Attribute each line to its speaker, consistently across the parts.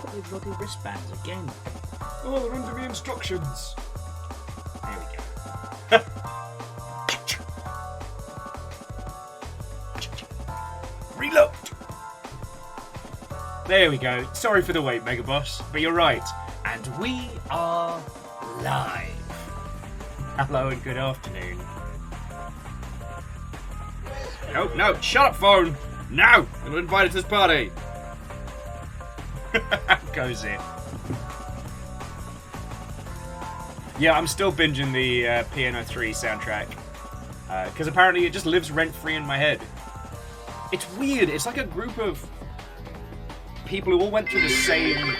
Speaker 1: got my bloody wristbands again.
Speaker 2: Oh, they're under the instructions.
Speaker 1: There we go.
Speaker 2: Reload.
Speaker 1: There we go. Sorry for the wait, Mega Boss, but you're right. And we are live. Hello and good afternoon.
Speaker 2: No, shut up, phone. No, I'm not invited to this party.
Speaker 1: How goes it? Yeah, I'm still binging the Piano 3 soundtrack. Because apparently it just lives rent-free in my head. It's weird. It's like a group of people who all went through the same...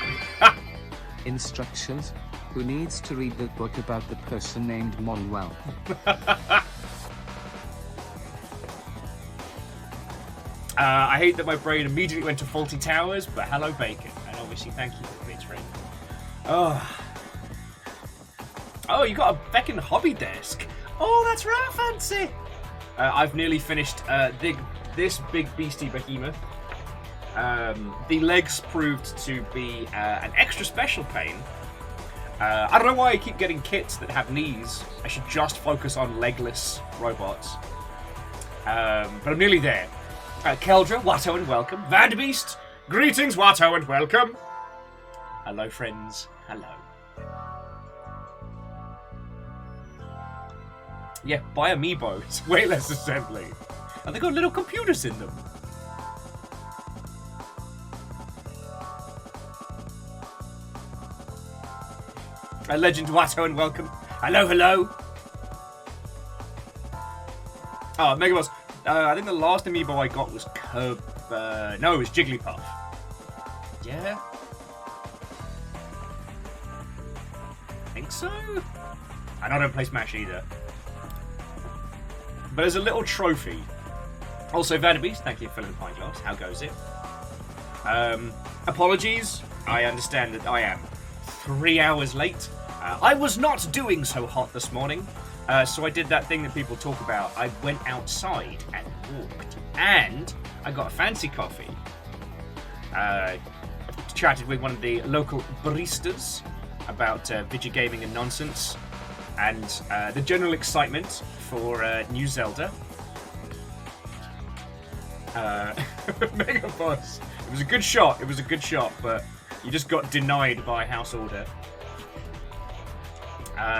Speaker 3: Instructions. Who needs to read the book about the person named Manuel?
Speaker 1: I hate that my brain immediately went to Faulty Towers, but hello, Bacon. And obviously, thank you for featuring. Oh, you got a feckin' hobby desk. Oh, that's right, fancy. I've nearly finished this big beastie behemoth. The legs proved to be an extra special pain. I don't know why I keep getting kits that have knees. I should just focus on legless robots. But I'm nearly there. Keldra, Watto, and welcome. Vanderbeest, greetings, Watto, and welcome. Hello, friends. Hello. Yeah, buy Amiibo. It's way less assembly. And they got little computers in them. Legend Watto, and welcome. Hello, hello. Oh, Mega Boss. I think the last Amiibo I got was no, it was Jigglypuff. Yeah? I think so? And I don't play Smash either. But there's a little trophy. Also, Vanderbeest, thank you for filling the pint glass. How goes it? Apologies. I understand that I am 3 hours late. I was not doing so hot this morning. So I did that thing that people talk about. I went outside and walked. And I got a fancy coffee. Chatted with one of the local baristas about video gaming and nonsense. And the general excitement for new Zelda. Mega Boss. It was a good shot. It was a good shot, but you just got denied by House Order.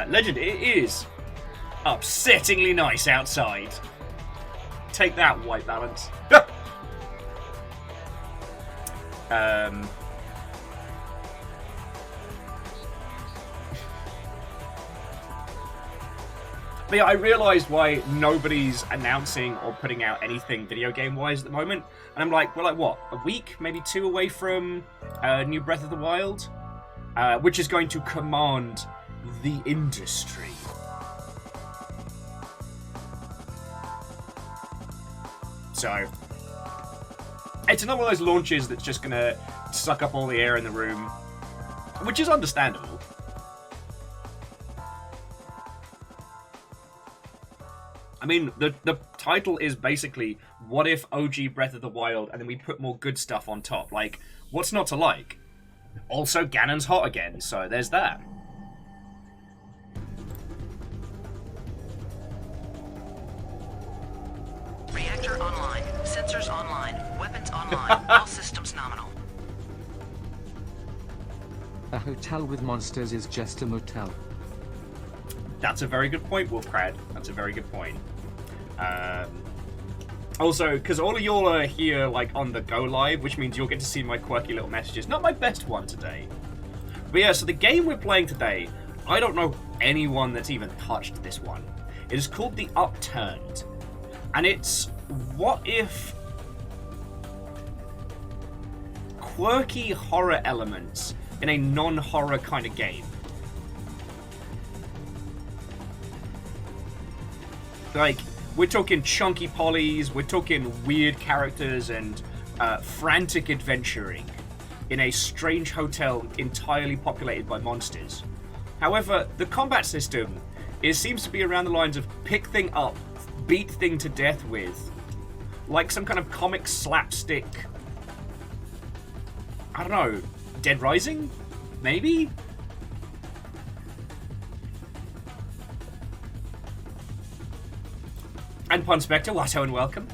Speaker 1: Legend, it is upsettingly nice outside. Take that, White Balance. But yeah, I realised why nobody's announcing or putting out anything video game-wise at the moment. And I'm like, we're like, what? A week? Maybe 2 away from new Breath of the Wild? Which is going to command the industry. So, it's another one of those launches that's just going to suck up all the air in the room. Which is understandable. I mean, the title is basically, what if OG Breath of the Wild and then we put more good stuff on top? Like, what's not to like? Also, Ganon's hot again, so there's that.
Speaker 4: Reactor online, sensors online, weapons online, all systems nominal.
Speaker 3: A hotel with monsters is just a motel.
Speaker 1: That's a very good point, Wolfcrad. That's a very good point. Also, because all of y'all are here, like, on the go live, which means you'll get to see my quirky little messages. Not my best one today. But yeah, so the game we're playing today, I don't know anyone that's even touched this one. It is called the Upturned. And it's, what if quirky horror elements in a non-horror kind of game? Like, we're talking chunky polys, we're talking weird characters and frantic adventuring in a strange hotel entirely populated by monsters. However, the combat system seems to be around the lines of pick thing up, beat thing to death with, like some kind of comic slapstick, I don't know, Dead Rising? Maybe? And Pun Spectre, Watto and welcome.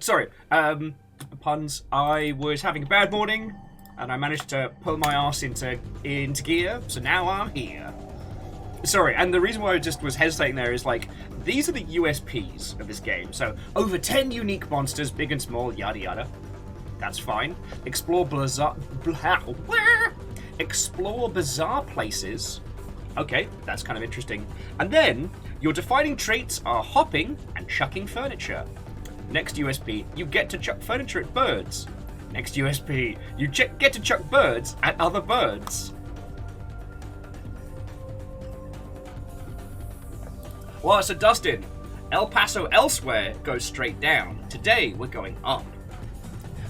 Speaker 1: Sorry, puns. I was having a bad morning, and I managed to pull my arse into gear, so now I'm here. Sorry, and the reason why I just was hesitating there is, like, these are the USPs of this game. So, over 10 unique monsters, big and small, yada yada. That's fine. Explore bizarre places. Okay, that's kind of interesting. And then, your defining traits are hopping and chucking furniture. Next USP, you get to chuck furniture at birds. Next USP, you get to chuck birds at other birds. Well, so Dustin, El Paso elsewhere goes straight down. Today, we're going up.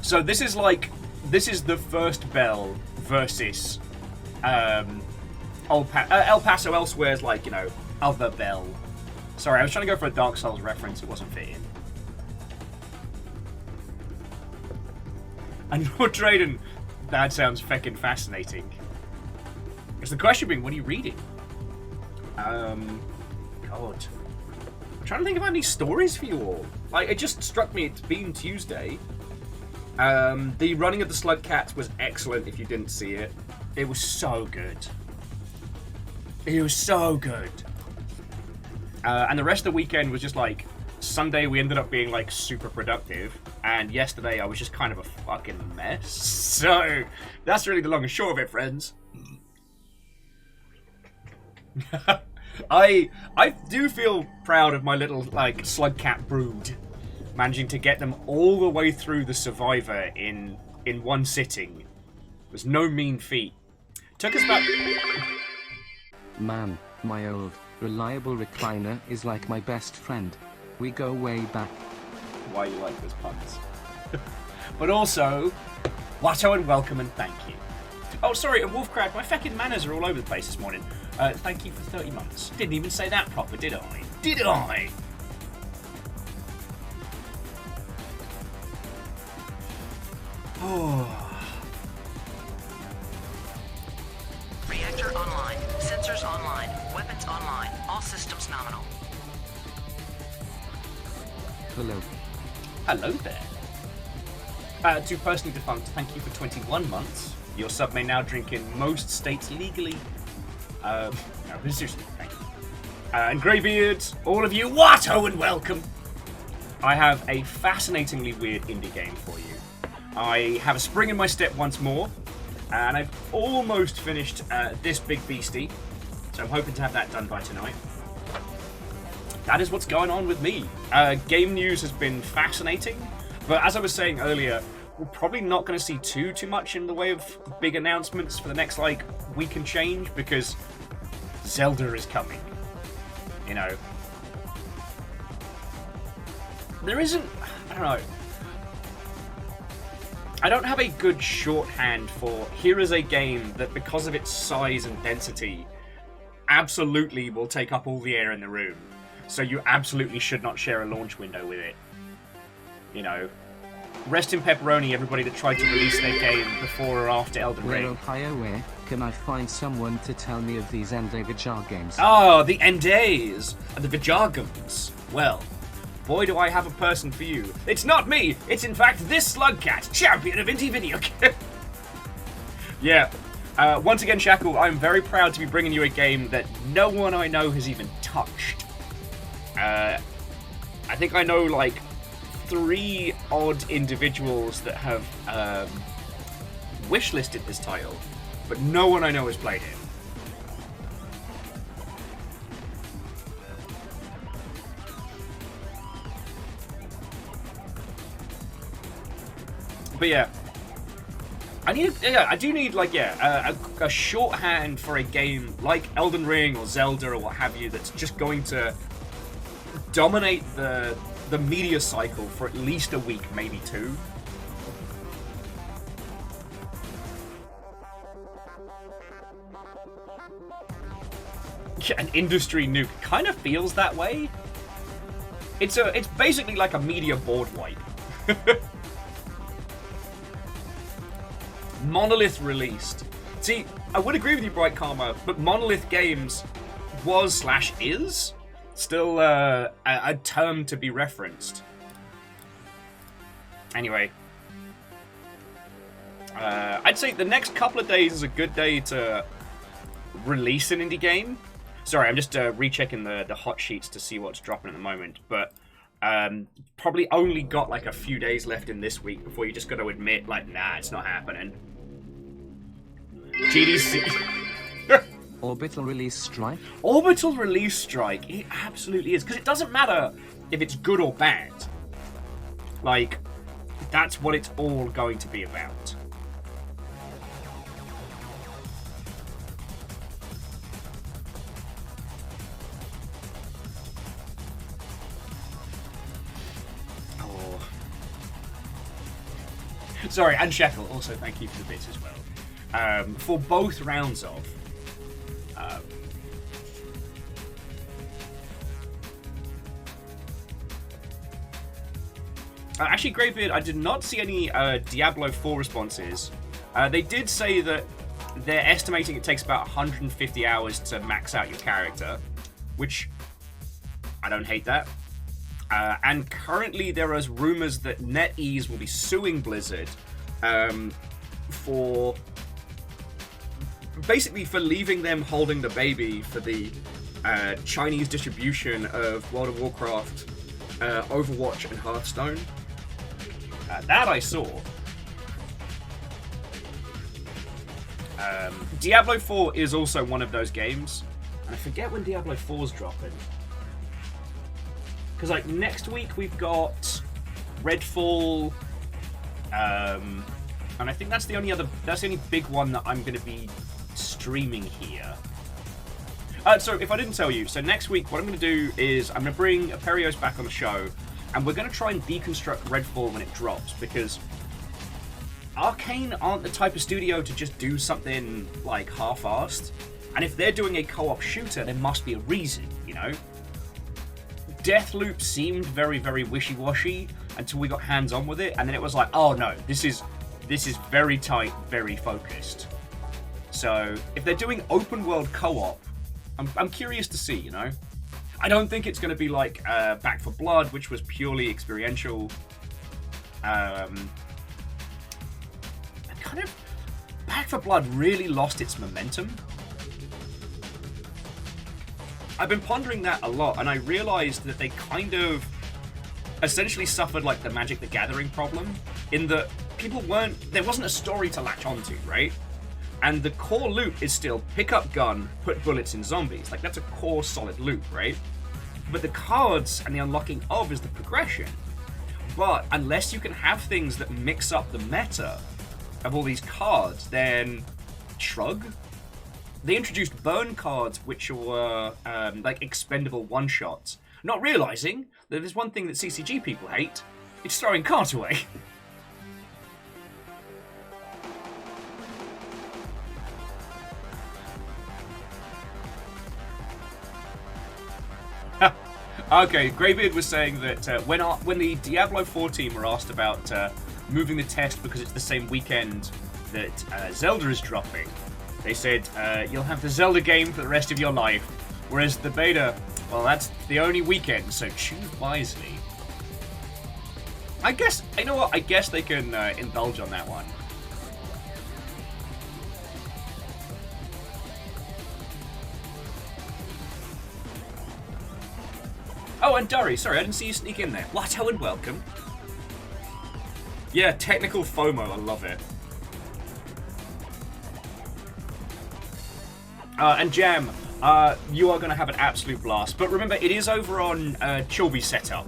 Speaker 1: So this is the first bell versus El Paso elsewhere is like, you know, other bell. Sorry, I was trying to go for a Dark Souls reference, it wasn't fitting. And Lord Drayden, that sounds feckin' fascinating. Because the question being, what are you reading? God. I'm trying to think of any stories for you all. Like, it just struck me, it's been Tuesday. The running of the Slug Cats was excellent if you didn't see it. It was so good. It was so good. And the rest of the weekend was just like, Sunday we ended up being like super productive, and yesterday I was just kind of a fucking mess. So that's really the long and short of it, friends. I do feel proud of my little like slug cat brood, managing to get them all the way through the Survivor in one sitting. It was no mean feat. Took us about.
Speaker 3: Man, my old, reliable recliner is like my best friend. We go way back.
Speaker 1: Why you like those puns. But also, Watto and welcome and thank you. Oh, sorry, and Wolfcrag, my feckin' manners are all over the place this morning. Thank you for 30 months. Didn't even say that proper, did I? Did I? Oh.
Speaker 4: Reactor online. Sensors online. Weapons online. All systems nominal.
Speaker 3: Hello.
Speaker 1: Hello there. To personally defunct, thank you for 21 months. Your sub may now drink in most states legally. No, but seriously, thank you. And Greybeard, all of you, Watto and welcome! I have a fascinatingly weird indie game for you. I have a spring in my step once more, and I've almost finished this big beastie, so I'm hoping to have that done by tonight. That is what's going on with me. Game news has been fascinating, but as I was saying earlier, we're probably not going to see too much in the way of big announcements for the next, like, week and change, because Zelda is coming. You know. There isn't... I don't know. I don't have a good shorthand for, here is a game that, because of its size and density, absolutely will take up all the air in the room. So you absolutely should not share a launch window with it. You know. Rest in pepperoni, everybody that tried to release their game before or after Elden Ring.
Speaker 3: Ohio, where can I find someone to tell me of these Ender games?
Speaker 1: Oh, the Endays and the Vijagums. Well, boy do I have a person for you. It's not me, it's in fact this Slugcat, champion of indie video game. Yeah, once again, Shackle, I'm very proud to be bringing you a game that no one I know has even touched. I think I know, like, 3 odd individuals that have wishlisted this title, but no one I know has played it. But yeah, I do need like a shorthand for a game like Elden Ring or Zelda or what have you that's just going to dominate the media cycle for at least a week, maybe 2. an industry nuke. Kind of feels that way. It's basically like a media board wipe. Monolith released. See, I would agree with you, Bright Karma, but Monolith Games was/is still a term to be referenced. Anyway, I'd say the next couple of days is a good day to release an indie game. Sorry, I'm just rechecking the hot sheets to see what's dropping at the moment, but probably only got like a few days left in this week before you just got to admit, like, nah, it's not happening. GDC.
Speaker 3: Orbital release strike?
Speaker 1: Orbital release strike. It absolutely is, because it doesn't matter if it's good or bad. Like, that's what it's all going to be about. Sorry, and Shekel, also thank you for the bits as well. For both rounds of. Actually, Greybeard, I did not see any Diablo 4 responses. They did say that they're estimating it takes about 150 hours to max out your character, which I don't hate that. And currently there is rumors that NetEase will be suing Blizzard for leaving them holding the baby for the Chinese distribution of World of Warcraft, Overwatch, and Hearthstone. That I saw. Diablo 4 is also one of those games. And I forget when Diablo 4's dropping. Because like next week we've got Redfall, and I think that's the only big one that I'm going to be streaming here. So if I didn't tell you, so next week what I'm going to do is I'm going to bring Aperios back on the show, and we're going to try and deconstruct Redfall when it drops, because Arcane aren't the type of studio to just do something like half-assed, and if they're doing a co-op shooter, there must be a reason, you know? Deathloop seemed very, very wishy-washy until we got hands-on with it, and then it was like, oh no, this is very tight, very focused. So if they're doing open-world co-op, I'm curious to see, you know? I don't think it's going to be like Back 4 Blood, which was purely experiential. Back 4 Blood really lost its momentum. I've been pondering that a lot, and I realized that they kind of essentially suffered like the Magic the Gathering problem, in that there wasn't a story to latch onto, right? And the core loop is still pick up gun, put bullets in zombies. Like, that's a core solid loop, right? But the cards and the unlocking of is the progression. But unless you can have things that mix up the meta of all these cards, then shrug. They introduced burn cards, which were like expendable one-shots, not realizing that there's one thing that CCG people hate: it's throwing cards away. Okay, Greybeard was saying that when the Diablo 4 team were asked about moving the test because it's the same weekend that Zelda is dropping, they said, you'll have the Zelda game for the rest of your life, whereas the beta, well, that's the only weekend, so choose wisely. I guess, you know what, I guess they can indulge on that one. Oh, and Durry, sorry, I didn't see you sneak in there. Lotto and welcome. Yeah, technical FOMO, I love it. And Jam, you are going to have an absolute blast. But remember, it is over on Chilby's setup.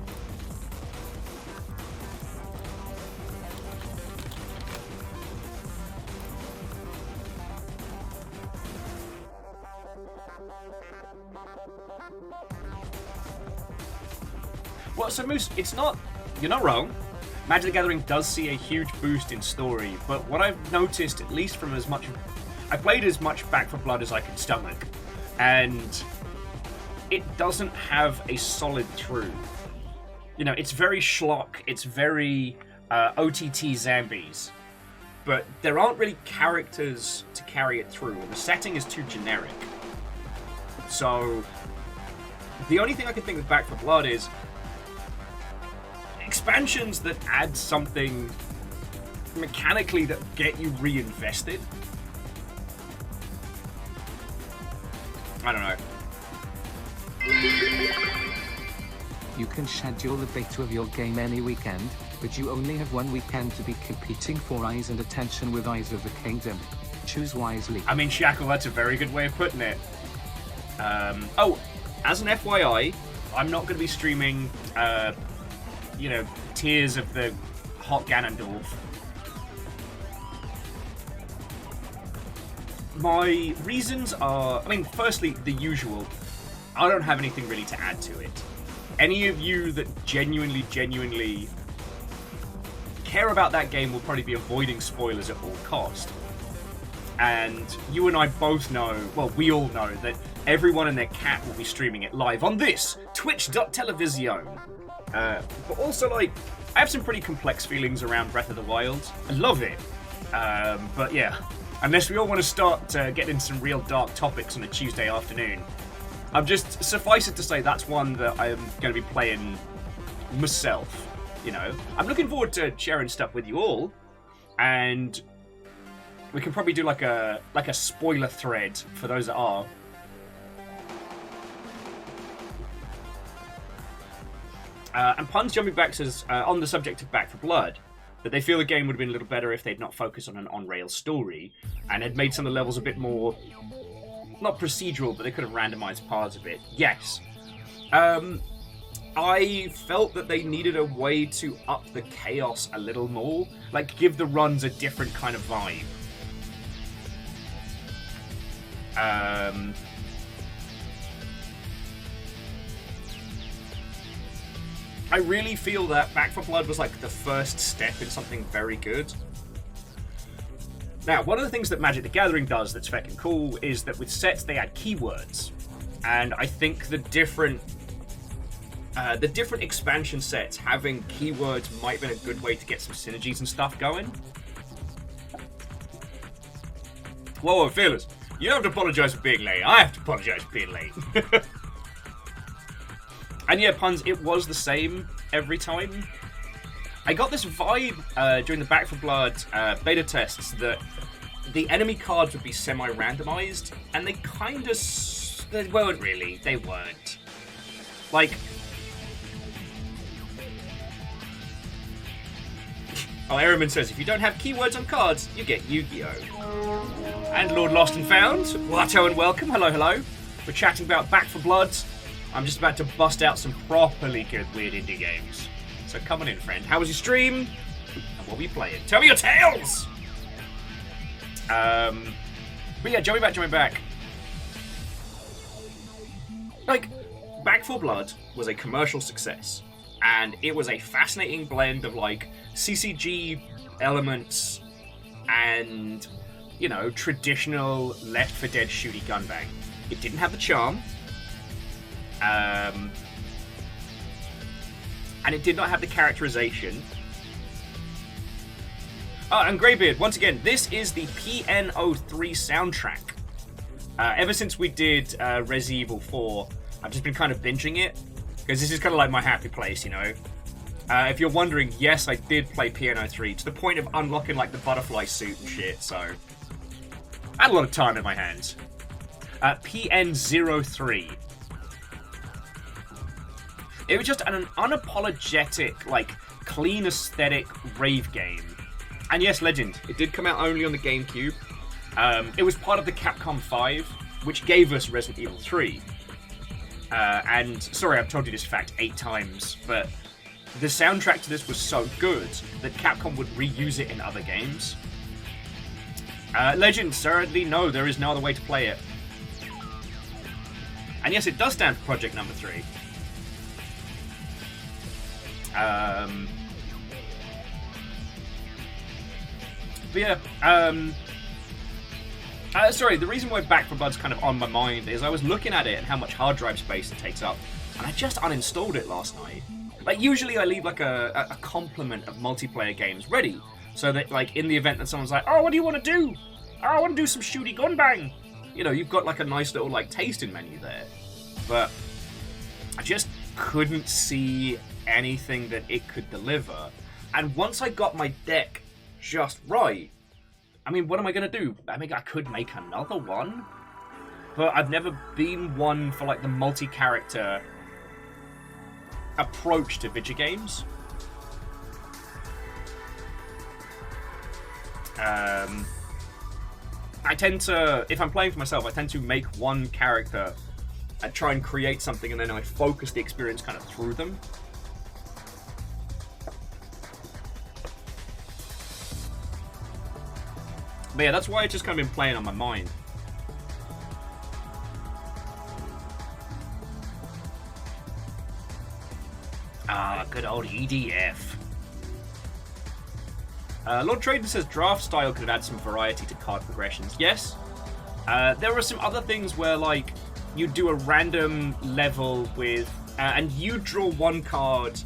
Speaker 1: Well, so Moose, it's not... You're not wrong. Magic the Gathering does see a huge boost in story, but what I've noticed, at least from as much... I played as much Back 4 Blood as I could stomach, and it doesn't have a solid through. You know, it's very schlock, it's very OTT zombies, but there aren't really characters to carry it through, and the setting is too generic. So, the only thing I can think with Back 4 Blood is expansions that add something mechanically that get you reinvested. I don't know.
Speaker 3: You can schedule the beta of your game any weekend, but you only have one weekend to be competing for eyes and attention with Eyes of the Kingdom. Choose wisely.
Speaker 1: I mean, Shackle, that's a very good way of putting it. Oh, as an FYI, I'm not going to be streaming, you know, Tears of the Hot Ganondorf. My reasons are, I mean, firstly, the usual. I don't have anything really to add to it. Any of you that genuinely care about that game will probably be avoiding spoilers at all cost. And you and I both know, well, we all know that everyone and their cat will be streaming it live on this, twitch.television. But also, like, I have some pretty complex feelings around Breath of the Wild. I love it. But yeah, unless we all want to start getting into some real dark topics on a Tuesday afternoon, I'm just, suffice it to say, that's one that I'm going to be playing myself, you know. I'm looking forward to sharing stuff with you all, and we can probably do like a spoiler thread for those that are. And Puns Jumping Back says, on the subject of Back 4 Blood, that they feel the game would have been a little better if they'd not focused on an on-rail story, and had made some of the levels a bit more, not procedural, but they could have randomized parts of it. Yes. I felt that they needed a way to up the chaos a little more, like give the runs a different kind of vibe. I really feel that Back 4 Blood was like the first step in something very good. Now, one of the things that Magic the Gathering does that's fucking cool is that with sets they add keywords, and I think the different expansion sets having keywords might have been a good way to get some synergies and stuff going. Whoa, fearless! You don't have to apologise for being late. I have to apologise for being late. And yeah, Puns, it was the same every time. I got this vibe during the Back 4 Blood beta tests that the enemy cards would be semi-randomized, and they kind of... they weren't really. They weren't. Like... Oh, Ehrman says, if you don't have keywords on cards, you get Yu-Gi-Oh! And Lord Lost and Found, Watto and welcome, hello, hello. We're chatting about Back 4 Blood. I'm just about to bust out some properly good weird indie games. So come on in, friend. How was your stream? And what were you playing? Tell me your tales! But yeah, Joey back. Like, Back 4 Blood was a commercial success. And it was a fascinating blend of, like, CCG elements and, you know, traditional Left 4 Dead shooty gunbang. It didn't have the charm. And it did not have the characterization. Oh, and Greybeard, once again, this is the PN03 soundtrack. Ever since we did Resident Evil 4, I've just been kind of binging it, because this is kind of like my happy place, you know? If you're wondering, yes, I did play PN03, to the point of unlocking, like, the butterfly suit and shit, so... I had a lot of time in my hands. PN03. It was just an unapologetic, like, clean aesthetic rave game. And yes, Legend, it did come out only on the GameCube. It was part of the Capcom 5, which gave us Resident Evil 3. And, sorry, I've told you this fact 8 times, but the soundtrack to this was so good that Capcom would reuse it in other games. Legend, sadly, no, there is no other way to play it. And yes, it does stand for Project Number 3. But yeah, Sorry, the reason why Back 4 Blood's kind of on my mind is I was looking at it and how much hard drive space it takes up, and I just uninstalled it last night. Like, usually I leave like a complement of multiplayer games ready, so that like in the event that someone's like, oh, what do you want to do? Oh, I want to do some shooty gun bang. You know, you've got like a nice little like tasting menu there. But I just couldn't see anything that it could deliver. And once I got my deck just right, I mean, what am I going to do? I mean, I could make another one, but I've never been one for like the multi-character approach to video games. I tend to, if I'm playing for myself, I tend to make one character and try and create something, and then I focus the experience kind of through them. But yeah, that's why it's just kind of been playing on my mind. Ah, good old EDF. Lord Trader says draft style could add some variety to card progressions. Yes. There are some other things where, like, you do a random level with, and you draw one card,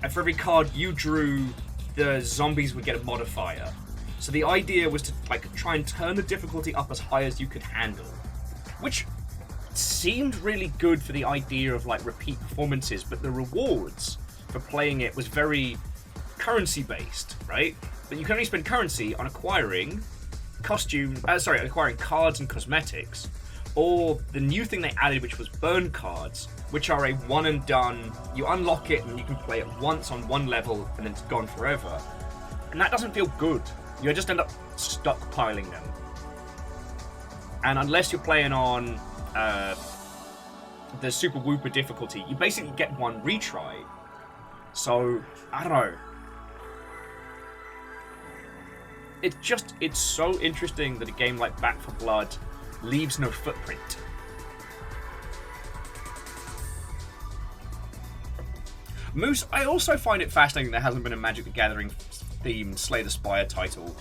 Speaker 1: and for every card you drew, the zombies would get a modifier. So the idea was to like try and turn the difficulty up as high as you could handle, which seemed really good for the idea of like repeat performances, but the rewards for playing it was very currency based, right? But you can only spend currency on acquiring acquiring cards and cosmetics, or the new thing they added, which was burn cards, which are a one and done. You unlock it and you can play it once on one level and then it's gone forever. And that doesn't feel good. You just end up stockpiling them. And unless you're playing on the Super Whooper difficulty, you basically get one retry. So, I don't know. It's so interesting that a game like Back 4 Blood leaves no footprint. Moose, I also find it fascinating there hasn't been a Magic the Gathering themed Slay the Spire title.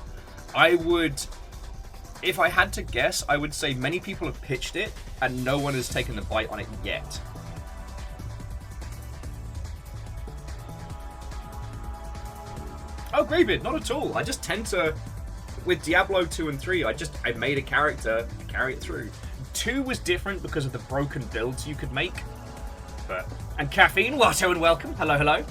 Speaker 1: If I had to guess, I would say many people have pitched it and no one has taken the bite on it yet. Oh, Greybeard, not at all. I just tend to, with Diablo 2 and 3, I made a character, carry it through. 2 was different because of the broken builds you could make. And Caffeine, Watto and welcome. Hello, hello.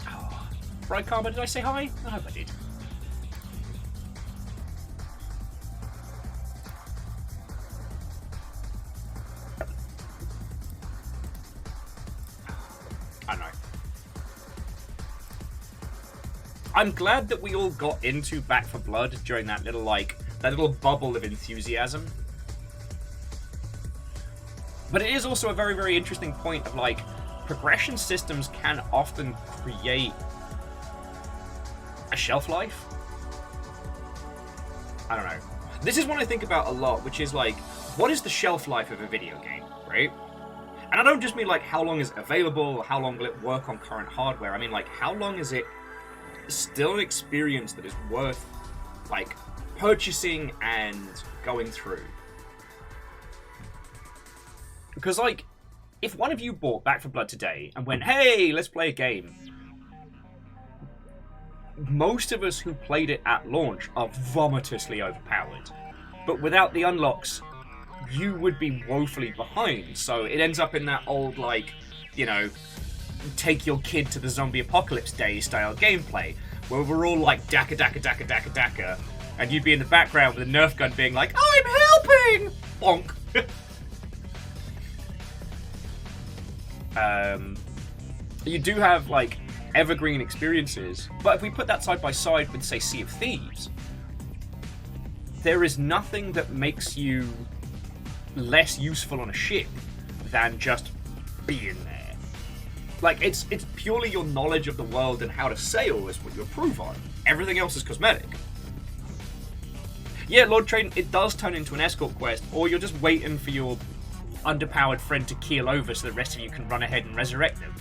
Speaker 1: Oh, Bright Karma, did I say hi? I hope I did. I know. I'm glad that we all got into Back 4 Blood during that little bubble of enthusiasm. But it is also a very, very interesting point of like, progression systems can often create a shelf life. I don't know. This is one I think about a lot, which is like, what is the shelf life of a video game, right? And I don't just mean like how long is it available, or how long will it work on current hardware. I mean like how long is it still an experience that is worth like purchasing and going through. Because like if one of you bought Back 4 Blood today and went, hey, let's play a game, most of us who played it at launch are vomitously overpowered. But without the unlocks, you would be woefully behind. So it ends up in that old, like, you know, take your kid to the zombie apocalypse day style gameplay, where we're all like daka daka daka daka daka, and you'd be in the background with a Nerf gun being like, I'm helping! Bonk! You do have, like, evergreen experiences, but if we put that side by side with, say, Sea of Thieves, there is nothing that makes you less useful on a ship than just being there. Like, it's purely your knowledge of the world and how to sail is what you improve on. Everything else is cosmetic. Yeah, Lord Train, it does turn into an escort quest, or you're just waiting for your underpowered friend to keel over so the rest of you can run ahead and resurrect them.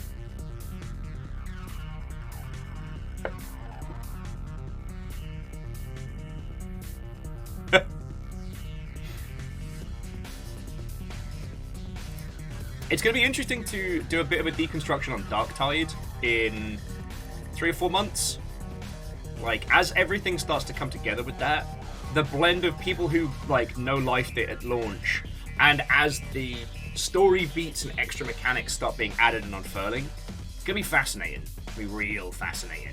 Speaker 1: It's going to be interesting to do a bit of a deconstruction on Darktide in 3 or 4 months. Like, as everything starts to come together with that, the blend of people who, like, no-lifed it at launch, and as the story beats and extra mechanics start being added and unfurling, it's going to be fascinating. It's going to be real fascinating.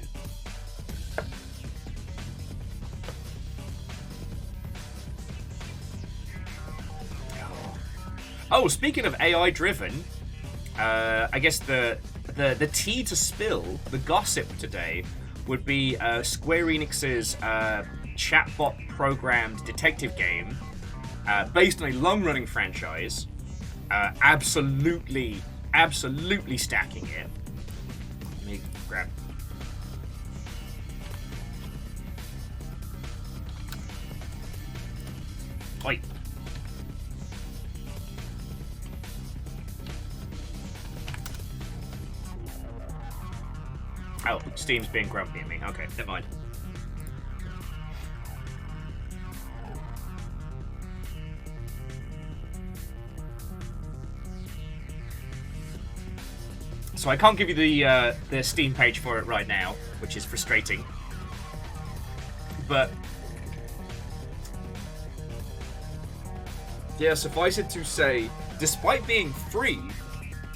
Speaker 1: Oh, speaking of AI-driven, I guess the tea to spill, the gossip today, would be Square Enix's chatbot-programmed detective game based on a long-running franchise. Absolutely stacking it. Let me grab. Oi. Oh, Steam's being grumpy at me. Okay, never mind. So I can't give you the Steam page for it right now, which is frustrating. But yeah, suffice it to say, despite being free,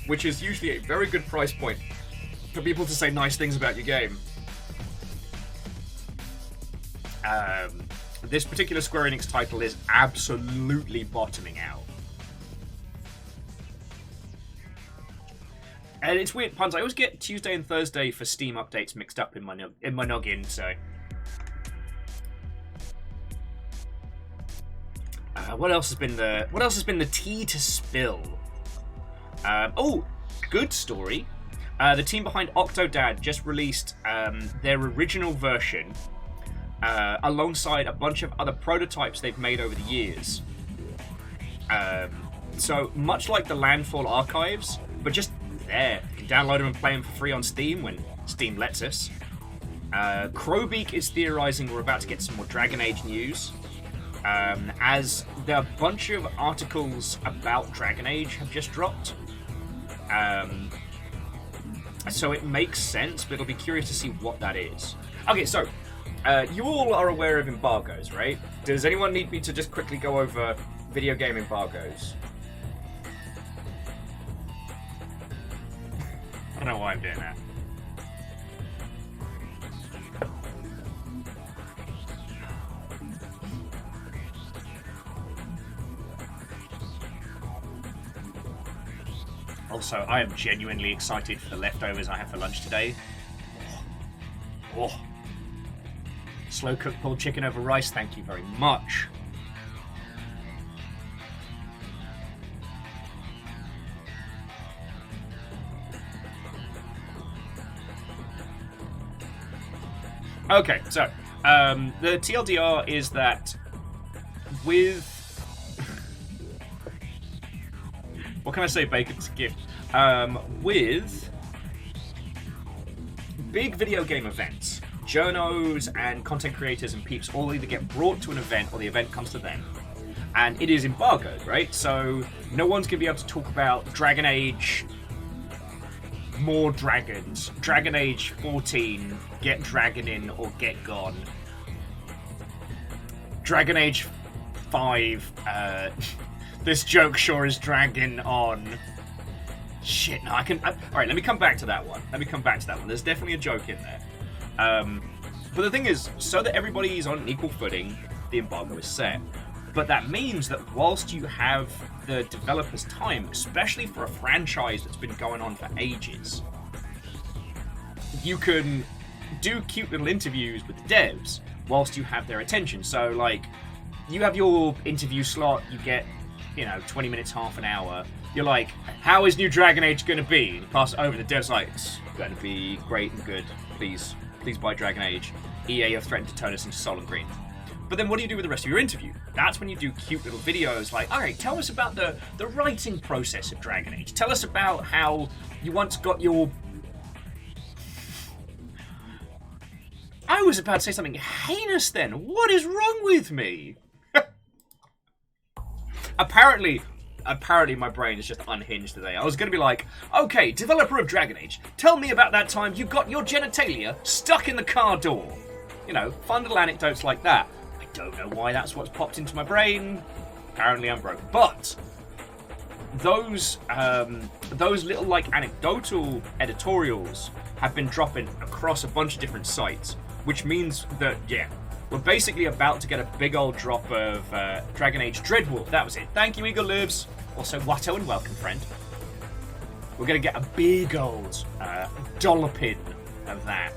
Speaker 1: which is usually a very good price point for people to say nice things about your game, this particular Square Enix title is absolutely bottoming out. And it's weird, puns. I always get Tuesday and Thursday for Steam updates mixed up in my noggin. So, what else has been the tea to spill? Oh, good story. The team behind Octodad just released their original version alongside a bunch of other prototypes they've made over the years. So much like the Landfall archives, but just there. You can download them and play them for free on Steam when Steam lets us. Crowbeak is theorizing we're about to get some more Dragon Age news, as there are a bunch of articles about Dragon Age have just dropped. So it makes sense, but it'll be curious to see what that is. Okay, so you all are aware of embargoes, right? Does anyone need me to just quickly go over video game embargoes? I don't know why I'm doing that. Also, I am genuinely excited for the leftovers I have for lunch today. Oh. Slow cooked pulled chicken over rice, thank you very much. Okay, so the TLDR is that with what can I say, Bacon's gift? With big video game events, journos and content creators and peeps all either get brought to an event or the event comes to them. And it is embargoed, right? So no one's going to be able to talk about Dragon Age, more dragons, Dragon Age 14, get dragon in or get gone. Dragon Age 5, this joke sure is dragging on. Shit, no, alright, let me come back to that one. There's definitely a joke in there. But the thing is, so that everybody is on an equal footing, the embargo is set. But that means that whilst you have the developers' time, especially for a franchise that's been going on for ages, you can do cute little interviews with the devs whilst you have their attention. So, like, you have your interview slot, you get, 20 minutes, half an hour. You're like, how is new Dragon Age going to be? And you pass it over, the dev's like, it's going to be great and good. Please buy Dragon Age. EA have threatened to turn us into Solemn Green. But then what do you do with the rest of your interview? That's when you do cute little videos like, alright, tell us about the writing process of Dragon Age. Tell us about how you once got your... I was about to say something heinous then. What is wrong with me? Apparently, apparently my brain is just unhinged today. I was going to be like, okay, developer of Dragon Age, tell me about that time you got your genitalia stuck in the car door. You know, fun little anecdotes like that. I don't know why that's what's popped into my brain. Apparently I'm broke. But those little like anecdotal editorials have been dropping across a bunch of different sites, which means that, yeah, we're basically about to get a big old drop of Dragon Age Dreadwolf. That was it. Thank you, Eagle Libs. Also, Watto and welcome, friend. We're going to get a big old dolloping of that.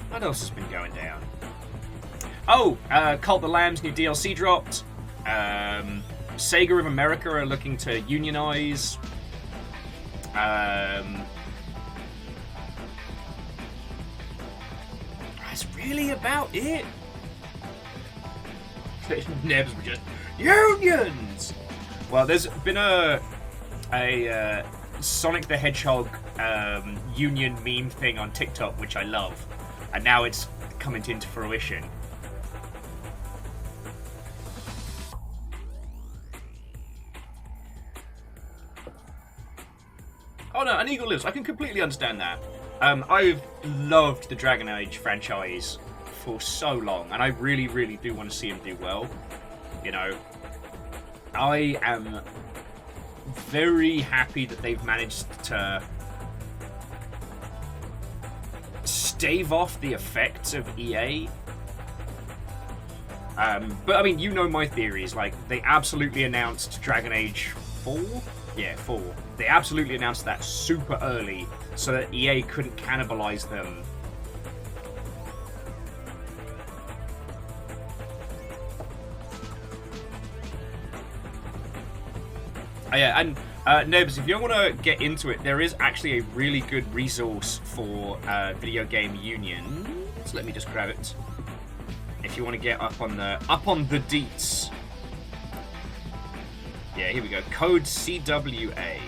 Speaker 1: What else has been going down? Oh, Cult the Lamb's new DLC dropped. Sega of America are looking to unionize. That's really about it. Nebs were just unions. Well, there's been a Sonic the Hedgehog union meme thing on TikTok, which I love, and now it's coming into fruition. Oh no, an Eagle lives. I can completely understand that. I've loved the Dragon Age franchise for so long, and I really, really do want to see him do well. You know, I am very happy that they've managed to stave off the effects of EA. But I mean, you know my theories. Like, they absolutely announced Dragon Age 4? Yeah, 4. They absolutely announced that super early so that EA couldn't cannibalize them. Oh, yeah, and Nebs, if you want to get into it, there is actually a really good resource for Video Game Union. So let me just grab it. If you want to get up on the deets. Yeah, here we go. Code CWA.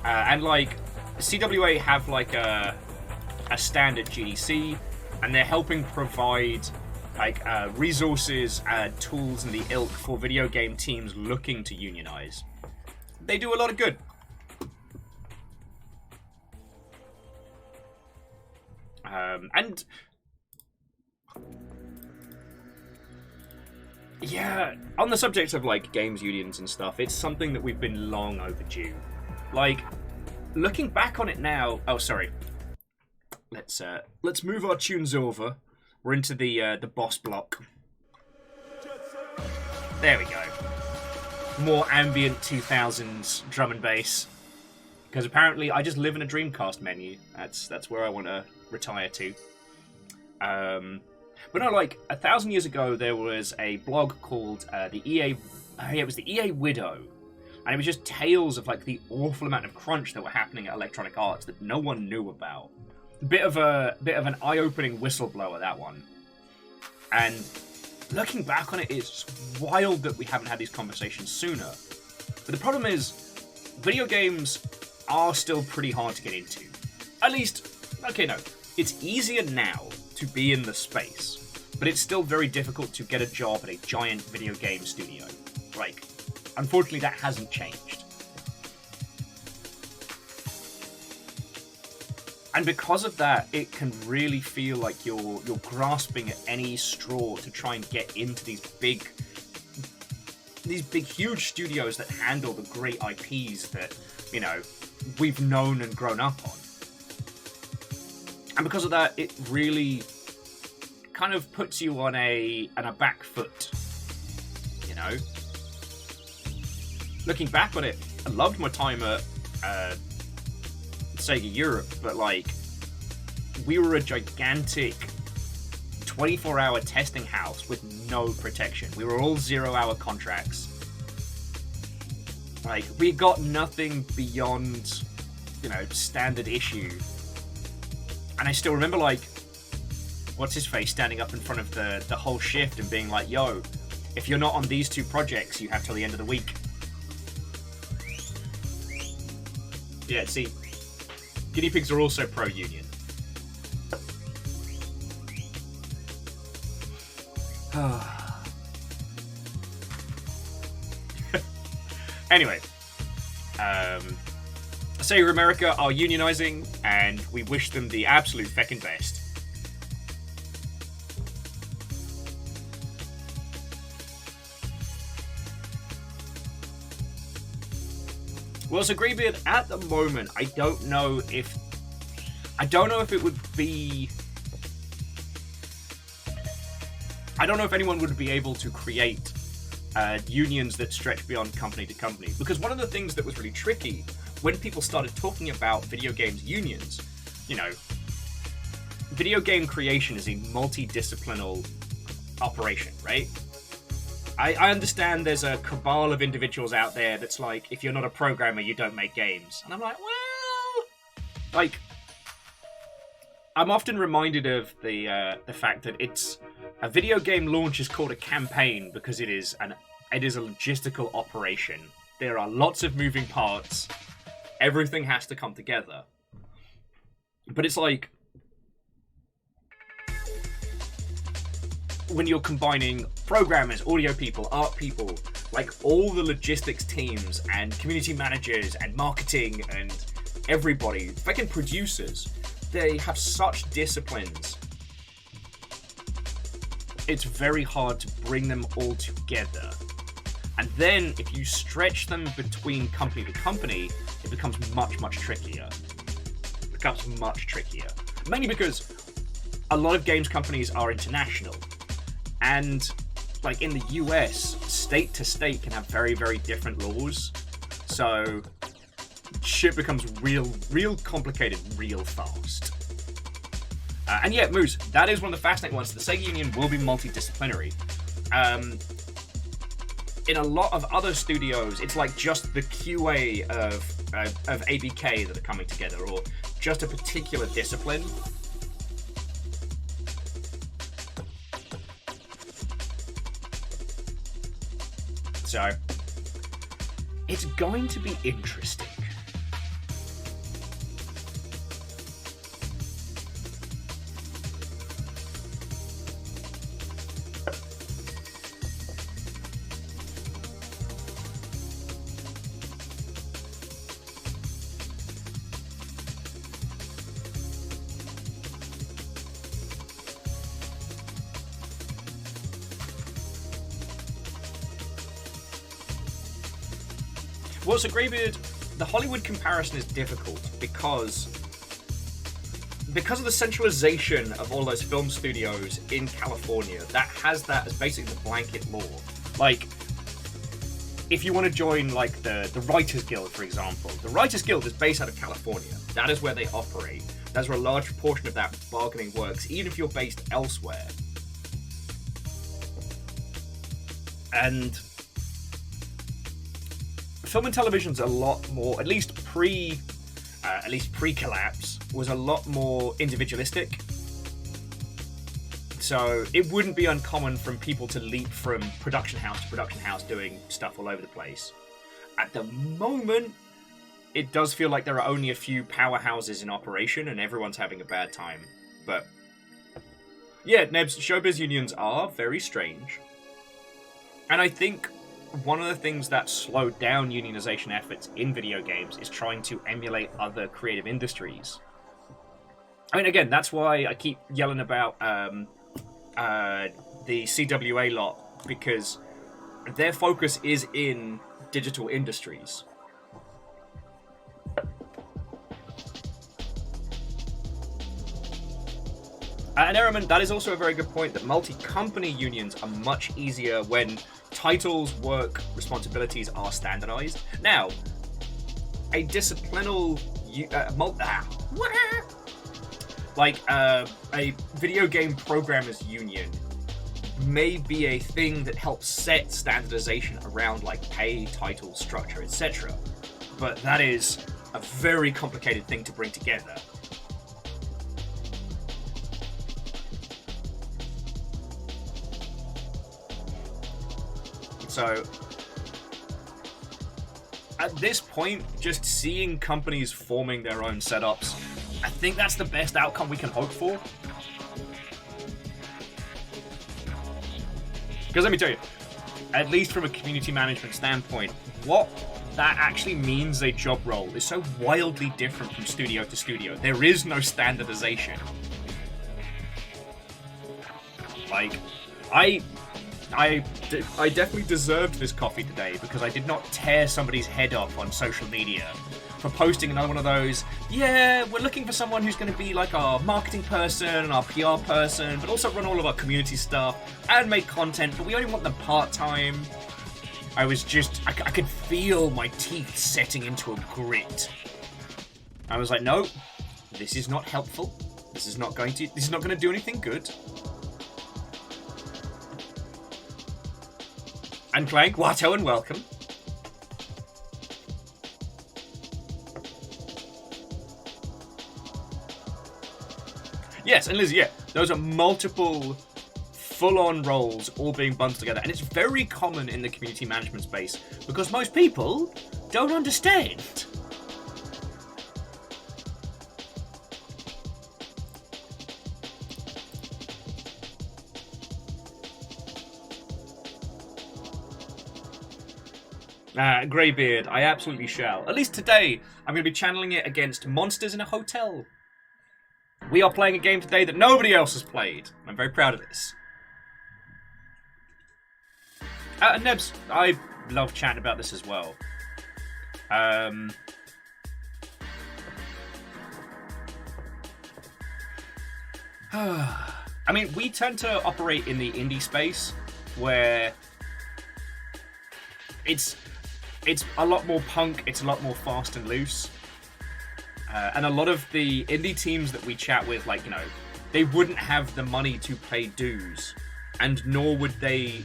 Speaker 1: And like CWA have like a standard GDC, and they're helping provide like resources and tools and the ilk for video game teams looking to unionize. They do a lot of good. And yeah, on the subject of like games unions and stuff, it's something that we've been long overdue. Like, looking back on it now, oh sorry, let's move our tunes over. We're into the boss block. There we go. More ambient 2000s drum and bass. Because apparently I just live in a Dreamcast menu. That's where I want to retire to. But no, like 1,000 years ago, there was a blog called the EA. It was the EA Widow, and it was just tales of like the awful amount of crunch that were happening at Electronic Arts that no one knew about. Bit of an eye-opening whistleblower, that one. And looking back on it, it's wild that we haven't had these conversations sooner. But the problem is, video games are still pretty hard to get into. At least, okay, no, it's easier now to be in the space, but it's still very difficult to get a job at a giant video game studio. Like, unfortunately, that hasn't changed. And because of that, it can really feel like you're grasping at any straw to try and get into these big, huge studios that handle the great IPs that, you know, we've known and grown up on. And because of that, it really kind of puts you on a back foot, you know? Looking back on it, I loved my time at Sega Europe, but like, we were a gigantic 24-hour testing house with no protection. We were all 0-hour contracts. Like, we got nothing beyond, you know, standard issue. And I still remember, like, what's his face standing up in front of the whole shift and being like, yo, if you're not on these 2 projects, you have till the end of the week. Yeah, see, guinea pigs are also pro-union. Anyway, Sega America are unionizing, and we wish them the absolute feckin' best. Well, so Greybeard, at the moment, I don't know if it would be. I don't know if anyone would be able to create unions that stretch beyond company to company. Because one of the things that was really tricky when people started talking about video games unions, you know, video game creation is a multidisciplinary operation, right? I understand there's a cabal of individuals out there that's like, if you're not a programmer, you don't make games. And I'm like, well, like, I'm often reminded of the fact that it's a video game launch is called a campaign because it is a logistical operation. There are lots of moving parts. Everything has to come together. But it's like, when you're combining programmers, audio people, art people, like all the logistics teams and community managers and marketing and everybody, fucking producers, they have such disciplines. It's very hard to bring them all together. And then if you stretch them between company to company, it becomes much, much trickier. It becomes much trickier. Mainly because a lot of games companies are international. And like in the US, state to state can have very, very different laws. So shit becomes real complicated real fast. And yeah, Moose, that is one of the fascinating ones. The Sega Union will be multidisciplinary. In a lot of other studios, it's like just the QA of ABK that are coming together, or just a particular discipline. So, it's going to be interesting. Well, so Greybeard, the Hollywood comparison is difficult because of the centralization of all those film studios in California. That has that as basically the blanket law. Like, if you want to join, like, the Writers Guild, for example, the Writers Guild is based out of California. That is where they operate. That's where a large portion of that bargaining works, even if you're based elsewhere. And film and television's a lot more, at least pre-collapse, was a lot more individualistic. So it wouldn't be uncommon from people to leap from production house to production house doing stuff all over the place. At the moment, it does feel like there are only a few powerhouses in operation and everyone's having a bad time. But yeah, Nebs, showbiz unions are very strange. And I think one of the things that slowed down unionization efforts in video games is trying to emulate other creative industries. I mean, again, that's why I keep yelling about the CWA lot, because their focus is in digital industries. And Ehrman, that is also a very good point, that multi-company unions are much easier when titles, work, responsibilities are standardized. Now, a disciplinal a video game programmers union may be a thing that helps set standardization around like pay, title, structure, etc. But that is a very complicated thing to bring together. So at this point, just seeing companies forming their own setups, I think that's the best outcome we can hope for. Because let me tell you, at least from a community management standpoint, what that actually means a job role is so wildly different from studio to studio. There is no standardization. Like, I definitely deserved this coffee today because I did not tear somebody's head off on social media for posting another one of those, yeah, we're looking for someone who's going to be like our marketing person and our PR person, but also run all of our community stuff and make content, but we only want them part-time. I could feel my teeth setting into a grit. I was like, no, this is not helpful. This is not going to do anything good. And Clank, Watto, and welcome. Yes, and Lizzie, yeah, those are multiple full-on roles all being bundled together, and it's very common in the community management space because most people don't understand. Greybeard, I absolutely shall. At least today, I'm going to be channeling it against monsters in a hotel. We are playing a game today that nobody else has played. I'm very proud of this. Nebs, I love chatting about this as well. I mean, we tend to operate in the indie space where it's a lot more punk, it's a lot more fast and loose. And a lot of the indie teams that we chat with, like, you know, they wouldn't have the money to pay dues, and nor would they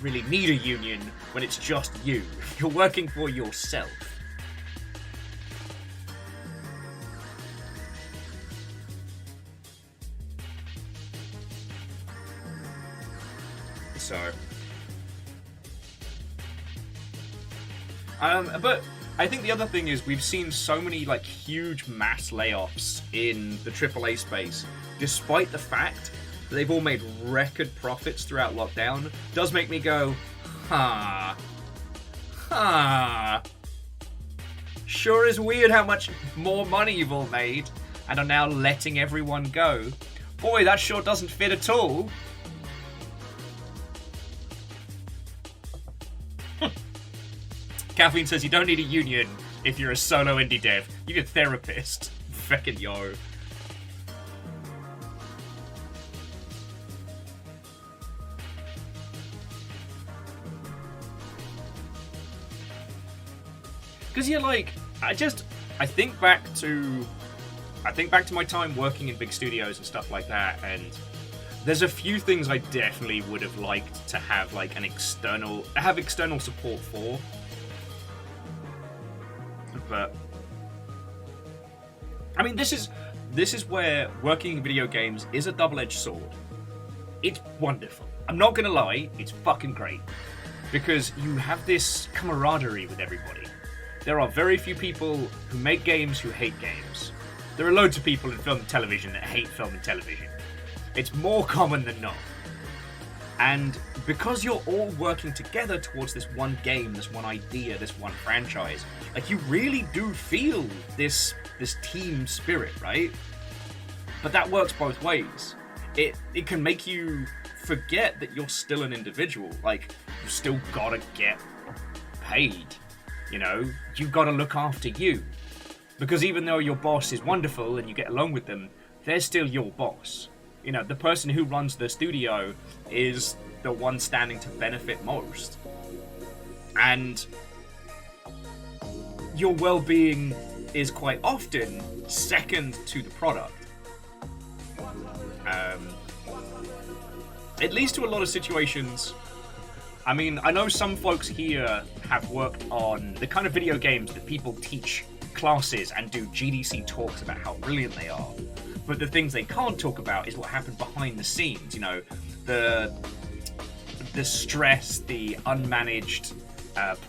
Speaker 1: really need a union when it's just you. You're working for yourself. So... but I think the other thing is we've seen so many like huge mass layoffs in the AAA space, despite the fact that they've all made record profits throughout lockdown. Does make me go, sure is weird how much more money you've all made and are now letting everyone go. Boy, that sure doesn't fit at all. Kathleen says you don't need a union if you're a solo indie dev. You need a therapist. Feckin' yo. Because you're like, I think back to my time working in big studios and stuff like that, and there's a few things I definitely would have liked to have like external support for. But I mean, this is where working in video games is a double-edged sword. It's wonderful. I'm not gonna lie, it's fucking great. Because you have this camaraderie with everybody. There are very few people who make games who hate games. There are loads of people in film and television that hate film and television. It's more common than not. And because you're all working together towards this one game, this one idea, this one franchise, like you really do feel this team spirit, right? But that works both ways. It can make you forget that you're still an individual. Like, you still gotta get paid. You know, you gotta look after you. Because even though your boss is wonderful and you get along with them, they're still your boss. You know, the person who runs the studio is the one standing to benefit most. And your well-being is quite often second to the product. It leads to a lot of situations. I mean, I know some folks here have worked on the kind of video games that people teach classes and do GDC talks about how brilliant they are. But the things they can't talk about is what happened behind the scenes, you know, the the stress, the unmanaged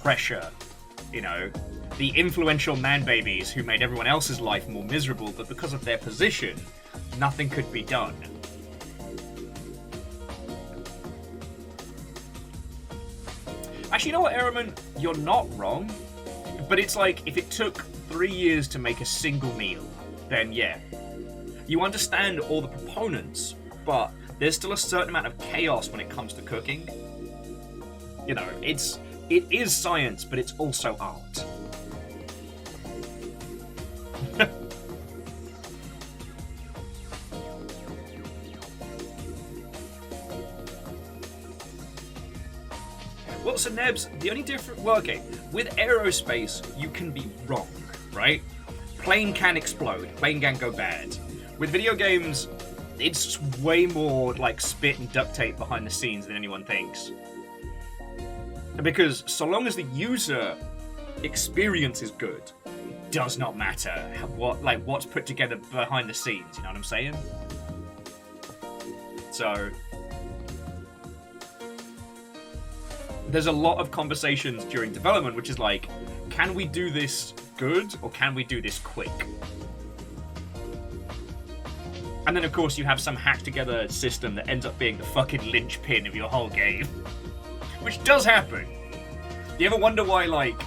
Speaker 1: pressure, you know, the influential man babies who made everyone else's life more miserable, but because of their position, nothing could be done. Actually, you know what, Araman? You're not wrong. But it's like, if it took 3 years to make a single meal, then yeah. You understand all the proponents, but there's still a certain amount of chaos when it comes to cooking. You know, it is science, but it's also art. Well, so Nebs, the only difference... Well, okay, with aerospace, you can be wrong, right? Plane can explode, plane can go bad. With video games, it's way more like spit and duct tape behind the scenes than anyone thinks. Because so long as the user experience is good, it does not matter what's put together behind the scenes, you know what I'm saying? So... there's a lot of conversations during development, which is like, can we do this good or can we do this quick? And then, of course, you have some hacked together system that ends up being the fucking linchpin of your whole game. Which does happen. You ever wonder why, like,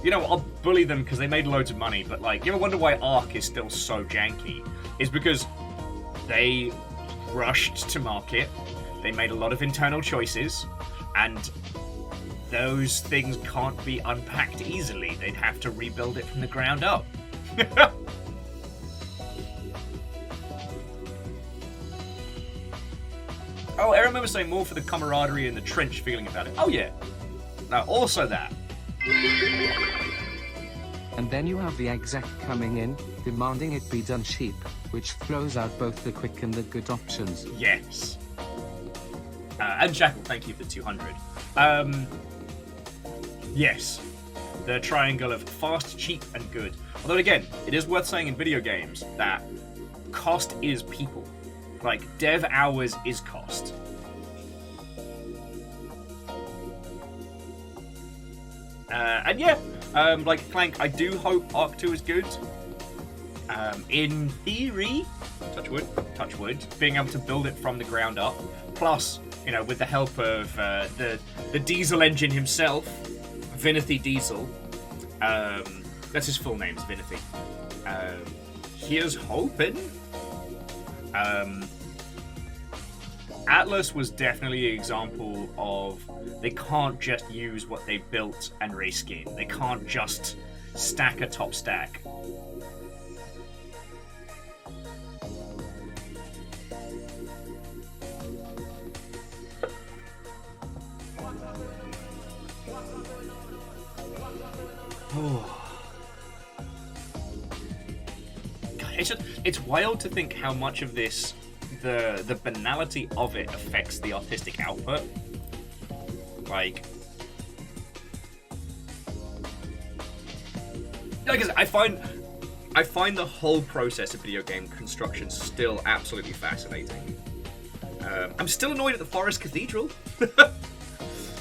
Speaker 1: you know, I'll bully them because they made loads of money, but, like, you ever wonder why Ark is still so janky? It's because they rushed to market, they made a lot of internal choices, and those things can't be unpacked easily. They'd have to rebuild it from the ground up. Oh, I remember saying more for the camaraderie and the trench feeling about it. Oh, yeah. No, also that.
Speaker 3: And then you have the exec coming in, demanding it be done cheap, which throws out both the quick and the good options.
Speaker 1: Yes. And Jackal, thank you for 200. Yes. The triangle of fast, cheap, and good. Although, again, it is worth saying in video games that cost is people. Like, dev hours is cost. And yeah, like Clank, I do hope Arc 2 is good. In theory, touch wood, being able to build it from the ground up. Plus, you know, with the help of the diesel engine himself, Vinathy Diesel. That's his full name, is Vinathy. Here's hoping. Atlas was definitely an example of they can't just use what they built and reskin. They can't just stack a top stack. God, it's wild to think how much of this, the banality of it affects the artistic output. Like I find the whole process of video game construction still absolutely fascinating. I'm still annoyed at the Forest Cathedral.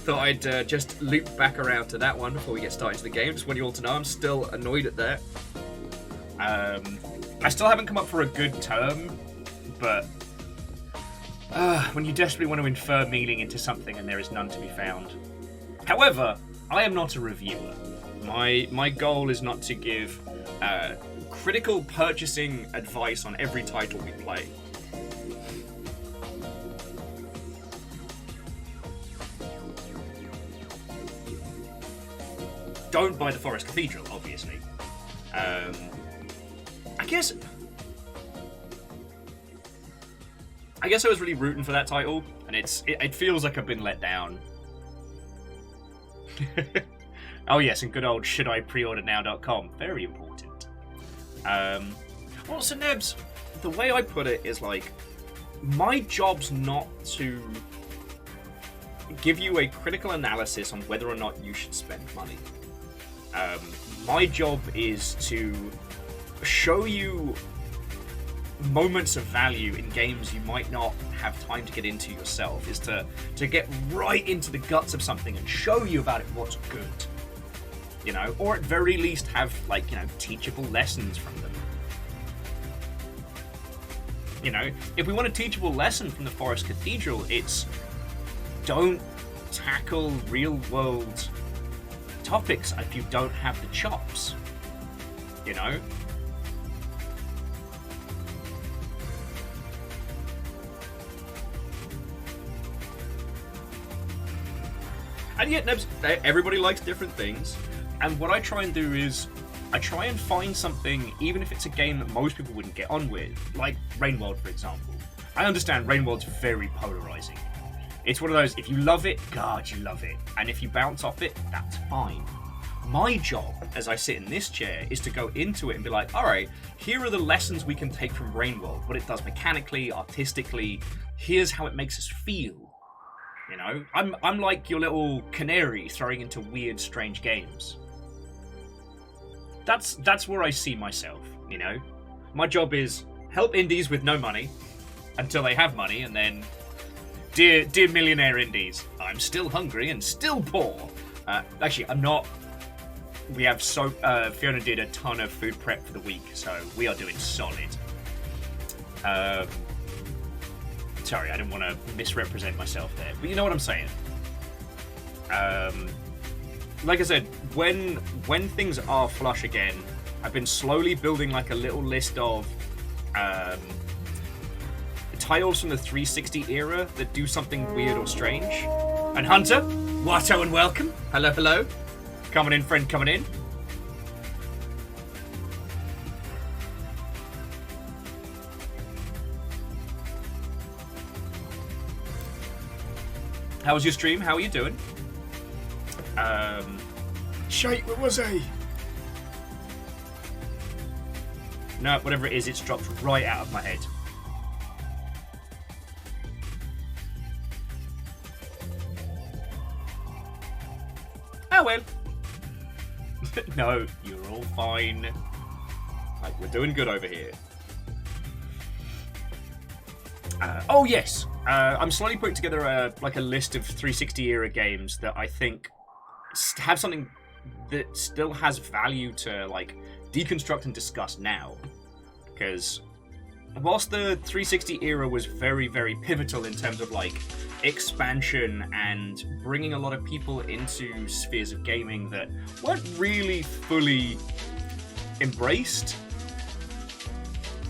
Speaker 1: Thought I'd just loop back around to that one before we get started to the game. Just want you all to know I'm still annoyed at that. I still haven't come up for a good term, but when you desperately want to infer meaning into something and there is none to be found. However, I am not a reviewer. My goal is not to give critical purchasing advice on every title we play. Don't buy the Forest Cathedral, obviously. I guess I was really rooting for that title, and it feels like I've been let down. Oh yes, and good old shouldIpreordernow.com. Very important. Well, so Nebs, the way I put it is like, my job's not to give you a critical analysis on whether or not you should spend money. My job is to show you moments of value in games you might not have time to get into yourself is to get right into the guts of something and show you about it what's good. You know, or at very least have, like, you know, teachable lessons from them. You know, if we want a teachable lesson from the Forest Cathedral, it's don't tackle real-world topics if you don't have the chops. You know? And yet, everybody likes different things. And what I try and do is, I try and find something, even if it's a game that most people wouldn't get on with, like Rainworld, for example. I understand Rainworld's very polarizing. It's one of those, if you love it, God, you love it. And if you bounce off it, that's fine. My job, as I sit in this chair, is to go into it and be like, alright, here are the lessons we can take from Rainworld. What it does mechanically, artistically, here's how it makes us feel. You know? I'm like your little canary throwing into weird, strange games. That's where I see myself, you know? My job is help indies with no money until they have money, and then, dear millionaire indies, I'm still hungry and still poor. Actually, I'm not. We have Fiona did a ton of food prep for the week, so we are doing solid. Sorry, I didn't want to misrepresent myself there, but you know what I'm saying. Like I said, when things are flush again, I've been slowly building like a little list of titles from the 360 era that do something weird or strange. And Hunter, Watto and welcome. Hello, hello. Coming in, friend, coming in. How was your stream? How are you doing? Shite, what was I? No, whatever it is, it's dropped right out of my head. Oh well. No, you're all fine. Like, we're doing good over here. Oh yes, I'm slowly putting together a list of 360 era games that I think have something that still has value to like deconstruct and discuss now. Because whilst the 360 era was very, very pivotal in terms of like expansion and bringing a lot of people into spheres of gaming that weren't really fully embraced,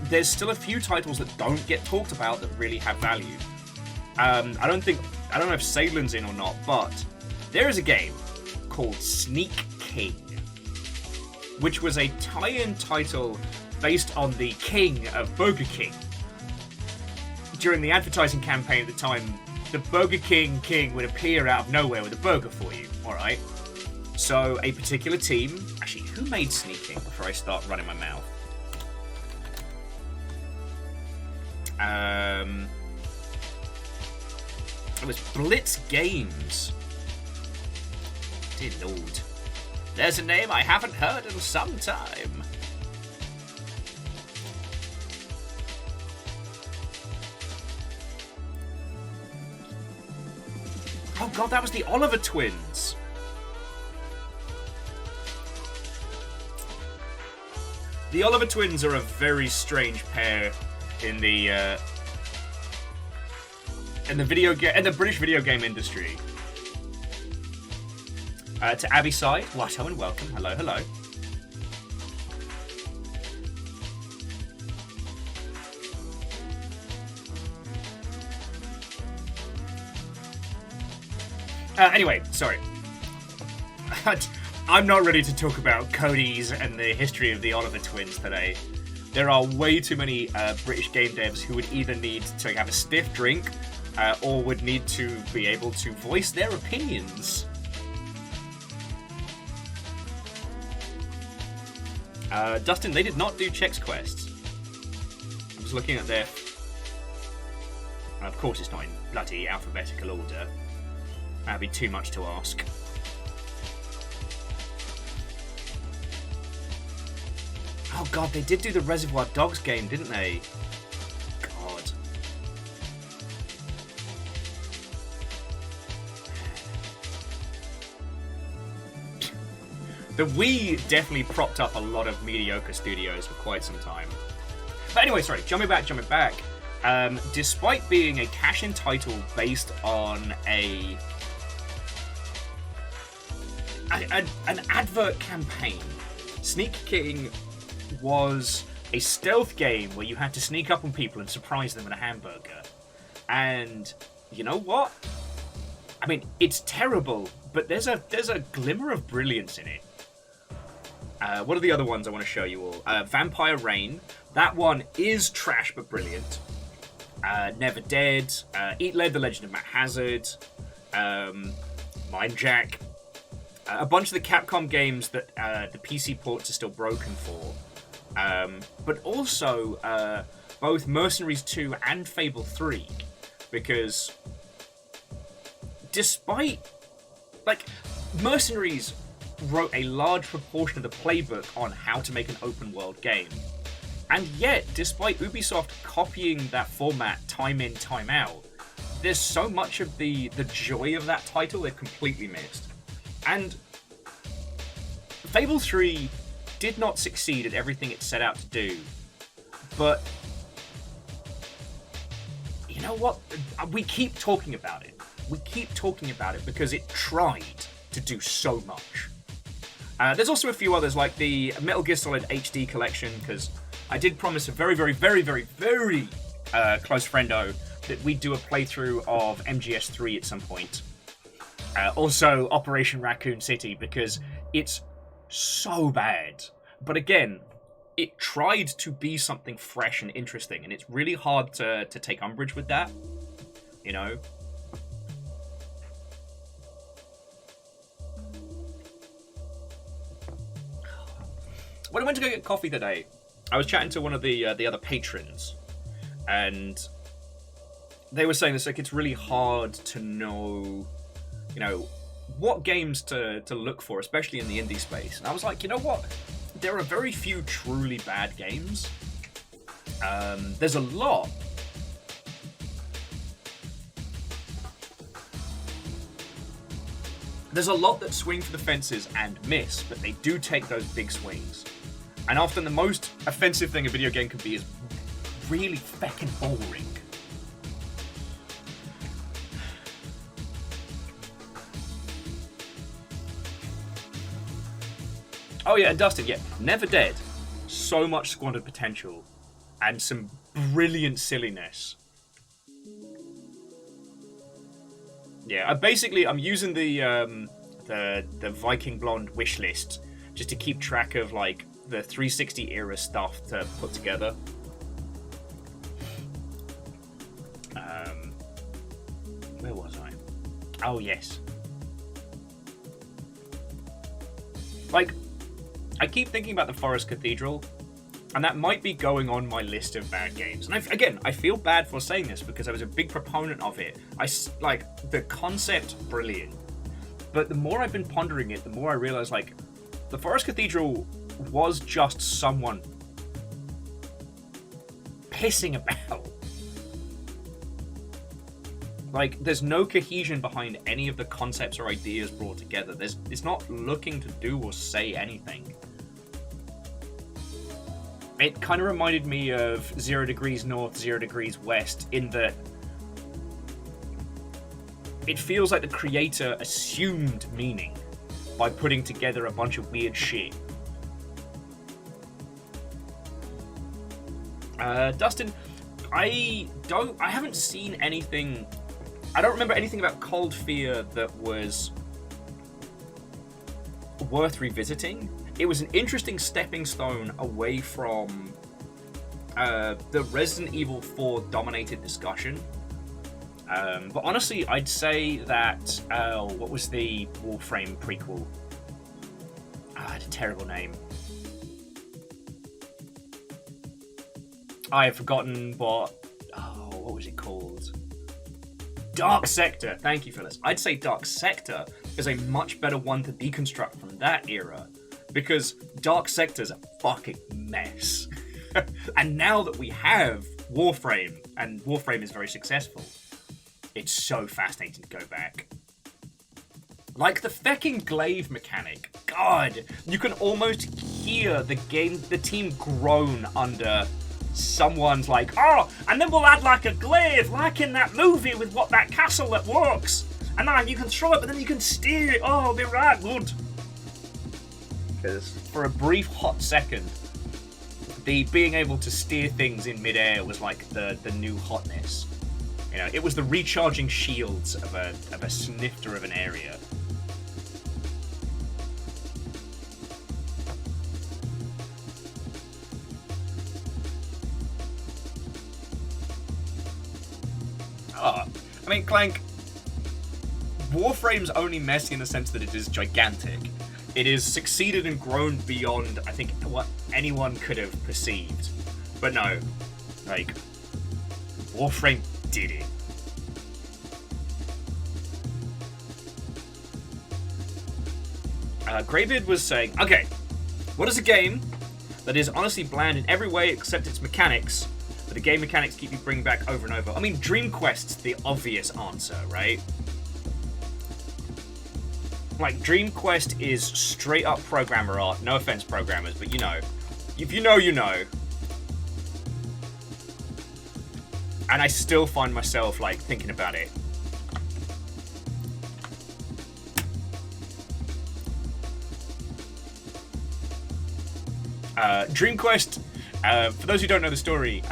Speaker 1: there's still a few titles that don't get talked about that really have value. I don't know if Salen's in or not, but there is a game called Sneak King, which was a tie-in title based on the King of Burger King. During the advertising campaign at the time, the Burger King would appear out of nowhere with a burger for you, alright? So a particular team... Actually, who made Sneak King before I start running my mouth? It was Blitz Games. Dear Lord. There's a name I haven't heard in some time. Oh god, that was the Oliver twins. The Oliver twins are a very strange pair in the British video game industry. To Abby Side, Watto and welcome. Hello, hello. Anyway, sorry. I'm not ready to talk about Cody's and the history of the Oliver twins today. There are way too many British game devs who would either need to have a stiff drink or would need to be able to voice their opinions. Dustin, they did not do Chex Quests. I was looking at their... Of course it's not in bloody alphabetical order. That'd be too much to ask. Oh god, they did do the Reservoir Dogs game, didn't they? God. The Wii definitely propped up a lot of mediocre studios for quite some time. But anyway, sorry, jumping back. Despite being a cash-in title based on an advert campaign, Sneak King was a stealth game where you had to sneak up on people and surprise them in a hamburger. And you know what? I mean, it's terrible, but there's a glimmer of brilliance in it. What are the other ones I want to show you all? Vampire Rain. That one is trash but brilliant. Never Dead. Eat Lead, The Legend of Matt Hazard. Mind Jack. A bunch of the Capcom games that the PC ports are still broken for. But also both Mercenaries 2 and Fable 3. Because despite... Mercenaries wrote a large proportion of the playbook on how to make an open world game. And yet, despite Ubisoft copying that format time in, time out, there's so much of the joy of that title they've completely missed. And Fable 3 did not succeed at everything it set out to do, but you know what? We keep talking about it. We keep talking about it because it tried to do so much. There's also a few others like the Metal Gear Solid HD collection, because I did promise a very, very, very, very, very close friendo that we'd do a playthrough of MGS3 at some point. Also, Operation Raccoon City, because it's so bad. But again, it tried to be something fresh and interesting, and it's really hard to take umbrage with that, you know? When I went to go get coffee today, I was chatting to one of the other patrons, and they were saying this, like, it's really hard to know, you know, what games to look for, especially in the indie space. And I was like, you know what? There are very few truly bad games. There's a lot. There's a lot that swing for the fences and miss, but they do take those big swings. And often the most offensive thing a video game can be is really feckin' boring. Oh yeah, and Dustin, yeah, Never Dead. So much squandered potential. And some brilliant silliness. Yeah, I'm using the Viking Blonde wish list just to keep track of, like, the 360 era stuff to put together. Where was I? Oh, yes. Like, I keep thinking about the Forest Cathedral, and that might be going on my list of bad games. And I feel bad for saying this because I was a big proponent of it. Like, the concept, brilliant. But the more I've been pondering it, the more I realize, like, the Forest Cathedral was just someone pissing about. Like, there's no cohesion behind any of the concepts or ideas brought together. It's not looking to do or say anything. It kind of reminded me of 0 Degrees North, 0 Degrees West, in that it feels like the creator assumed meaning by putting together a bunch of weird shit. Dustin, I haven't seen anything. I don't remember anything about Cold Fear that was worth revisiting. It was an interesting stepping stone away from the Resident Evil 4 dominated discussion. But honestly, I'd say that what was the Warframe prequel? It had a terrible name. I have forgotten what was it called? Dark Sector. Thank you, Phyllis. I'd say Dark Sector is a much better one to deconstruct from that era, because Dark Sector's a fucking mess. And now that we have Warframe, and Warframe is very successful, it's so fascinating to go back. Like the fecking glaive mechanic, God, you can almost hear the team groan under someone's like, oh, and then we'll add like a glaive, like in that movie with what that castle that works, and then you can throw it, but then you can steer it. Oh, it'll be right good. Because for a brief hot second, the being able to steer things in midair was like the new hotness. You know, it was the recharging shields of a snifter of an area. I mean, Clank, Warframe's only messy in the sense that it is gigantic. It has succeeded and grown beyond, I think, what anyone could have perceived. But no, like, Warframe did it. Greybeard was saying, okay, what is a game that is honestly bland in every way except its mechanics, but the game mechanics keep you bringing back over and over? I mean, Dream Quest's the obvious answer, right? Like, Dream Quest is straight up programmer art. No offense, programmers, but you know. If you know, you know. And I still find myself, like, thinking about it. Dream Quest, for those who don't know the story,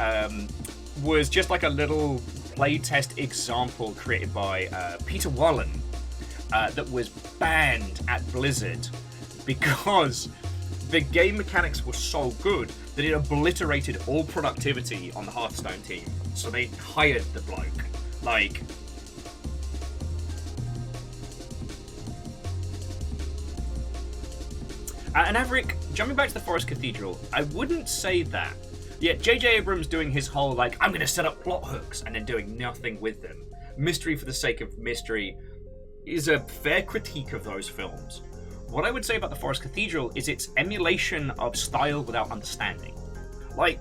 Speaker 1: was just like a little playtest example created by Peter Wallen that was banned at Blizzard because the game mechanics were so good that it obliterated all productivity on the Hearthstone team. So they hired the bloke. Like, and Averick, jumping back to the Forest Cathedral, I wouldn't say that. Yeah, J.J. Abrams doing his whole, like, I'm going to set up plot hooks and then doing nothing with them. Mystery for the sake of mystery is a fair critique of those films. What I would say about the Forest Cathedral is its emulation of style without understanding. Like,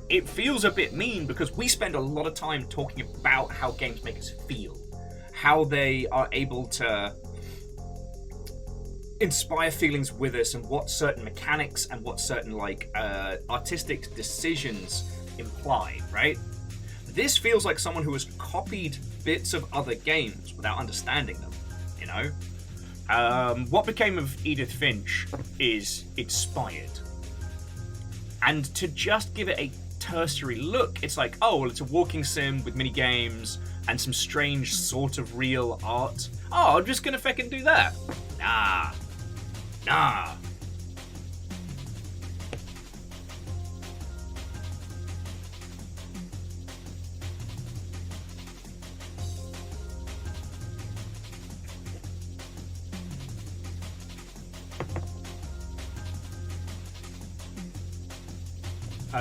Speaker 1: it feels a bit mean because we spend a lot of time talking about how games make us feel. How they are able to inspire feelings with us, and what certain mechanics and what certain like artistic decisions imply, right? This feels like someone who has copied bits of other games without understanding them, you know? What became of Edith Finch is inspired. And to just give it a tertiary look, it's like, oh, well, it's a walking sim with mini games and some strange sort of real art. Oh, I'm just gonna feckin' do that. Nah.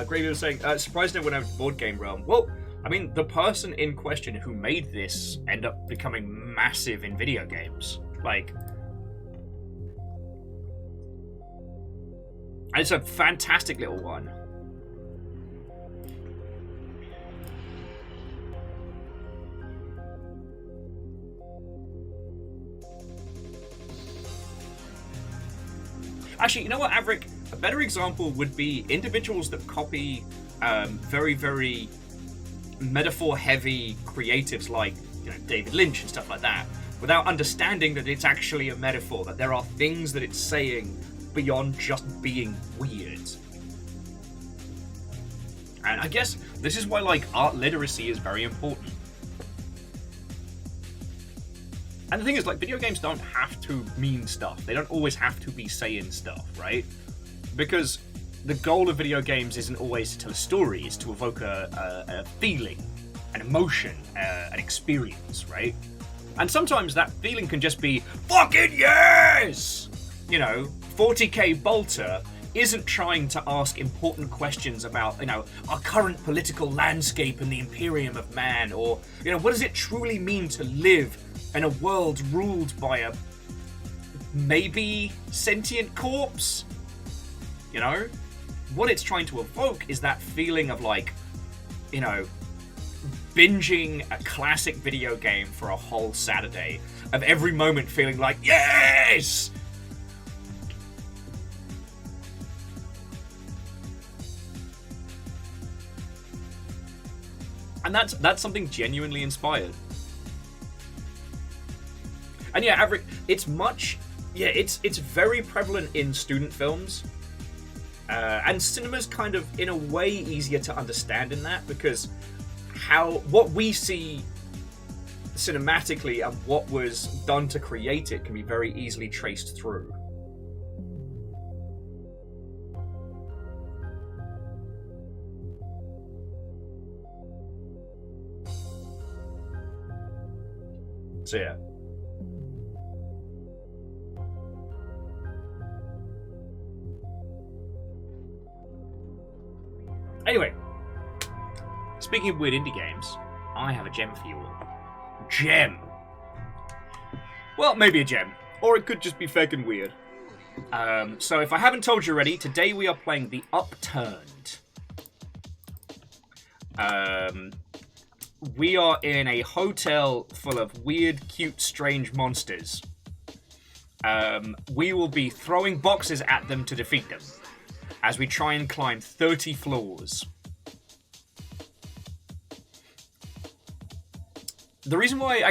Speaker 1: Gravy was saying, surprised no one out of board game realm. Well, I mean, the person in question who made this ended up becoming massive in video games. Like, and it's a fantastic little one. Actually, you know what, Averick? A better example would be individuals that copy very, very metaphor-heavy creatives like, you know, David Lynch and stuff like that, without understanding that it's actually a metaphor, that there are things that it's saying beyond just being weird. And I guess this is why, like, art literacy is very important. And the thing is, like, video games don't have to mean stuff. They don't always have to be saying stuff, right? Because the goal of video games isn't always to tell a story, it's to evoke a feeling, an emotion, an experience, right? And sometimes that feeling can just be, fucking yes! You know, 40k Bolter isn't trying to ask important questions about, you know, our current political landscape and the Imperium of Man, or, you know, what does it truly mean to live in a world ruled by a maybe sentient corpse? You know? what it's trying to evoke is that feeling of like, you know, binging a classic video game for a whole Saturday, of every moment feeling like, yes! And that's something genuinely inspired. And yeah, it's very prevalent in student films. And cinema's kind of, in a way, easier to understand in that, because what we see cinematically and what was done to create it can be very easily traced through. So yeah. Anyway, speaking of weird indie games, I have a gem for you all. Gem! Well, maybe a gem. Or it could just be fucking weird. So if I haven't told you already, today we are playing the Upturned. We are in a hotel full of weird, cute, strange monsters. We will be throwing boxes at them to defeat them, as we try and climb 30 floors. The reason why,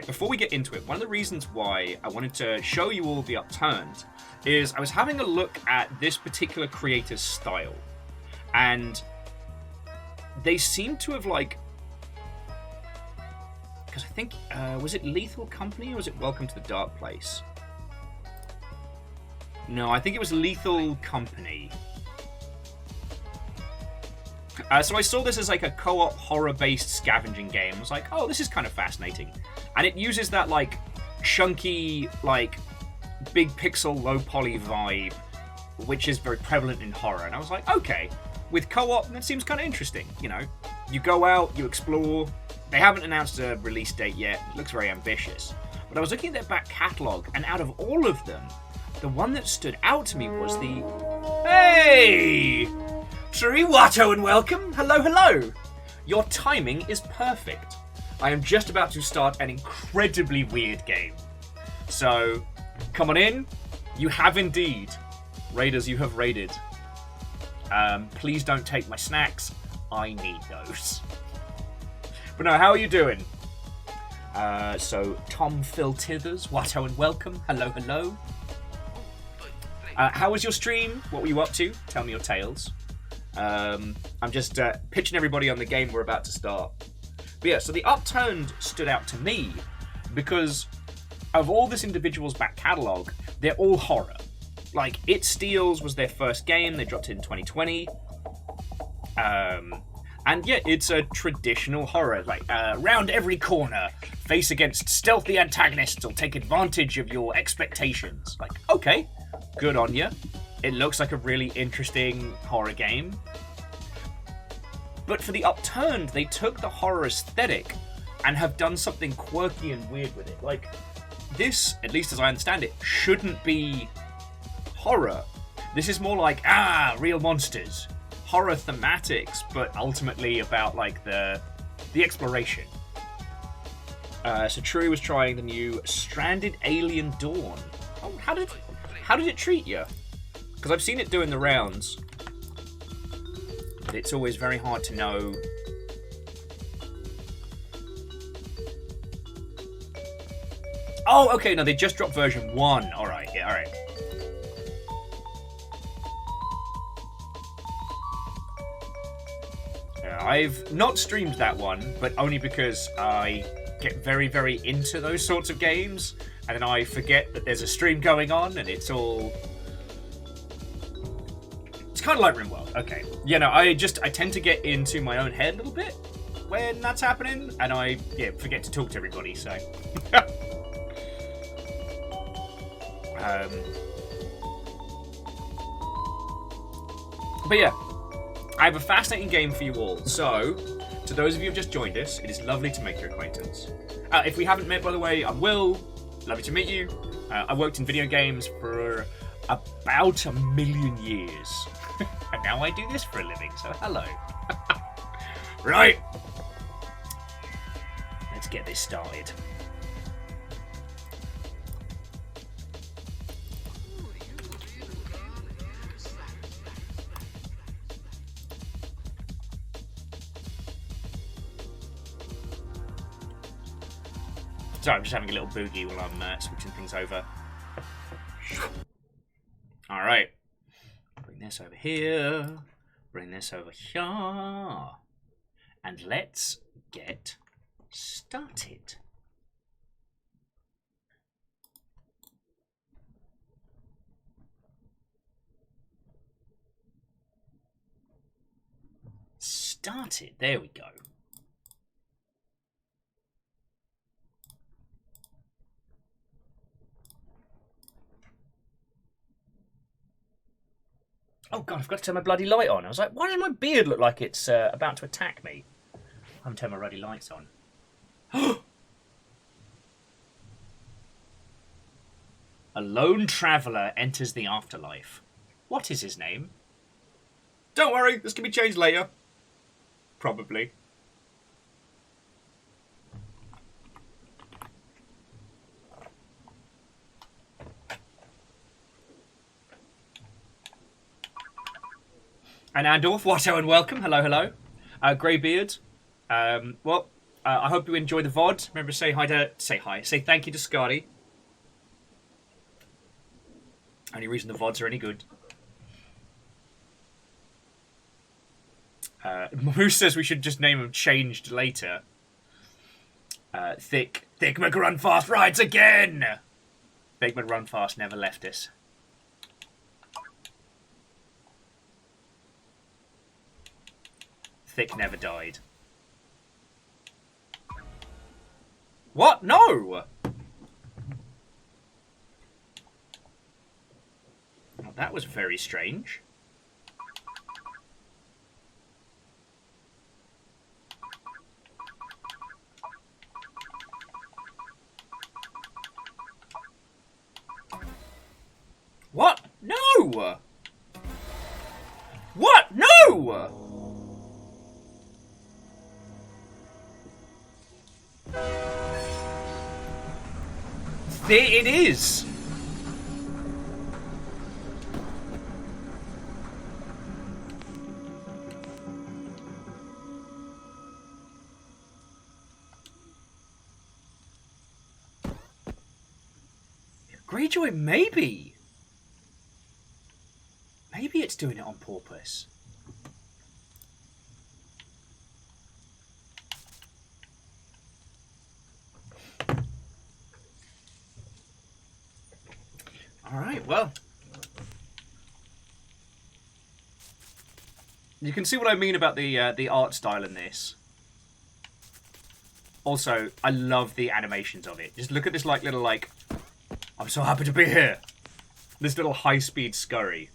Speaker 1: before we get into it, one of the reasons why I wanted to show you all the Upturned is I was having a look at this particular creator's style, and they seem to have, like, because I think, was it Lethal Company or was it Welcome to the Dark Place? No, I think it was Lethal Company. So I saw this as like a co-op horror-based scavenging game. I was like, oh, this is kind of fascinating. And it uses that like chunky, like big pixel, low poly vibe, which is very prevalent in horror. And I was like, okay, with co-op, that seems kind of interesting. You know, you go out, you explore. They haven't announced a release date yet. It looks very ambitious. But I was looking at their back catalogue, and out of all of them, the one that stood out to me was the... Hey! Tree Watto and welcome! Hello, hello! Your timing is perfect. I am just about to start an incredibly weird game. So, come on in. You have indeed. Raiders, you have raided. Please don't take my snacks. I need those. But no, how are you doing? So, Tom Phil Tithers, Watto and welcome. Hello, hello. How was your stream? What were you up to? Tell me your tales. I'm just pitching everybody on the game we're about to start. But yeah, so the Upturned stood out to me because of all this individual's back catalogue, they're all horror. Like, It Steals was their first game. They dropped it in 2020. And yeah, it's a traditional horror. Like, round every corner, face against stealthy antagonists will take advantage of your expectations. Like, okay, good on you. It looks like a really interesting horror game. But for the Upturned, they took the horror aesthetic and have done something quirky and weird with it. Like, this, at least as I understand it, shouldn't be horror. This is more like, real monsters. Horror thematics, but ultimately about, like, the exploration. So True was trying the new Stranded Alien Dawn. Oh, how did it treat you? Because I've seen it doing the rounds, but it's always very hard to know. Oh, okay, no, they just dropped version 1. Alright, yeah, alright. I've not streamed that one, but only because I get very, very into those sorts of games, and then I forget that there's a stream going on, and it's all... It's kind of like RimWorld. Okay. You know, I tend to get into my own head a little bit when that's happening, and I forget to talk to everybody, so... But yeah, I have a fascinating game for you all. So, to those of you who have just joined us, it is lovely to make your acquaintance. If we haven't met, by the way, I'm Will. Lovely to meet you. I worked in video games for about 1 million years. I but now I do this for a living, so hello.
Speaker 2: Right.
Speaker 1: Let's get this started. Sorry, I'm just having a little boogie while I'm switching things over. Alright. Bring this over here. Bring this over here. And let's get started. Started. There we go. Oh god, I've got to turn my bloody light on. I was like, why does my beard look like it's about to attack me? I haven't turned my bloody lights on. A lone traveller enters the afterlife. What is his name?
Speaker 2: Don't worry, this can be changed later. Probably.
Speaker 1: And Andorf, Watto, and welcome. Hello, hello. Greybeard. I hope you enjoy the VOD. Remember, say thank you to Scotty. Only reason the VODs are any good. Moose says we should just name him Changed Later. Thick McRunfast rides again! Thick McRunfast never left us. Thick never died. What? No! Well, that was very strange. What? No! What? No! There it is! Greyjoy, maybe! Maybe it's doing it on purpose. Alright, well. You can see what I mean about the art style in this. Also, I love the animations of it. Just look at this little I'm so happy to be here. This little high-speed scurry.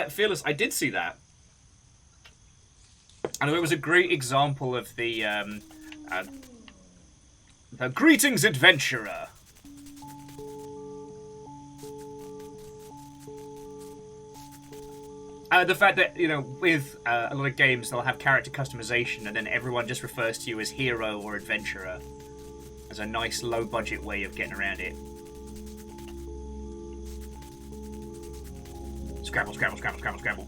Speaker 1: Fearless, I did see that. And it was a great example of the greetings, adventurer. The fact that, with a lot of games, they'll have character customization and then everyone just refers to you as hero or adventurer. As a nice low-budget way of getting around it. Scrabble, scrabble, scrabble, scrabble, scrabble.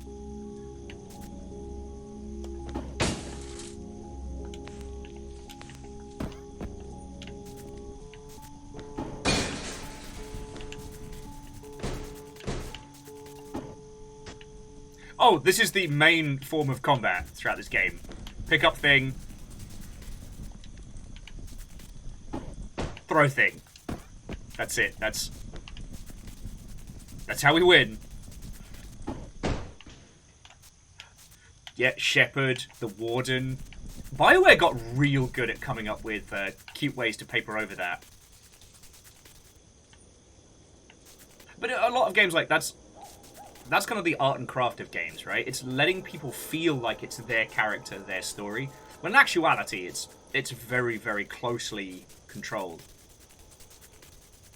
Speaker 1: Oh, this is the main form of combat throughout this game. Pick up thing. Throw thing. That's it. That's how we win. Yeah, Shepherd, the Warden. BioWare got real good at coming up with cute ways to paper over that. But a lot of games that's kind of the art and craft of games, right? It's letting people feel like it's their character, their story. When in actuality, it's it's very, very closely controlled.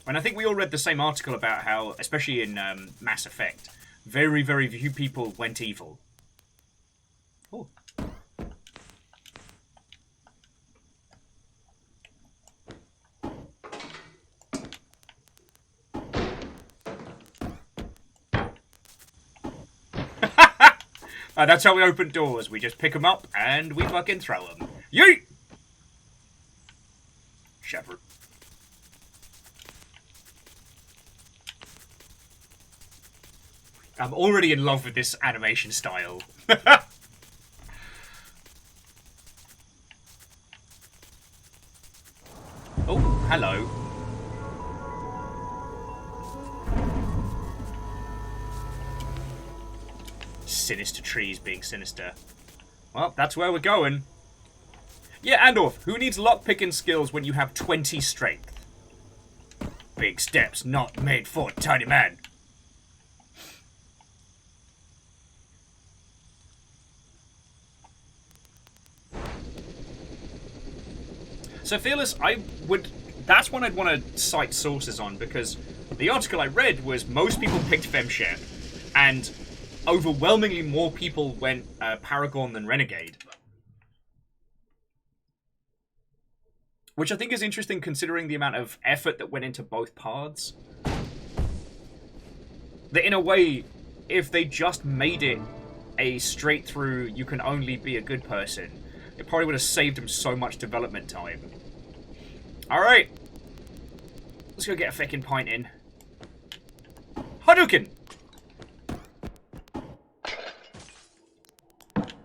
Speaker 1: And I think we all read the same article about how, especially in Mass Effect, very, very few people went evil. Oh. That's how we open doors. We just pick them up and we fucking throw them. Yeet! Shepherd. I'm already in love with this animation style. Oh, hello. Sinister trees being sinister. Well, that's where we're going. Yeah, Andorf, who needs lockpicking skills when you have 20 strength? Big steps not made for tiny man. So, Fearless, that's one I'd want to cite sources on, because the article I read was most people picked FemShep, and overwhelmingly more people went Paragon than Renegade. Which I think is interesting considering the amount of effort that went into both paths. That in a way, if they just made it a straight through, you can only be a good person, it probably would have saved them so much development time. Alright. Let's go get a feckin' pint in. Hadouken!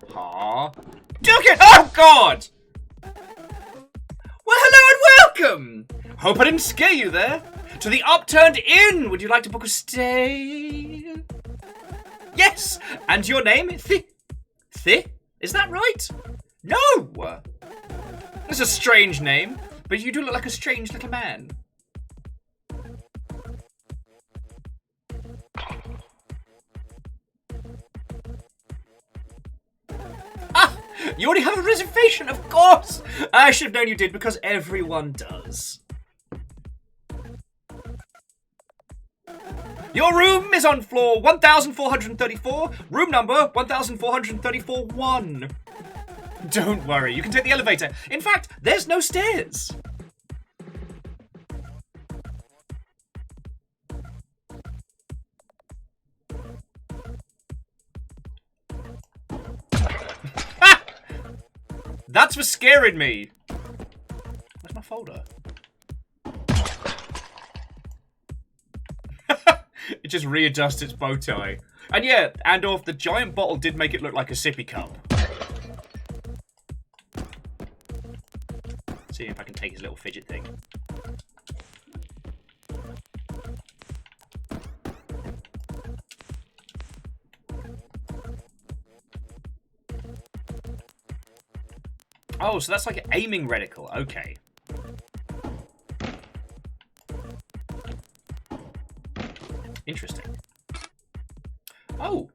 Speaker 1: Hadouken! Oh, God! Well, hello and welcome! Hope I didn't scare you there. To the Upturned Inn! Would you like to book a stay? Yes! And your name? Thi? Is that right? No! It's a strange name, but you do look like a strange little man. Ah! You already have a reservation, of course! I should have known you did, because everyone does. Your room is on floor 1434, room number 1434-1. Don't worry, you can take the elevator. In fact, there's no stairs. Ha! That's for scaring me. Where's my folder? It just readjusts its bow tie. And yeah, Andorf, the giant bottle did make it look like a sippy cup. See if I can take his little fidget thing. Oh, so that's like an aiming reticle. Okay. Interesting. Oh!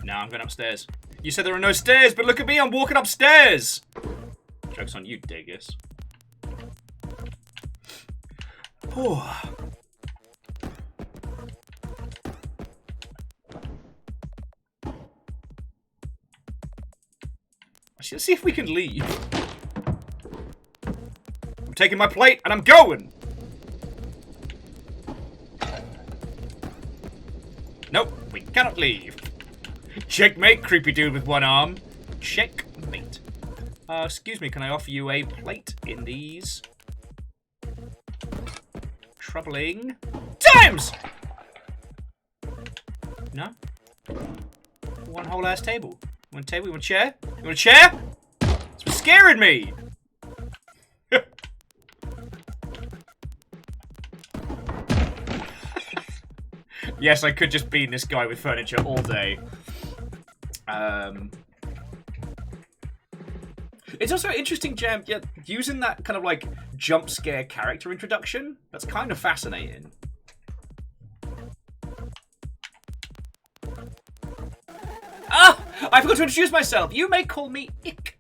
Speaker 1: Now I'm going upstairs. You said there are no stairs, but look at me, I'm walking upstairs! Joke's on you, Dingus. Oh. Let's see if we can leave. I'm taking my plate and I'm going! Nope, we cannot leave. Checkmate, creepy dude with one arm. Checkmate. Excuse me, can I offer you a plate in these troubling times? No? One whole ass table. You want a table? You want a chair? You want a chair? It's what's scaring me! Yes, I could just bean this guy with furniture all day. It's also interesting, Jam, yeah, using that kind of like jump scare character introduction. That's kind of fascinating. Ah! I forgot to introduce myself. You may call me Ick.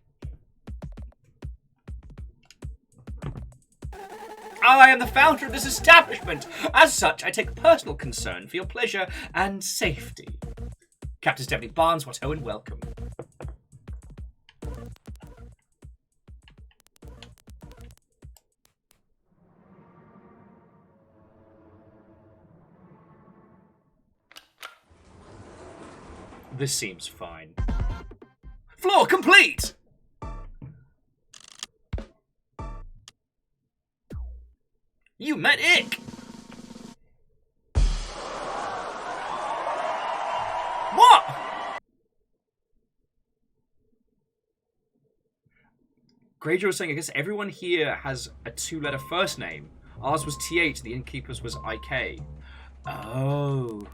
Speaker 1: I am the founder of this establishment. As such, I take personal concern for your pleasure and safety. Captain Stephanie Barnes, what ho and welcome. This seems fine. Floor complete! You met Ick! What? Greyjoy was saying, I guess everyone here has a 2-letter first name. Ours was TH, the innkeeper's was IK. Oh.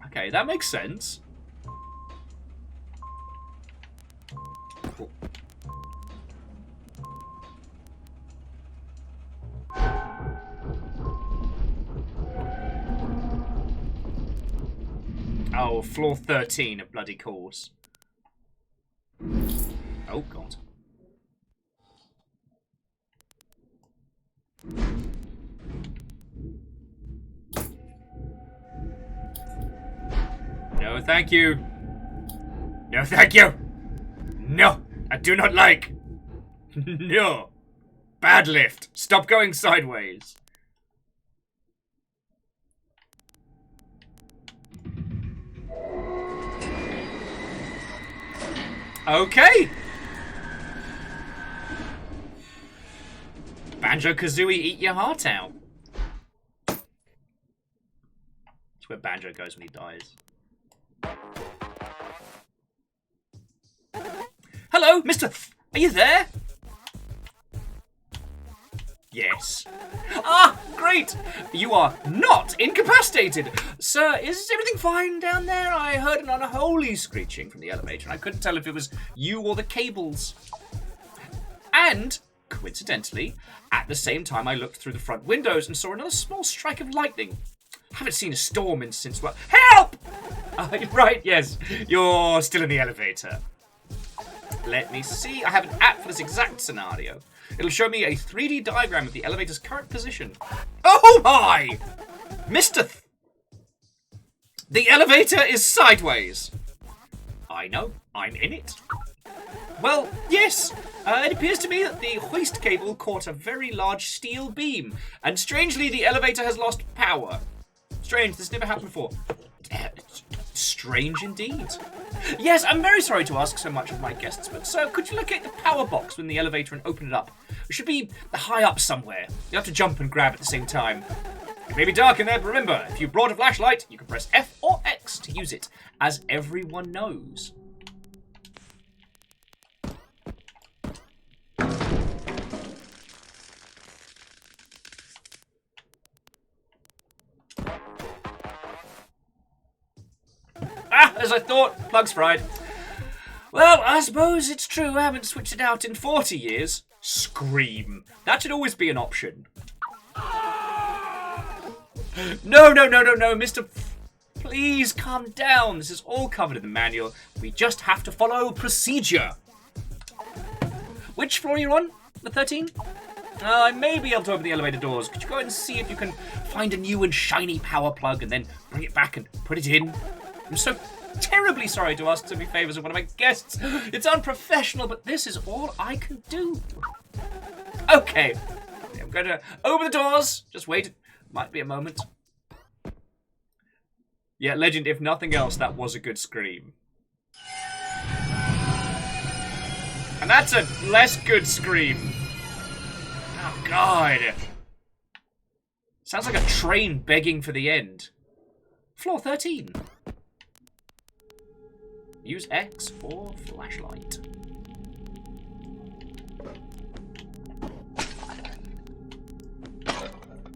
Speaker 1: Okay, that makes sense. Cool. Oh, floor 13 of bloody course. Oh, God. No, thank you. No, thank you. No, I do not like. No. Bad lift. Stop going sideways. Okay. Banjo-Kazooie, eat your heart out. That's where Banjo goes when he dies. Hello, Mr. Are you there? Yes. Ah, great! You are not incapacitated! Sir, is everything fine down there? I heard an unholy screeching from the elevator, and I couldn't tell if it was you or the cables. And, coincidentally, at the same time I looked through the front windows and saw another small strike of lightning. Haven't seen a storm since, well, help! Right, yes, you're still in the elevator. Let me see. I have an app for this exact scenario. It'll show me a 3D diagram of the elevator's current position. Oh my! Mr. The elevator is sideways. I know. I'm in it. Well, yes. It appears to me that the hoist cable caught a very large steel beam, and strangely the elevator has lost power. Strange. This never happened before. Strange indeed. Yes, I'm very sorry to ask so much of my guests, but sir, could you locate the power box in the elevator and open it up? It should be high up somewhere. You have to jump and grab at the same time. It may be dark in there, but remember, if you brought a flashlight, you can press F or X to use it, as everyone knows. Ah, as I thought, plug's fried. Well, I suppose it's true I haven't switched it out in 40 years. Scream. That should always be an option. No, Mr. Please calm down. This is all covered in the manual. We just have to follow procedure. Which floor are you on? The 13? I may be able to open the elevator doors. Could you go and see if you can find a new and shiny power plug and then bring it back and put it in? I'm so terribly sorry to ask so many favors of one of my guests. It's unprofessional, but this is all I can do. Okay. I'm going to open the doors. Just wait. It might be a moment. Yeah, legend, if nothing else, that was a good scream. And that's a less good scream. Oh, God. Sounds like a train begging for the end. Floor 13. Use X or flashlight.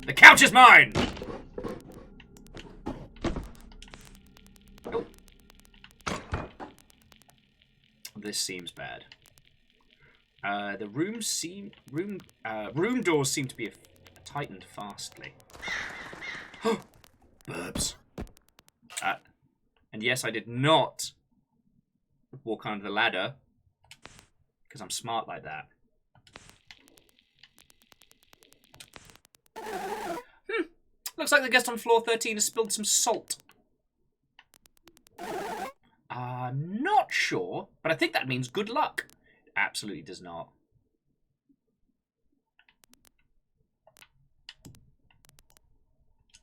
Speaker 1: The couch is mine! this seems bad. The room doors seem to be tightened fastly. Burbs. And yes, I did not walk under the ladder because I'm smart like that. Looks like the guest on floor 13 has spilled some salt. Not sure, but I think that means good luck. It absolutely does not.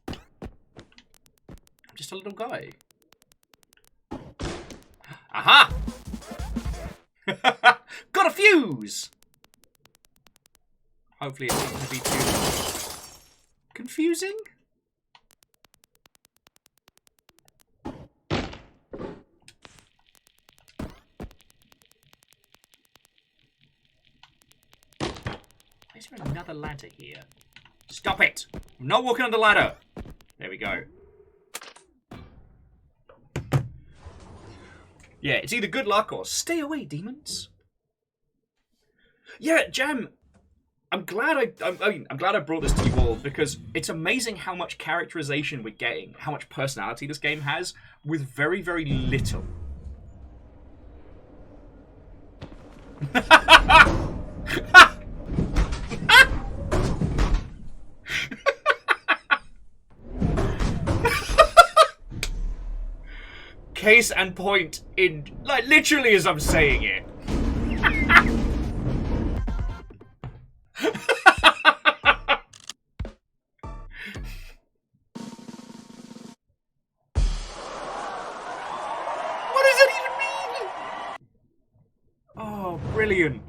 Speaker 1: I'm just a little guy. Aha! Got a fuse! Hopefully it's not going to be too confusing. Is there another ladder here? Stop it! I'm not walking on the ladder! There we go. Yeah, it's either good luck or stay away, demons. Yeah, Jam. I'm glad I brought this to you all because it's amazing how much characterization we're getting, how much personality this game has with very, very little. Case and point in, like, literally as I'm saying it. What does it even mean? Oh, brilliant.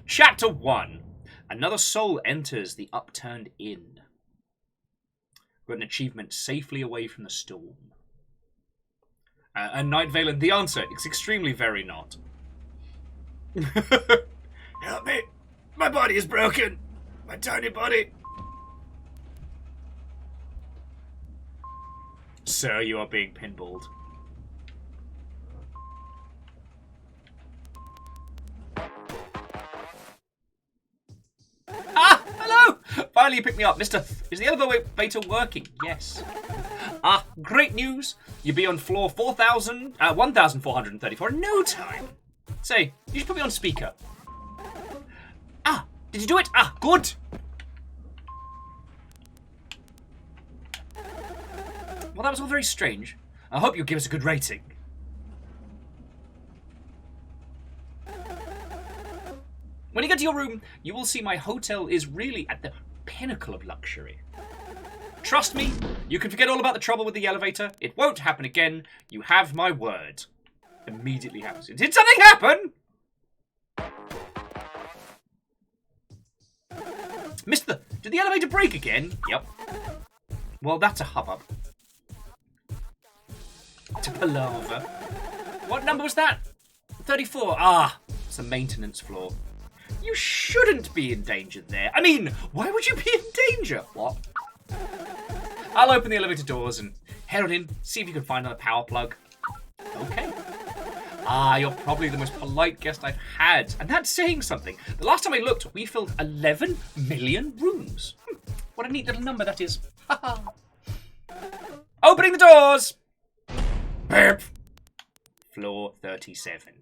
Speaker 1: Chapter 1. Another soul enters the Upturned Inn. Got an achievement safely away from the storm. And Night Valen, the answer is extremely very not. Help me! My body is broken! My tiny body! Sir, you are being pinballed. Ah! Hello! Finally you picked me up. Mister, is the elevator working? Yes. Ah, great news! You'll be on floor 1434 in no time. Say, you should put me on speaker. Ah, did you do it? Ah, good! Well, that was all very strange. I hope you'll give us a good rating. When you get to your room, you will see my hotel is really at the pinnacle of luxury. Trust me, you can forget all about the trouble with the elevator. It won't happen again. You have my word. Immediately happens. Did something happen? Did the elevator break again? Yep. Well, that's a hubbub. To palaver. What number was that? 34. Ah, it's a maintenance floor. You shouldn't be in danger there. I mean, why would you be in danger? What? I'll open the elevator doors and head on in, see if you can find another power plug. Okay. Ah, you're probably the most polite guest I've had. And that's saying something. The last time I looked, we filled 11 million rooms. What a neat little number that is. Opening the doors! Burp. Floor 37.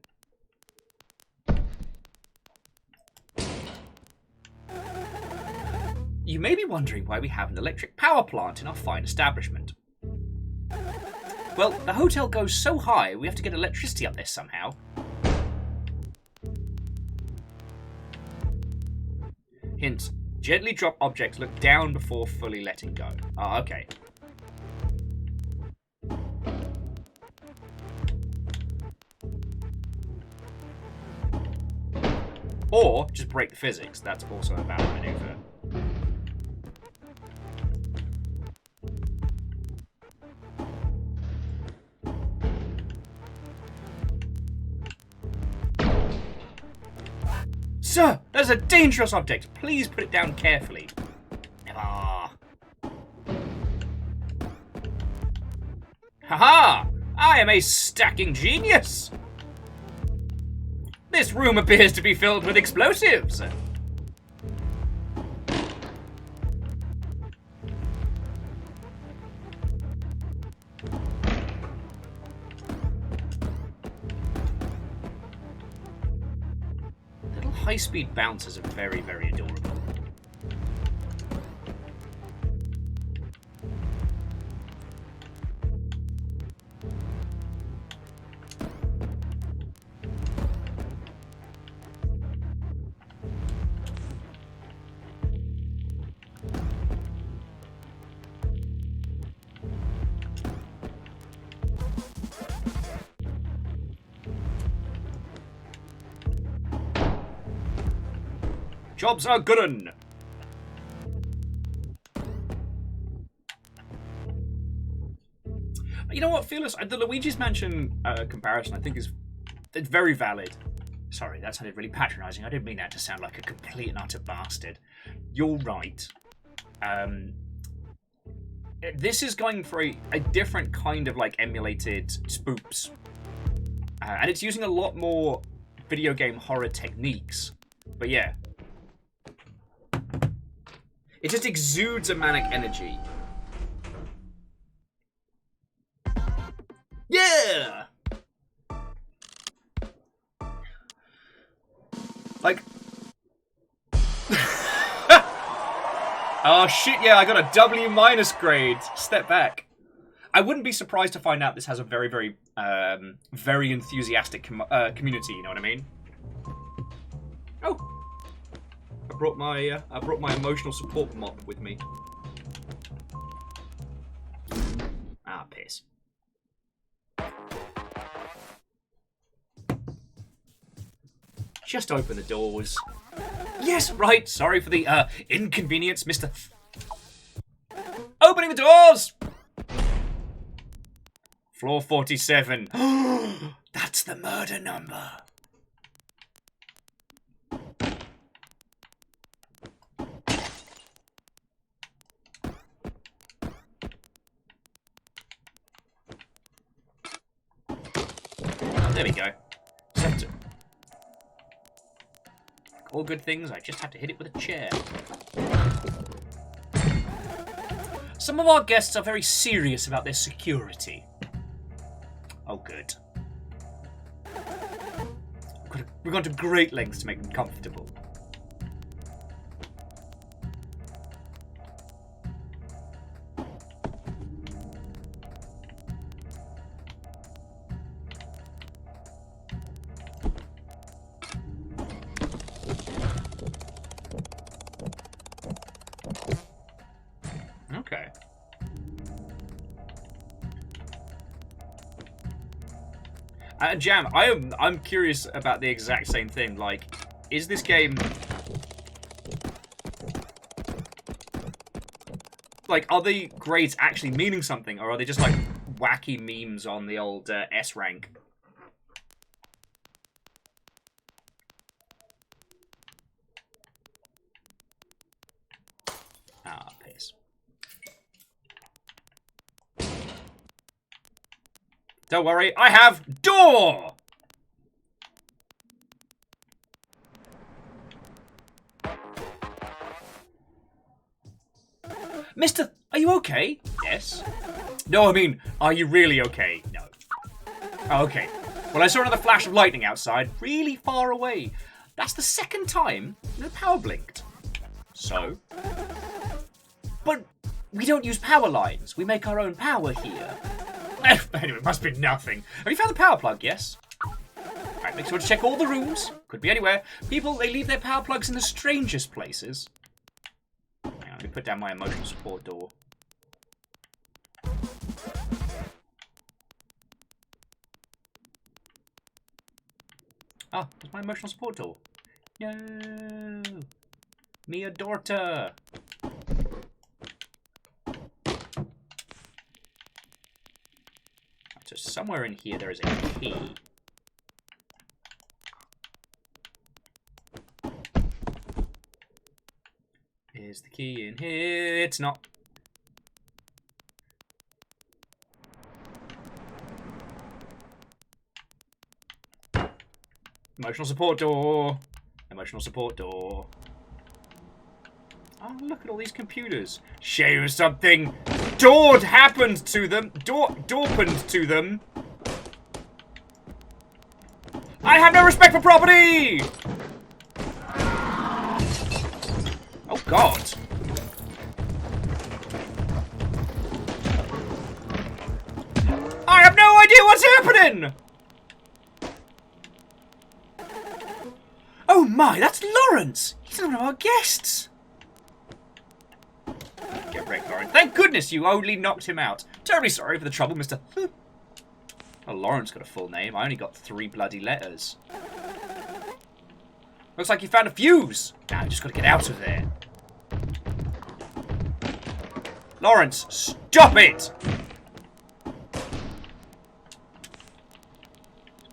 Speaker 1: You may be wondering why we have an electric power plant in our fine establishment. Well, the hotel goes so high, we have to get electricity up there somehow. Hint, gently drop objects, look down before fully letting go. Ah, okay. Or just break the physics, that's also a valid maneuver. Sir, that is a dangerous object. Please put it down carefully. Never. Haha! I am a stacking genius! This room appears to be filled with explosives. Little high-speed bouncers are very, very adorable. Jobs are good'un. You know what, Fearless? The Luigi's Mansion comparison, I think, it's very valid. Sorry, that sounded really patronising. I didn't mean that to sound like a complete and utter bastard. You're right. This is going for a different kind of, like, emulated spoofs. And it's using a lot more video game horror techniques. But yeah. It just exudes a manic energy. Yeah! Like... Oh shit, yeah, I got a W- grade. Step back. I wouldn't be surprised to find out this has a very, very, very enthusiastic community, you know what I mean? Oh. I brought my emotional support mop with me. Ah, piss. Just open the doors. Yes, right. Sorry for the inconvenience, Mr. Opening the doors! Floor 47. That's the murder number. There we go. Set. All good things, I just have to hit it with a chair. Some of our guests are very serious about their security. Oh, good. We've gone to great lengths to make them comfortable. Okay. Jam, I'm curious about the exact same thing. Like, is this game... Like, are the grades actually meaning something, or are they just, like, wacky memes on the old S rank? Ah, piss. Don't worry, I have door! Mister, are you okay? Yes. No, I mean, are you really okay? No. Oh, okay. Well, I saw another flash of lightning outside, really far away. That's the second time the power blinked. So? But we don't use power lines. We make our own power here. Anyway, it must be nothing. Have you found the power plug? Yes. Alright, make sure to check all the rooms. Could be anywhere. People, they leave their power plugs in the strangest places. Hang on, let me put down my emotional support door. Oh, there's my emotional support door. No! Mia Dorta! So somewhere in here there is a key. Is the key in here? It's not. Emotional support door. Emotional support door. Oh, look at all these computers. Shame something doored happened to them. Dorpened to them. I have no respect for property! Oh, God. I have no idea what's happening! Oh my, that's Lawrence! He's one of our guests! Get wrecked, Lawrence. Thank goodness you only knocked him out. Terribly sorry for the trouble, Mr. Oh, Lawrence got a full name. I only got 3 bloody letters. Looks like you found a fuse! Now, I just gotta get out of there. Lawrence, stop it!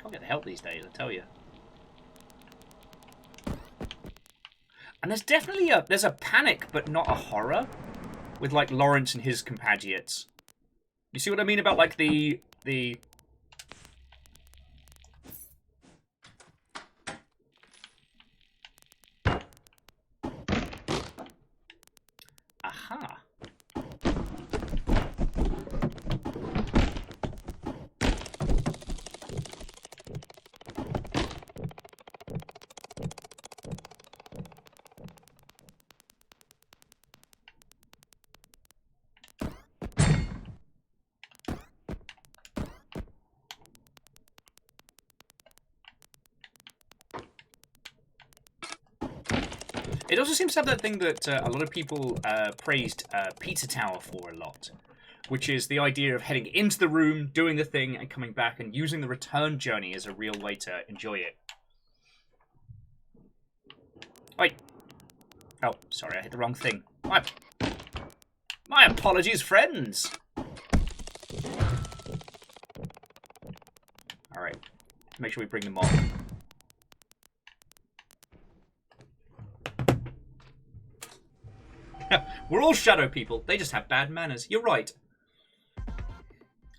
Speaker 1: Can't get the help these days, I tell you. And there's definitely there's a panic, but not a horror, with like Lawrence and his compatriots. You see what I mean about like the aha. It also seems to have that thing that a lot of people praised Pizza Tower for a lot, which is the idea of heading into the room, doing the thing, and coming back, and using the return journey as a real way to enjoy it. Wait. Oh, sorry, I hit the wrong thing. My apologies, friends! Alright. Make sure we bring them on. We're all shadow people. They just have bad manners. You're right.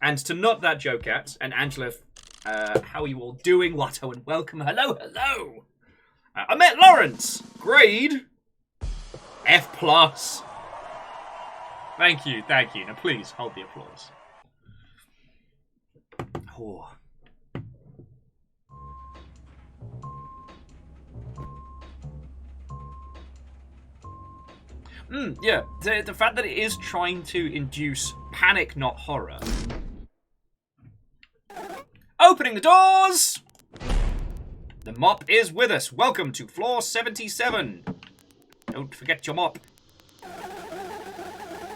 Speaker 1: And to nod that joke at, and Angela, how are you all doing? Watto and welcome. Hello, hello. I met Lawrence. Grade F+. Thank you, thank you. Now please, hold the applause. Oh. Yeah, the fact that it is trying to induce panic, not horror. Opening the doors! The mop is with us. Welcome to floor 77. Don't forget your mop.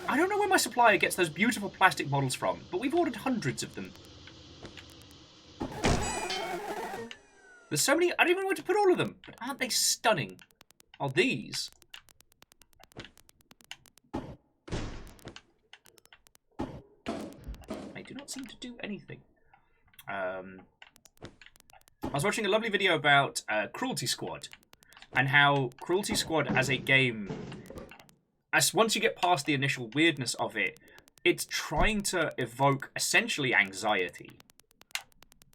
Speaker 1: I don't know where my supplier gets those beautiful plastic models from, but we've ordered hundreds of them. There's so many, I don't even know where to put all of them, but aren't they stunning? Oh, these. They do not seem to do anything. I was watching a lovely video about Cruelty Squad, and how Cruelty Squad as a game, once you get past the initial weirdness of it, it's trying to evoke essentially anxiety.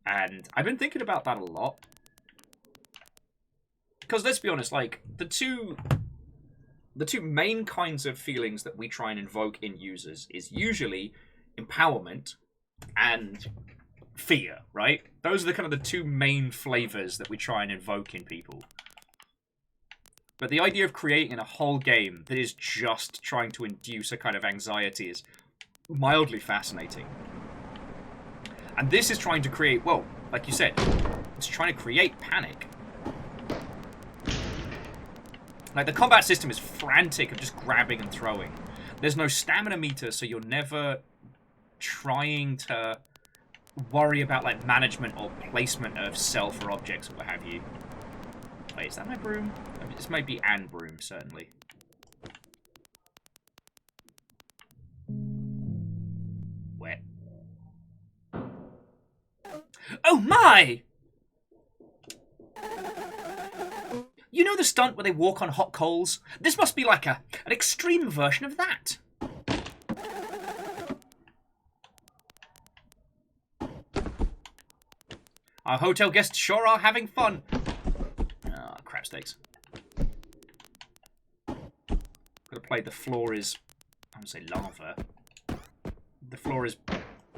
Speaker 1: And I've been thinking about that a lot. Because let's be honest, like, the two main kinds of feelings that we try and invoke in users is usually empowerment and fear, right? Those are the kind of the two main flavors that we try and invoke in people. But the idea of creating a whole game that is just trying to induce a kind of anxiety is mildly fascinating. And this is trying to create, well, like you said, it's trying to create panic. Like, the combat system is frantic of just grabbing and throwing. There's no stamina meter, so you're never trying to worry about, like, management or placement of self or objects or what have you. Wait, is that my broom? I mean, this might be an broom, certainly. Wet. Oh my! You know the stunt where they walk on hot coals? This must be like an extreme version of that. Our hotel guests sure are having fun. mistakes. Gotta play the floor is... I would say lava. The floor is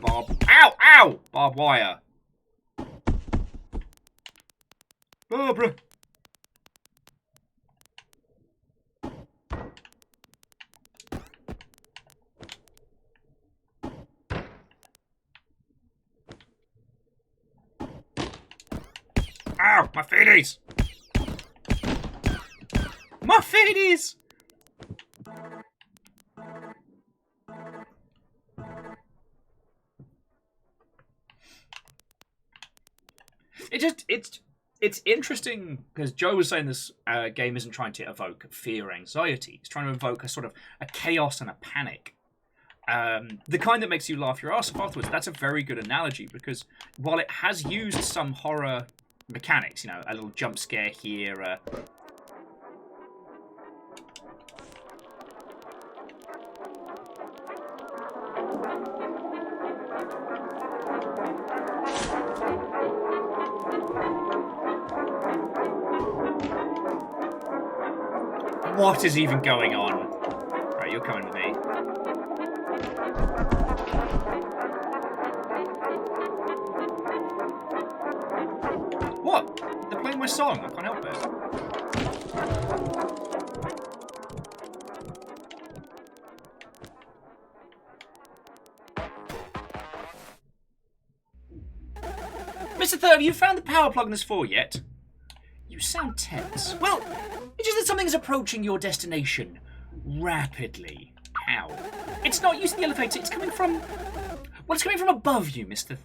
Speaker 1: Ow! Ow! Barbed wire. Barbara! Ow! My feeties! My feeties! It's interesting because Joe was saying this game isn't trying to evoke fear or anxiety. It's trying to evoke a sort of a chaos and a panic. The kind that makes you laugh your ass off afterwards. That's a very good analogy because while it has used some horror mechanics, you know, a little jump scare here, what is even going on? Right, you're coming with me. What? They're playing my song. I can't help it. Mr. Third, have you found the power plug in this 4 yet? You sound tense. Well, it's just that something is approaching your destination rapidly. How? It's not using the elevator. It's coming from... Well, it's coming from above you, Mr.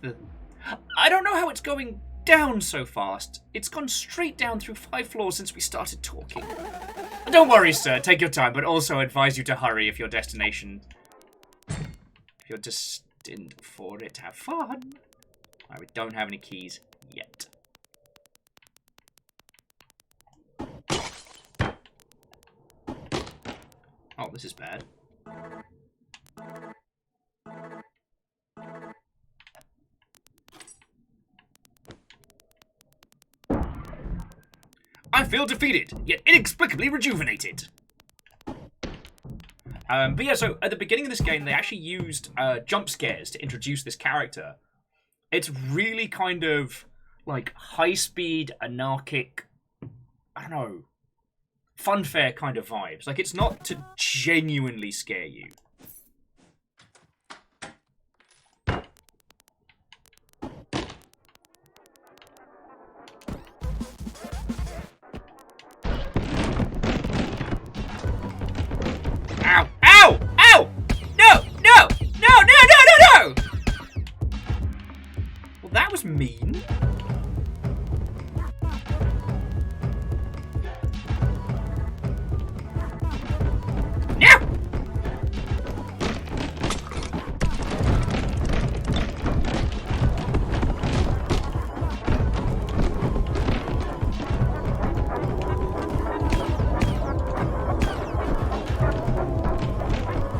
Speaker 1: I don't know how it's going down so fast. It's gone straight down through 5 floors since we started talking. Don't worry, sir. Take your time, but also advise you to hurry if your destination... If you're destined for it, have fun. Right, we don't have any keys yet. Oh, this is bad. I feel defeated, yet inexplicably rejuvenated. But yeah, so at the beginning of this game, they actually used jump scares to introduce this character. It's really kind of like high-speed, anarchic, I don't know, funfair kind of vibes. Like, it's not to genuinely scare you. Ow! Ow! Ow! No! No! No! No! No! No! No! Well, that was mean.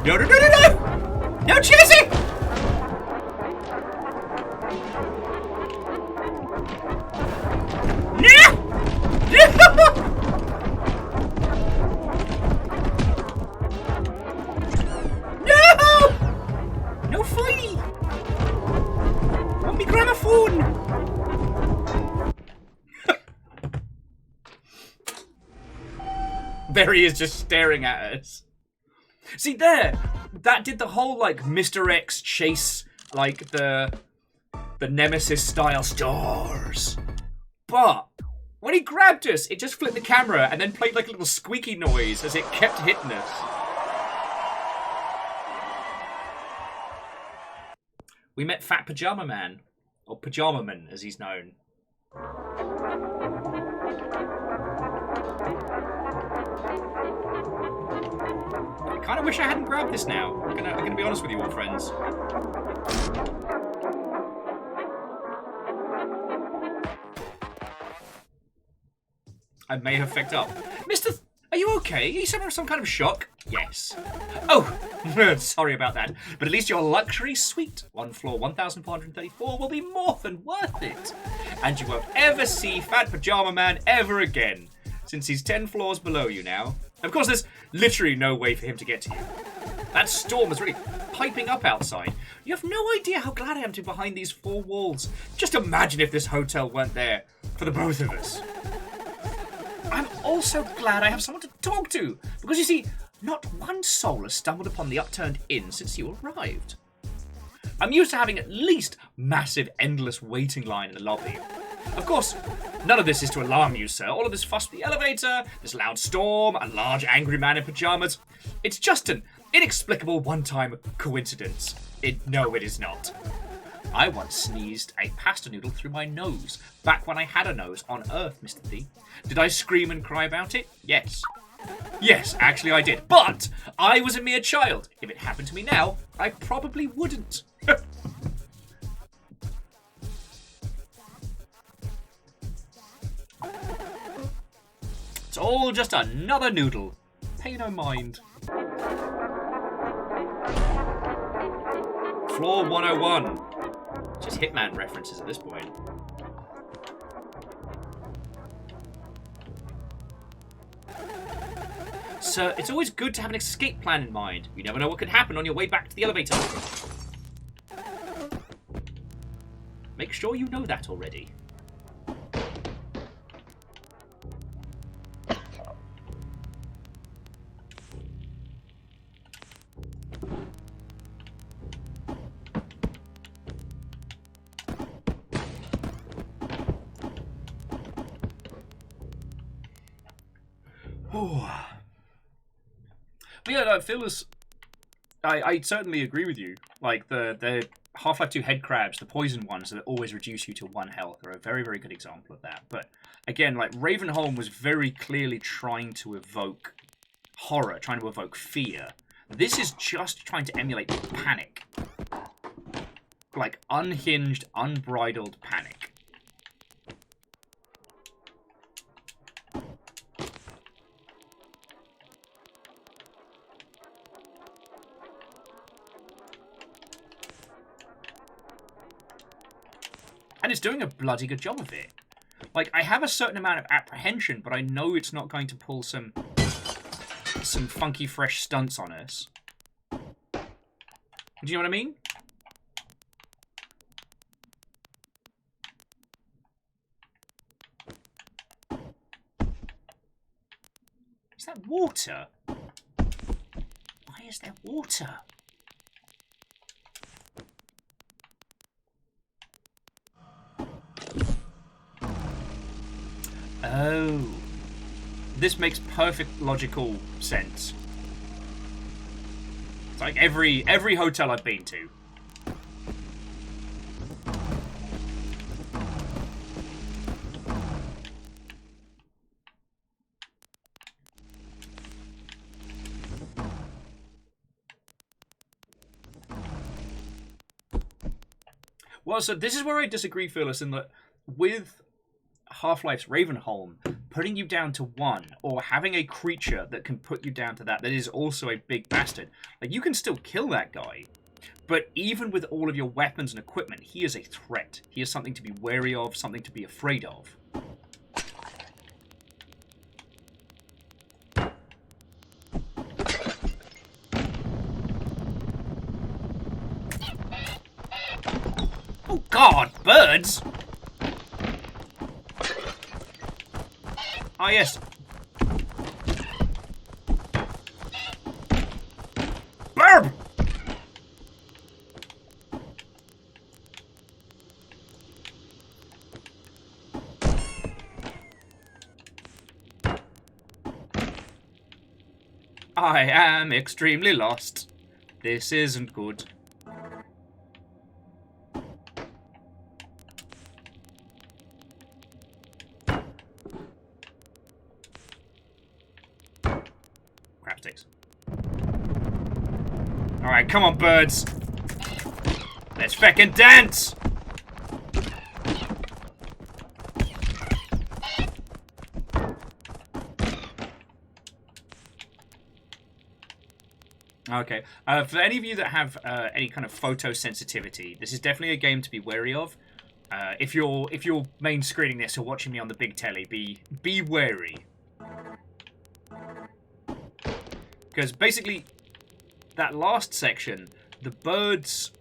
Speaker 1: No, no, no, no, no! No, Chelsea! No! No! No fighty! Want me gramophone? There he is, just staring at us. See there, that did the whole like Mr. X chase, like the Nemesis style stars. But when he grabbed us, it just flipped the camera and then played like a little squeaky noise as it kept hitting us. We met Fat Pajama Man, or Pajama Man as he's known. I kind of wish I hadn't grabbed this now. I'm gonna be honest with you all, friends. I may have fucked up. Mr. Are you okay? Are you suffering some kind of shock? Yes. Oh, sorry about that. But at least your luxury suite, 1 floor, 1,434, will be more than worth it. And you won't ever see Fat Pajama Man ever again. since he's 10 floors below you now. Of course, there's literally no way for him to get to you. That storm is really piping up outside. You have no idea how glad I am to be behind these 4 walls. Just imagine if this hotel weren't there for the both of us. I'm also glad I have someone to talk to, because you see, not one soul has stumbled upon the Upturned Inn since you arrived. I'm used to having at least massive, endless waiting line in the lobby. Of course, none of this is to alarm you, sir. All of this fuss with the elevator, this loud storm, a large angry man in pajamas. It's just an inexplicable one-time coincidence. No, it is not. I once sneezed a pasta noodle through my nose, back when I had a nose on Earth, Mr. T. Did I scream and cry about it? Yes. Yes, actually I did. But I was a mere child. If it happened to me now, I probably wouldn't. It's all just another noodle. Pay no mind. Floor 101. Just Hitman references at this point. Sir, it's always good to have an escape plan in mind. You never know what could happen on your way back to the elevator. Make sure you know that already. But yeah, I feel as I certainly agree with you. Like the Half-Life 2 head crabs, the poison ones that always reduce you to 1 health, are a very, very good example of that. But again, like Ravenholm was very clearly trying to evoke horror, trying to evoke fear. This is just trying to emulate panic. Like unhinged, unbridled panic. And it's doing a bloody good job of it. Like, I have a certain amount of apprehension, but I know it's not going to pull some funky, fresh stunts on us. Do you know what I mean? Is that water? Why is there water? Oh, this makes perfect logical sense. It's like every hotel I've been to. Well, so this is where I disagree, Phyllis, in that with Half-Life's Ravenholm, putting you down to 1, or having a creature that can put you down to that is also a big bastard. Like, you can still kill that guy, but even with all of your weapons and equipment, he is a threat. He is something to be wary of, something to be afraid of. Oh God, birds! Ah, yes. Burb! I am extremely lost. This isn't good. Alright, come on, birds. Let's feckin' dance! Okay. For any of you that have any kind of photosensitivity, this is definitely a game to be wary of. If you're main screening this or watching me on the big telly, be wary. Because basically, that last section, the birds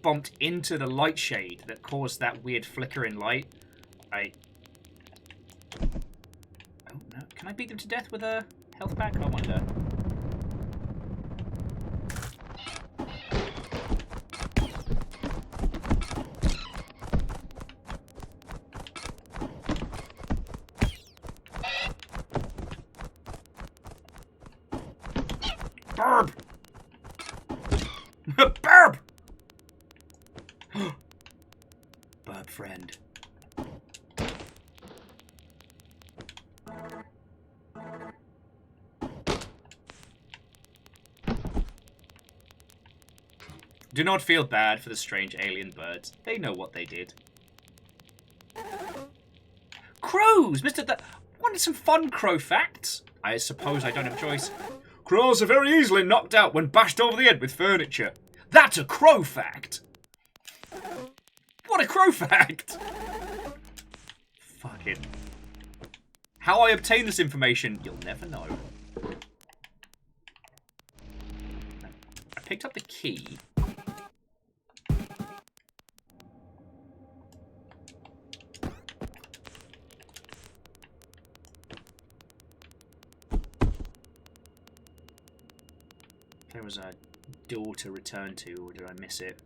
Speaker 1: bumped into the light shade that caused that weird flickering light. Oh no. Can I beat them to death with a health pack? I wonder. Burb! Burb! Burb friend. Do not feel bad for the strange alien birds. They know what they did. Crows! Wanted some fun crow facts? I suppose I don't have a choice. Crows are very easily knocked out when bashed over the head with furniture. That's a crow fact! What a crow fact! Fuck it. How I obtain this information, you'll never know. I picked up the key. There was a door to return to, or did I miss it?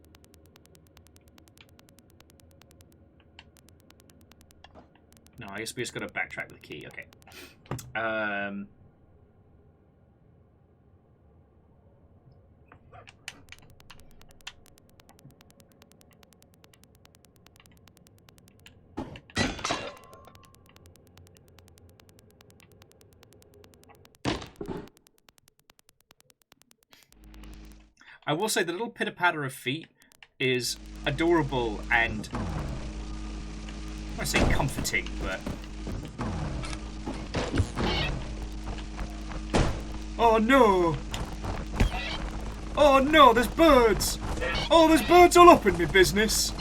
Speaker 1: No, I guess we just got to backtrack with the key. Okay. I will say the little pitter-patter of feet is adorable and, I want to say comforting, but... Oh no! Oh no, there's birds! Oh, there's birds all up in my business!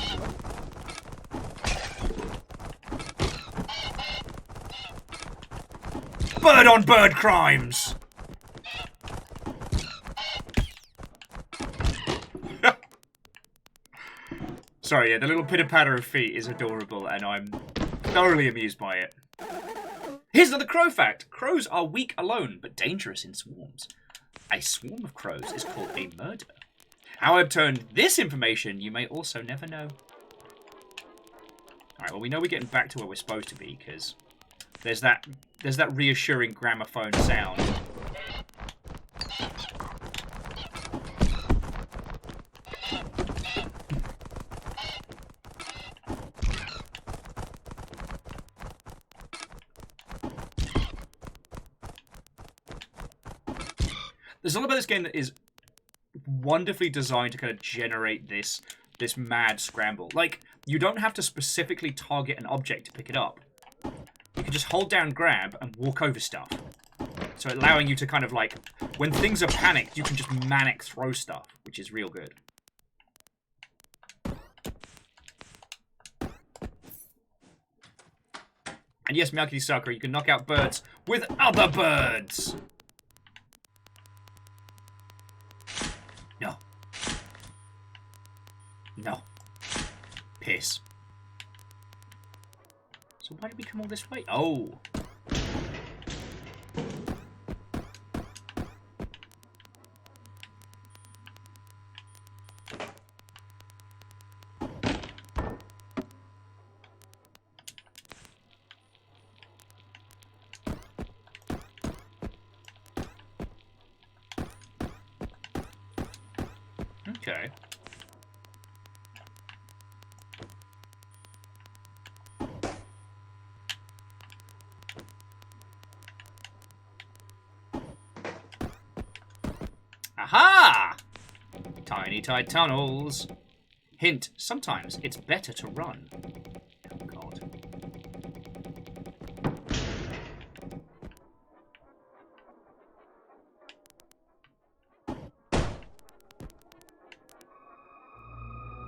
Speaker 1: Bird-on-bird crimes! Sorry, yeah, the little pitter-patter of feet is adorable, and I'm thoroughly amused by it. Here's another crow fact. Crows are weak alone, but dangerous in swarms. A swarm of crows is called a murder. How I obtained this information, you may also never know. Alright, well, we know we're getting back to where we're supposed to be, because there's that reassuring gramophone sound. There's something about this game that is wonderfully designed to kind of generate this mad scramble. Like, you don't have to specifically target an object to pick it up. You can just hold down grab and walk over stuff. So allowing you to kind of like, when things are panicked, you can just manic throw stuff, which is real good. And yes, Miyaki Sakura, you can knock out birds with other birds! No. No. Piss. So why did we come all this way? Oh. Okay. Aha! Tiny tight tunnels. Hint, sometimes it's better to run. Oh god.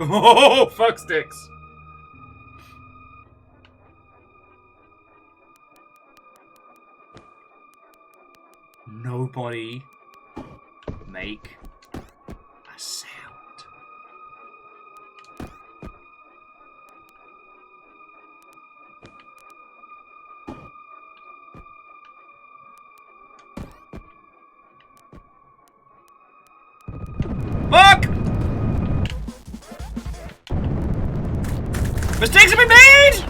Speaker 1: Oh, fuck sticks. Nobody make a sound. Fuck! Mistakes have been made!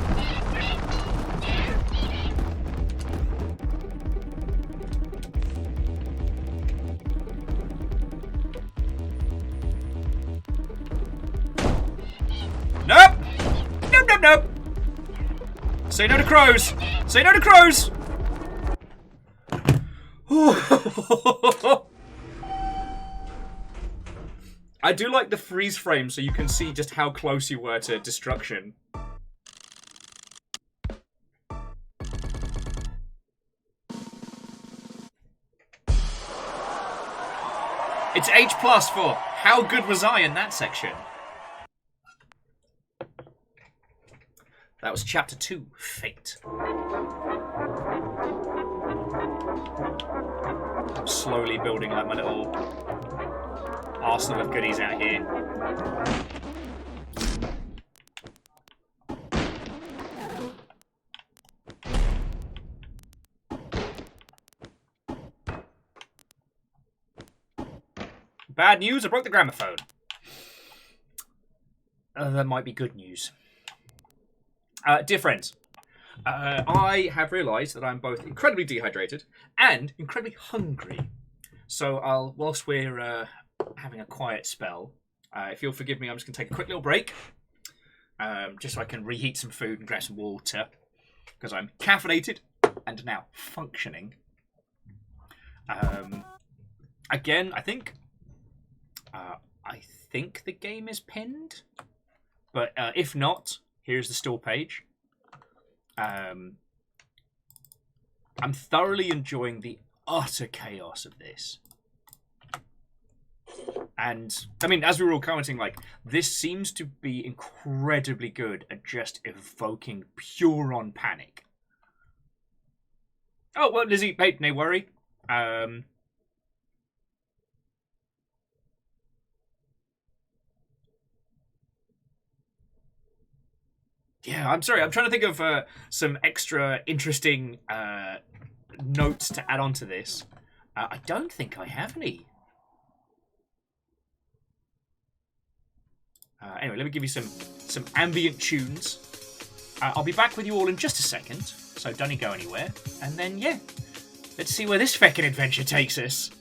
Speaker 1: Nope! Nope, nope, nope! Say no to crows! Say no to crows! I do like the freeze frame so you can see just how close you were to destruction. It's H+ for how good was I in that section? That was chapter 2, Fate. I'm slowly building like my little arsenal of goodies out here. Bad news, I broke the gramophone. That might be good news. Dear friends, I have realised that I'm both incredibly dehydrated and incredibly hungry. So whilst we're having a quiet spell, if you'll forgive me, I'm just going to take a quick little break. Just so I can reheat some food and grab some water. Because I'm caffeinated and now functioning. Again, I think the game is pinned. But if not, here's the store page. I'm thoroughly enjoying the utter chaos of this. And, I mean, as we were all commenting, like, this seems to be incredibly good at just evoking pure-on panic. Oh, well, Lizzie, hey, no worry. Yeah, I'm sorry. I'm trying to think of some extra interesting notes to add on to this. I don't think I have any. Anyway, let me give you some ambient tunes. I'll be back with you all in just a second, so don't go anywhere. And then, yeah, let's see where this feckin' adventure takes us.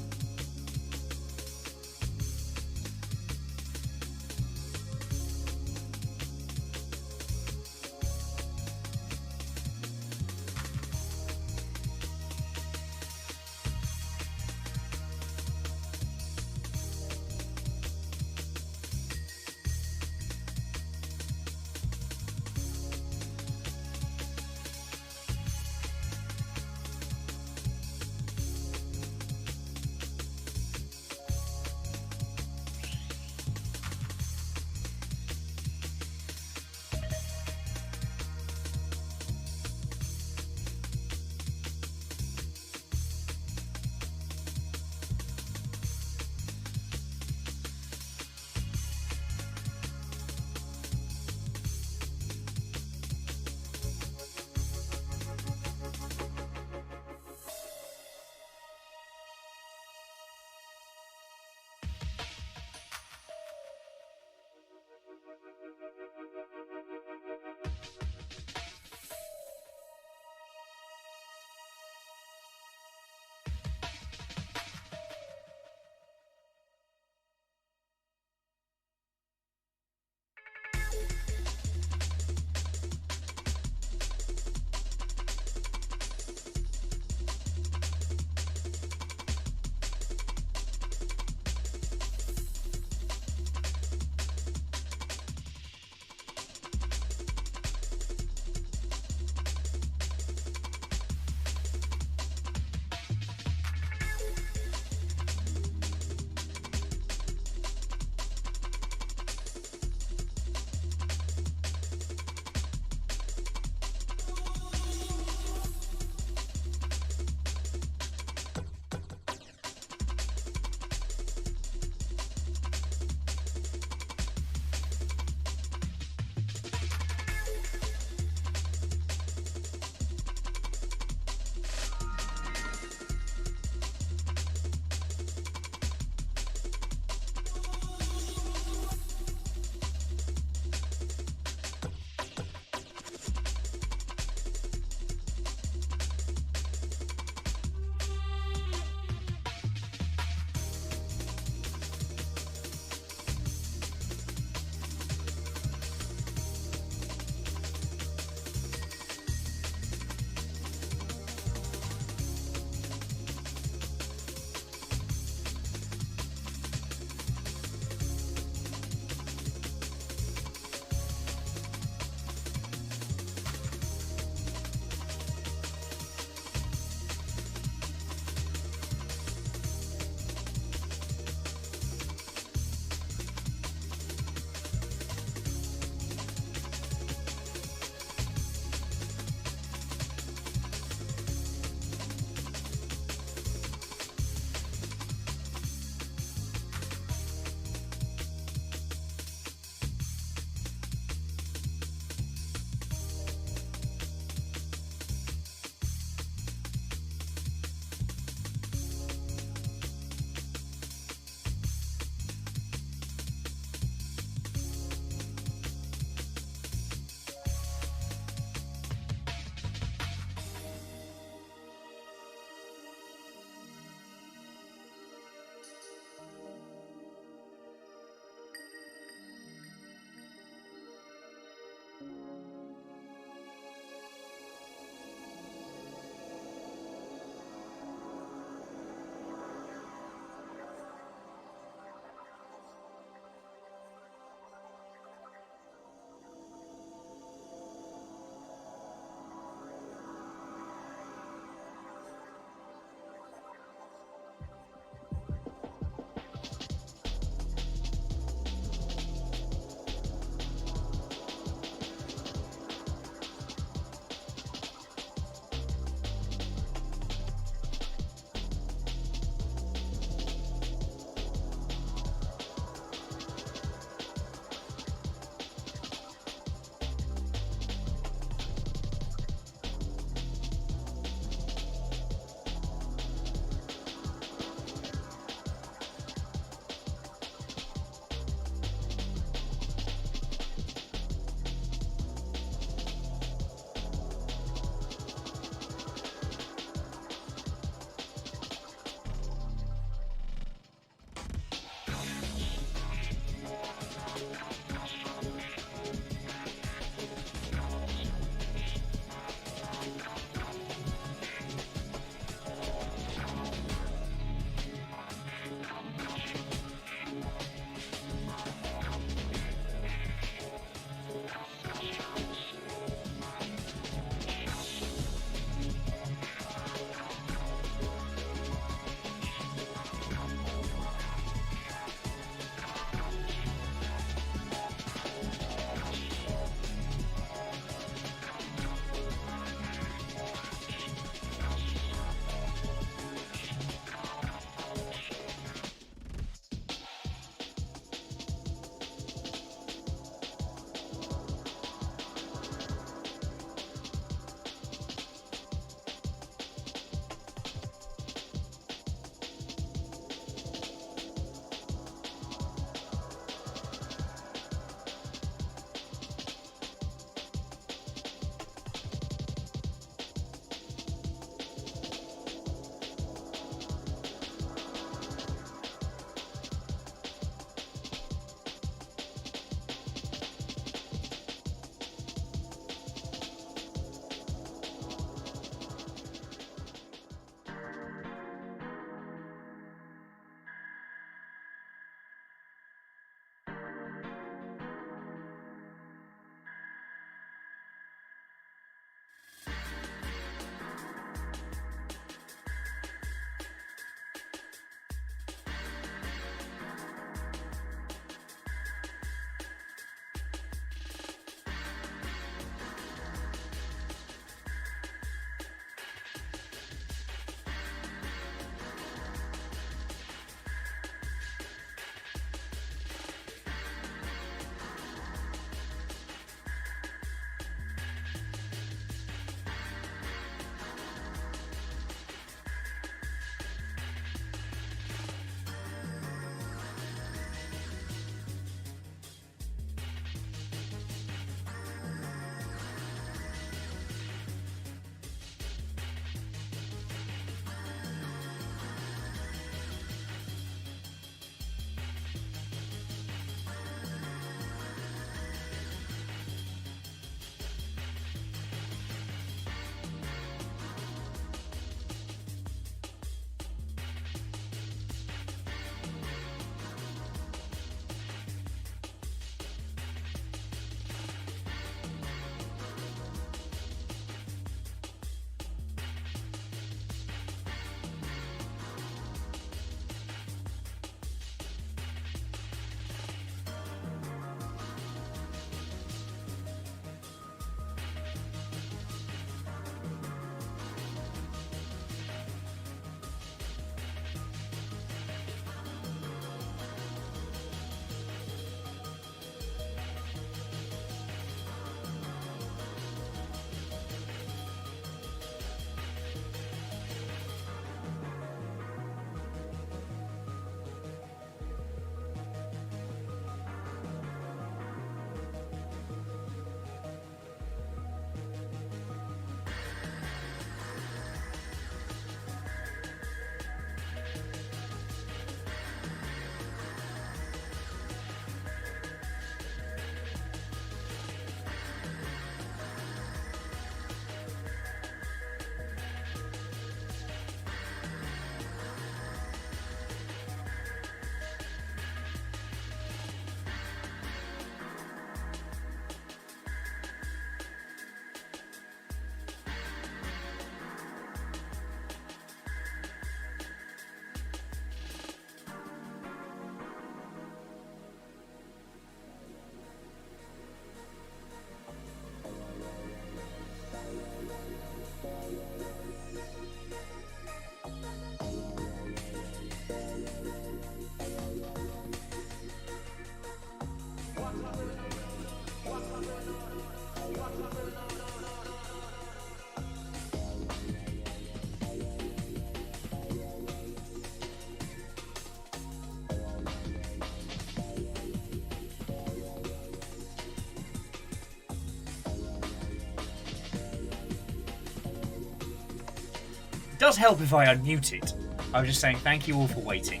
Speaker 1: does help if I unmute it. I was just saying thank you all for waiting.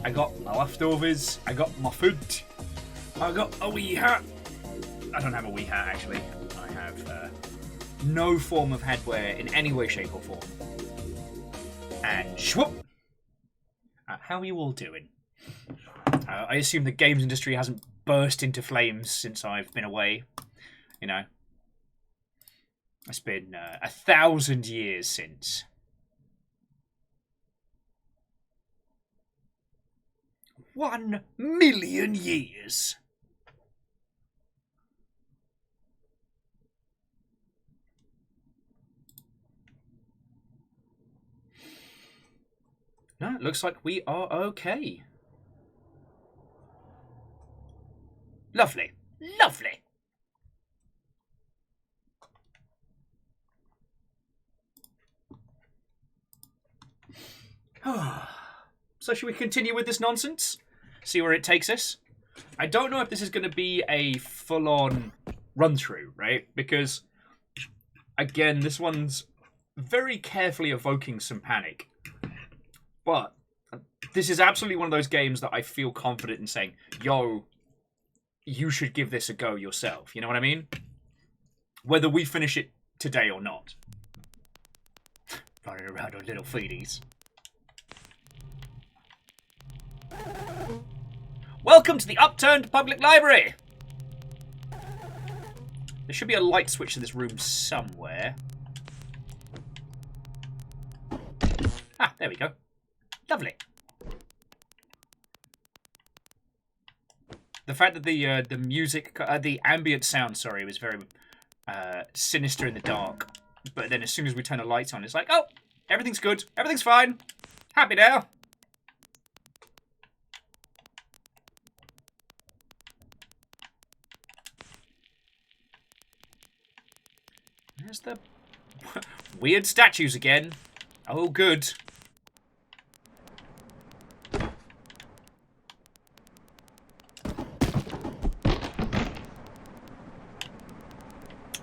Speaker 1: I got my leftovers, I got my food, I got a wee hat. I don't have a wee hat actually. I have no form of headwear in any way, shape or form. And shwoop! How are you all doing? I assume the games industry hasn't burst into flames since I've been away. You know, it's been 1,000 years since. One million years. No, it looks like we are okay. Lovely. Lovely. So should we continue with this nonsense? See where it takes us? I don't know if this is going to be a full-on run-through, right? Because, again, this one's very carefully evoking some panic. But this is absolutely one of those games that I feel confident in saying, yo, you should give this a go yourself. You know what I mean? Whether we finish it today or not. Running around on little feeties. Welcome to the Upturned Public Library! There should be a light switch in this room somewhere. Ah, there we go. Lovely. The fact that the music, the ambient sound, sorry, was very sinister in the dark. But then as soon as we turn the lights on, it's like, oh, everything's good, everything's fine, happy now. There's the weird statues again. Oh, good. I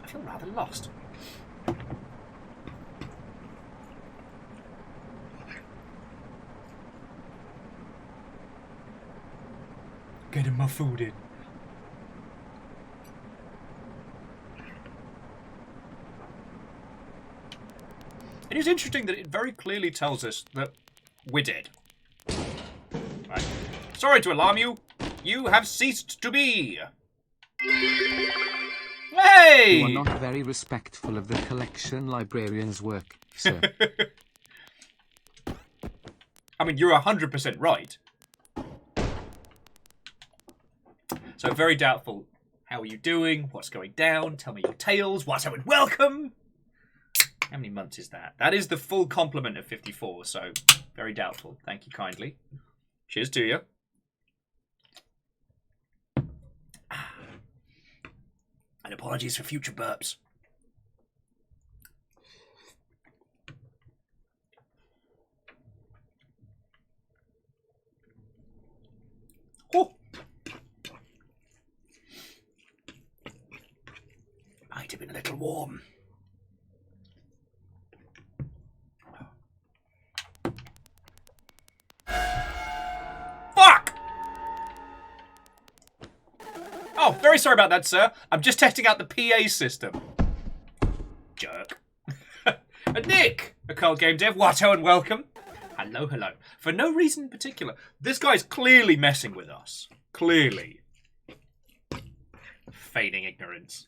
Speaker 1: feel rather lost. Getting my food in. It is interesting that it very clearly tells us that we're dead. Right. Sorry to alarm you. You have ceased to be. Hey!
Speaker 3: You are not very respectful of the collection librarian's work, sir.
Speaker 1: I mean, you're 100% right. So very doubtful. How are you doing? What's going down? Tell me your tales. What and welcome. How many months is that? That is the full complement of 54, so very doubtful. Thank you kindly. Cheers to you. And apologies for future burps. Oh! Might have been a little warm. Fuck! Oh, very sorry about that, sir. I'm just testing out the PA system. Jerk. Nick, a card game dev. Watto and welcome. Hello, hello. For no reason in particular. This guy's clearly messing with us. Clearly. Feigning ignorance.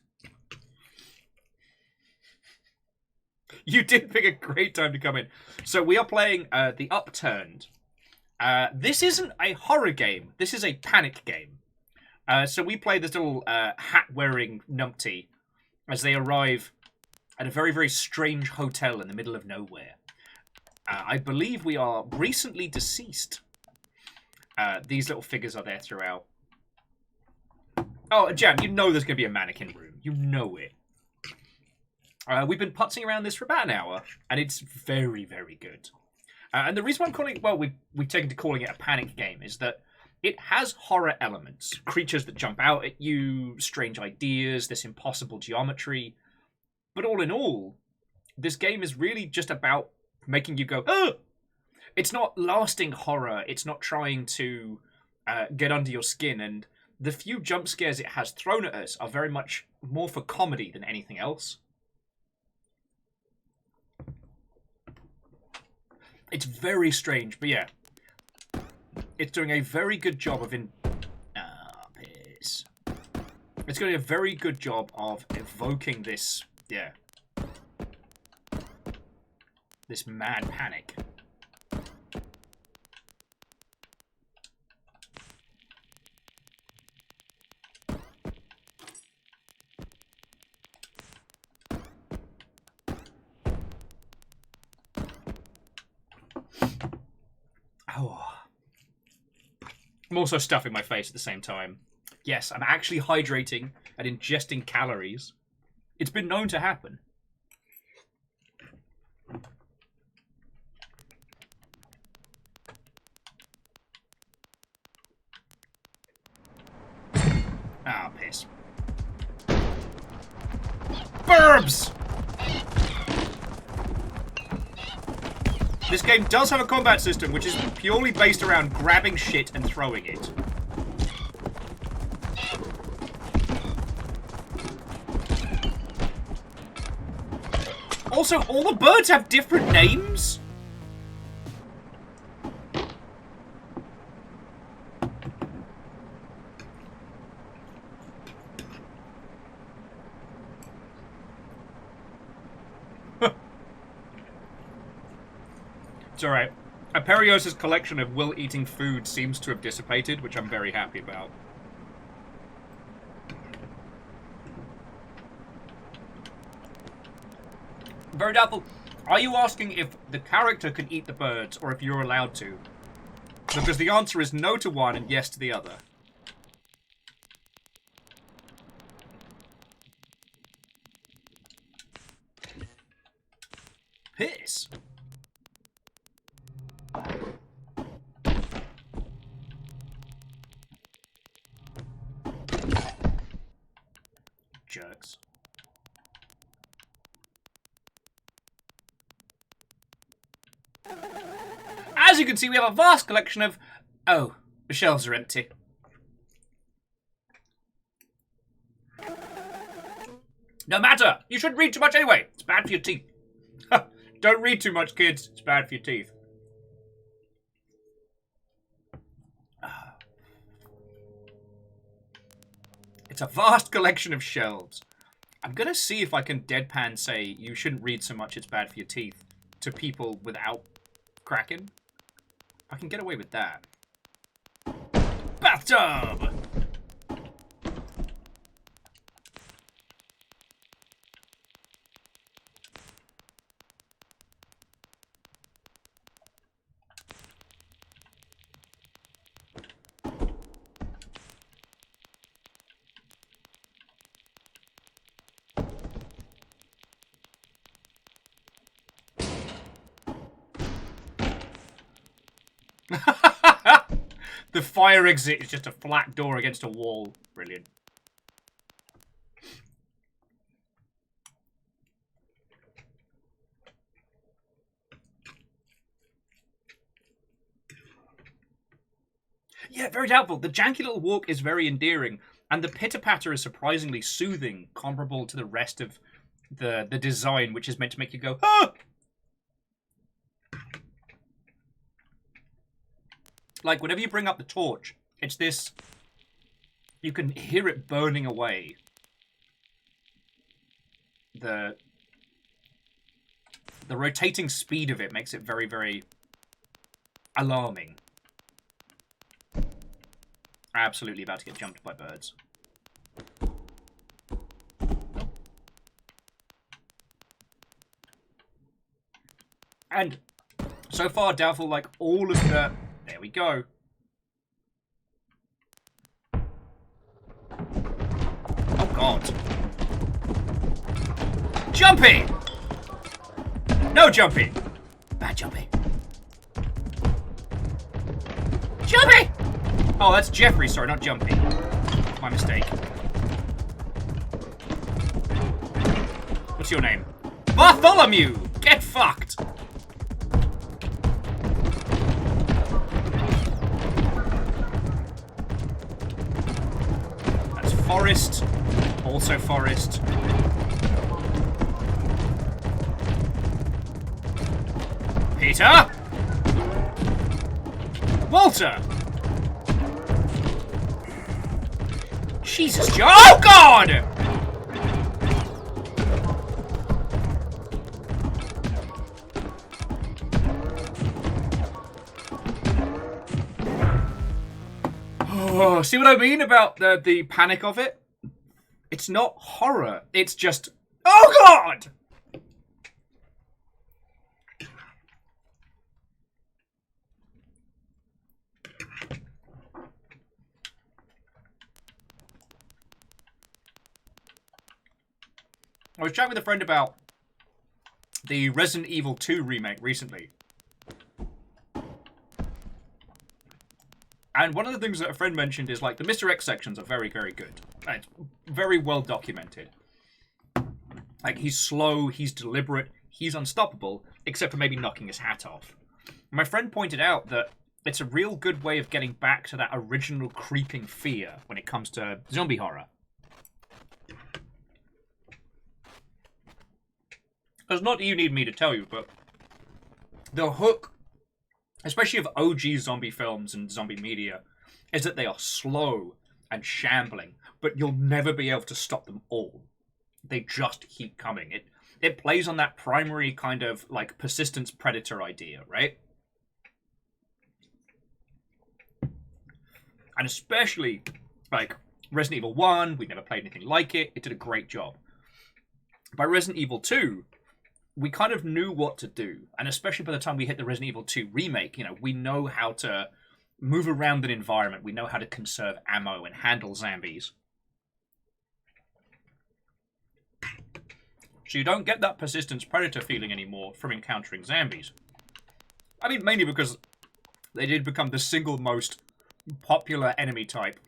Speaker 1: You did pick a great time to come in. So we are playing the Upturned. This isn't a horror game. This is a panic game. So we play this little hat-wearing numpty as they arrive at a very, very strange hotel in the middle of nowhere. I believe we are recently deceased. These little figures are there throughout. Oh, Jam, you know there's going to be a mannequin room. You know it. We've been putzing around this for about an hour, and it's very, very good. And the reason why I'm calling it, well, we've taken to calling it a panic game, is that it has horror elements. Creatures that jump out at you, strange ideas, this impossible geometry. But all in all, this game is really just about making you go, oh! It's not lasting horror. It's not trying to get under your skin. And the few jump scares it has thrown at us are very much more for comedy than anything else. It's very strange, but yeah. It's doing a very good job of piss. It's doing a very good job of evoking this, yeah. This mad panic. Oh. I'm also stuffing my face at the same time. Yes, I'm actually hydrating and ingesting calories. It's been known to happen. Ah, piss. Burbs! This game does have a combat system which is purely based around grabbing shit and throwing it. Also, all the birds have different names? It's alright. Aperios' collection of will-eating food seems to have dissipated, which I'm very happy about. Bird Apple, are you asking if the character can eat the birds, or if you're allowed to? Because the answer is no to one and yes to the other. Piss. Jerks. As you can see, we have a vast collection of... Oh, the shelves are empty. No matter! You shouldn't read too much anyway. It's bad for your teeth. Don't read too much, kids. It's bad for your teeth. It's a vast collection of shelves. I'm gonna see if I can deadpan say you shouldn't read so much, it's bad for your teeth to people without cracking. I can get away with that. Bathtub! The fire exit is just a flat door against a wall. Brilliant. Yeah, very doubtful. The janky little walk is very endearing, and the pitter-patter is surprisingly soothing, comparable to the rest of the design, which is meant to make you go, ah! Like, whenever you bring up the torch, it's this... You can hear it burning away. The rotating speed of it makes it very, very alarming. Absolutely about to get jumped by birds. And so far, doubtful, like, all of the... There we go. Oh, God. Jumping! No jumping! Bad jumping. Jumping! Oh, that's Jeffrey, sorry, not jumping. My mistake. What's your name? Bartholomew! Get fucked! Forest. Also Forest. Peter! Walter! Jesus, oh God! Oh, see what I mean about the panic of it? It's not horror. It's just, oh God! I was chatting with a friend about the Resident Evil 2 remake recently. And one of the things that a friend mentioned is, like, the Mr. X sections are very, very good. It's very well documented. Like, he's slow, he's deliberate, he's unstoppable, except for maybe knocking his hat off. My friend pointed out that it's a real good way of getting back to that original creeping fear when it comes to zombie horror. It's not that you need me to tell you, but the hook, especially of OG zombie films and zombie media, is that they are slow and shambling, but you'll never be able to stop them all. They just keep coming. It plays on that primary kind of, like, persistence predator idea, right? And especially, like, Resident Evil 1, we never played anything like it. It did a great job. By Resident Evil 2, we kind of knew what to do. And especially by the time we hit the Resident Evil 2 remake, you know, we know how to move around an environment. We know how to conserve ammo and handle zombies. So you don't get that persistence predator feeling anymore from encountering zombies. I mean, mainly because they did become the single most popular enemy type.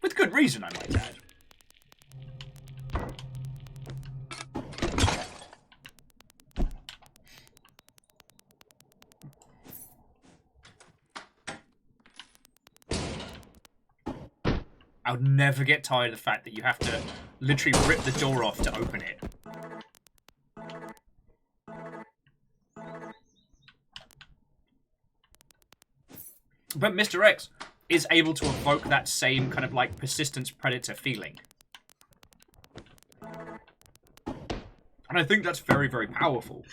Speaker 1: With good reason, I might add. I'll never get tired of the fact that you have to literally rip the door off to open it. But Mr. X is able to evoke that same kind of, like, persistence predator feeling. And I think that's very, very powerful.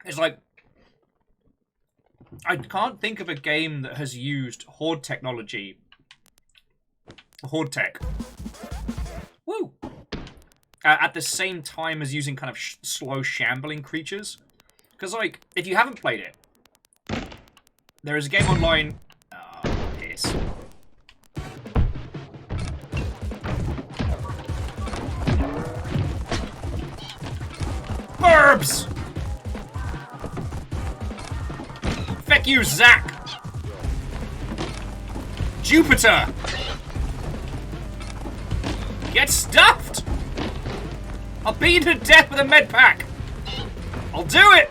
Speaker 1: It's like, I can't think of a game that has used horde technology, horde tech, woo, at the same time as using kind of slow shambling creatures. Because, like, if you haven't played it, there is a game online, oh, piss. Burbs! Feck you, Zach! Jupiter! Get stuffed! I'll beat you to death with a med pack! I'll do it!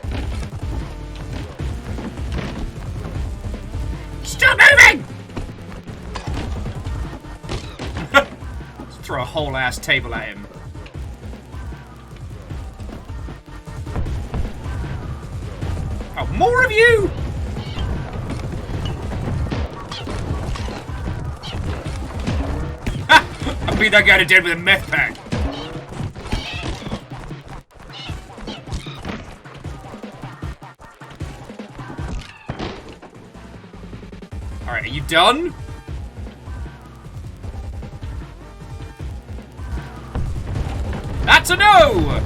Speaker 1: Stop moving! Just throw a whole ass table at him. Oh, more of you! I'll beat that guy to death with a meth pack. Alright, are you done? That's a no!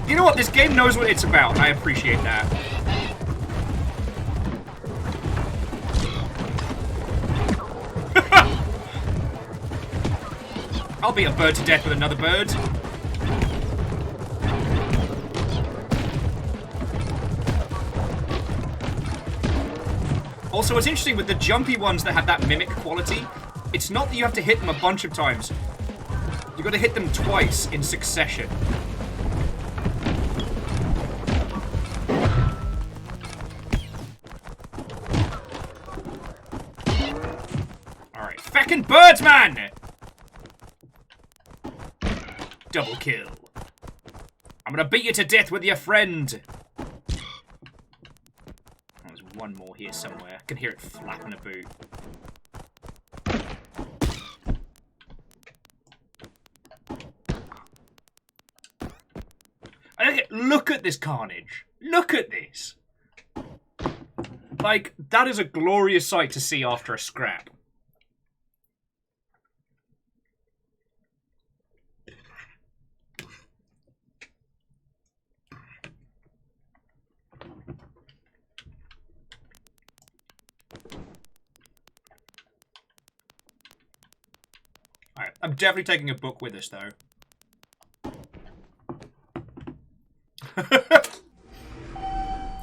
Speaker 1: You know what? This game knows what it's about. I appreciate that. I'll beat a bird to death with another bird. Also, what's interesting with the jumpy ones that have that mimic quality, it's not that you have to hit them a bunch of times. You've got to hit them twice in succession. Alright, feckin' birds, man! Double kill. I'm gonna beat you to death with your friend. There's one more here somewhere. I can hear it flapping a boot. Look at this carnage. Look at this. Like, that is a glorious sight to see after a scrap. Alright, I'm definitely taking a book with us, though.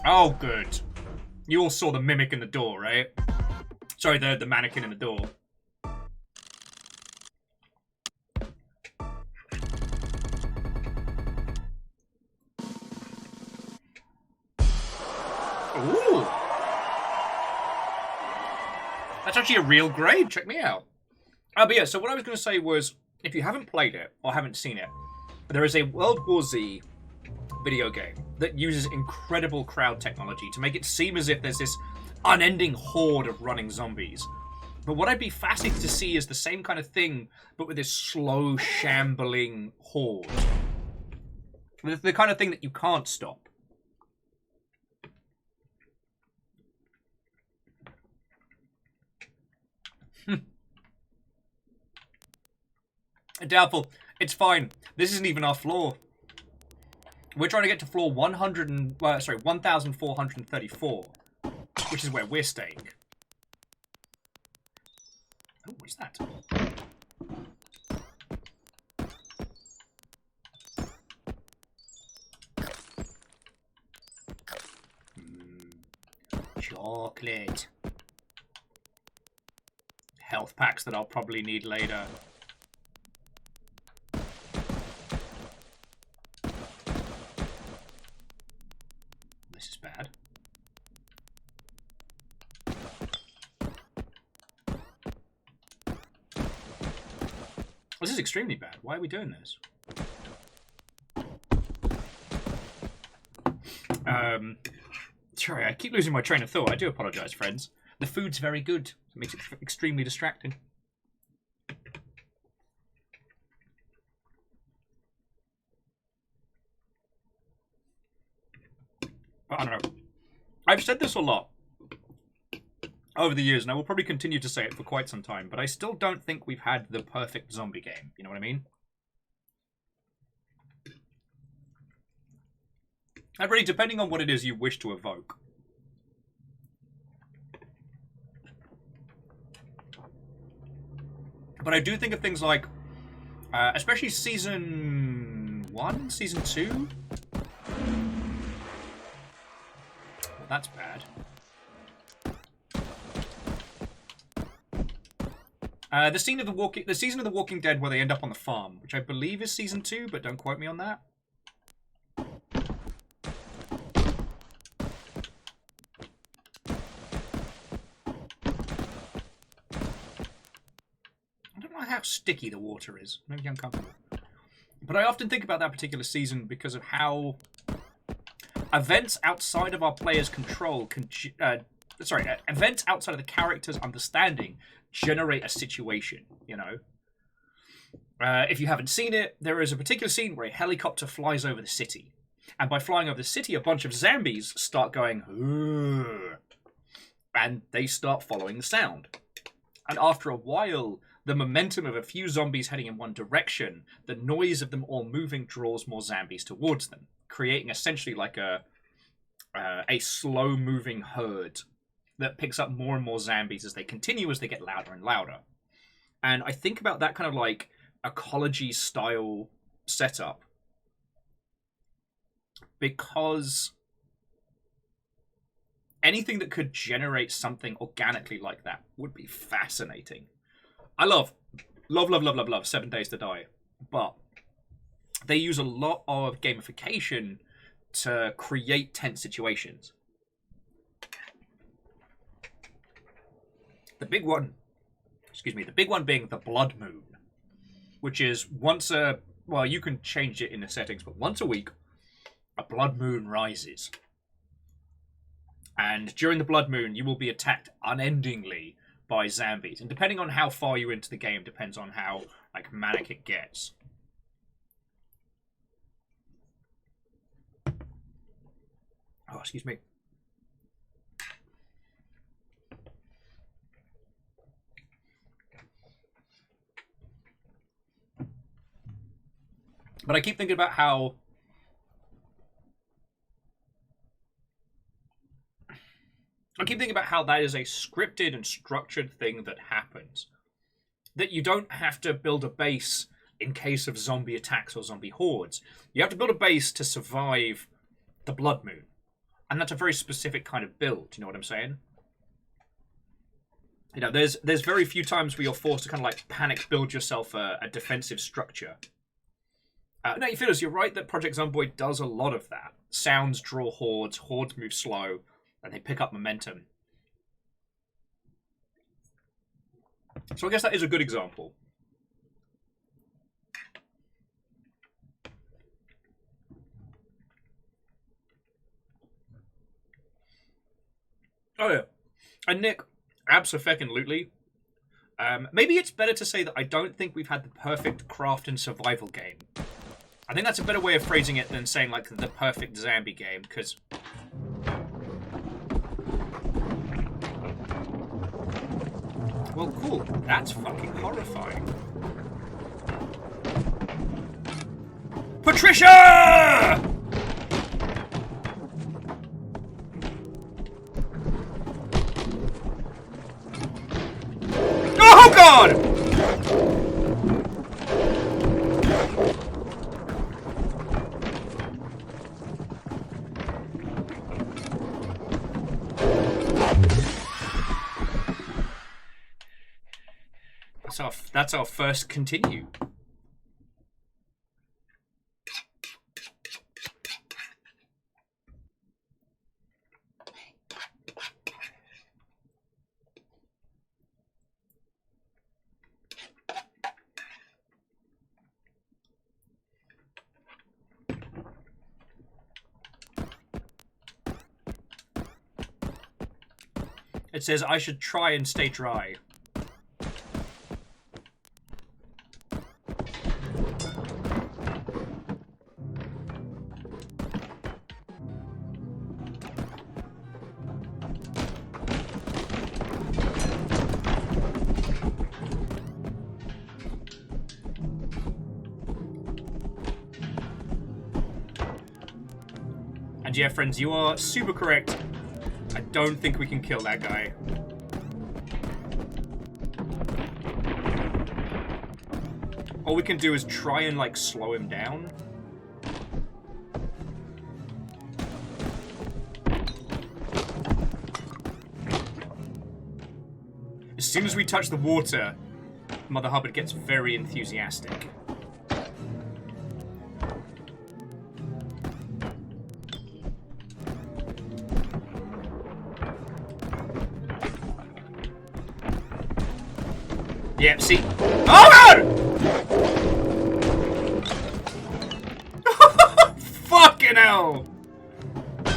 Speaker 1: Oh, good. You all saw the mimic in the door, right? Sorry, the mannequin in the door. Ooh! That's actually a real grade. Check me out. But yeah, so what I was going to say was, if you haven't played it or haven't seen it, there is a World War Z video game that uses incredible crowd technology to make it seem as if there's this unending horde of running zombies. But what I'd be fascinated to see is the same kind of thing, but with this slow, shambling horde. The kind of thing that you can't stop. Doubtful. It's fine. This isn't even our floor. We're trying to get to floor 1434, which is where we're staying. Oh, what's that? Chocolate. Health packs that I'll probably need later. This is bad. This is extremely bad. Why are we doing this? Sorry, I keep losing my train of thought. I do apologize, friends. The food's very good. It makes it extremely distracting. But I don't know. I've said this a lot over the years, and I will probably continue to say it for quite some time, but I still don't think we've had the perfect zombie game. You know what I mean? And really, depending on what it is you wish to evoke. But I do think of things like, especially Season 1, Season 2. Well, that's bad. The season of the Walking Dead where they end up on the farm, which I believe is Season 2, but don't quote me on that. How sticky the water is. Maybe uncomfortable. But I often think about that particular season because of how events outside of our players' control events outside of the characters' understanding generate a situation, you know? If you haven't seen it, there is a particular scene where a helicopter flies over the city. And by flying over the city, a bunch of zombies start going, "Ugh," and they start following the sound. And after a while, the momentum of a few zombies heading in one direction, the noise of them all moving draws more zombies towards them, creating essentially like a slow-moving herd that picks up more and more zombies as they continue, as they get louder and louder. And I think about that kind of like ecology style setup, because anything that could generate something organically like that would be fascinating. I love 7 Days to Die, but they use a lot of gamification to create tense situations. The big one being the blood moon, which is well, you can change it in the settings, but once a week, a blood moon rises. And during the blood moon, you will be attacked unendingly by zombies. And depending on how far you're into the game, depends on how like manic it gets. Oh, excuse me. But I keep thinking about how that is a scripted and structured thing that happens. That you don't have to build a base in case of zombie attacks or zombie hordes. You have to build a base to survive the blood moon. And that's a very specific kind of build, you know what I'm saying? You know, there's very few times where you're forced to kind of like panic build yourself a defensive structure. No, you feel as you're right that Project Zomboid does a lot of that. Sounds draw hordes, hordes move slow, and they pick up momentum. So I guess that is a good example. Oh yeah. And Nick, abso-feckin-lutely. Maybe it's better to say that I don't think we've had the perfect craft and survival game. I think that's a better way of phrasing it than saying, like, the perfect zombie game, because... Well, cool. That's fucking horrifying. Patricia! Oh, God! That's our first continue. It says I should try and stay dry. And yeah, friends, you are super correct. I don't think we can kill that guy. All we can do is try and, like, slow him down. As soon as we touch the water, Mother Hubbard gets very enthusiastic. Yeah, see? Oh, God! Fucking hell!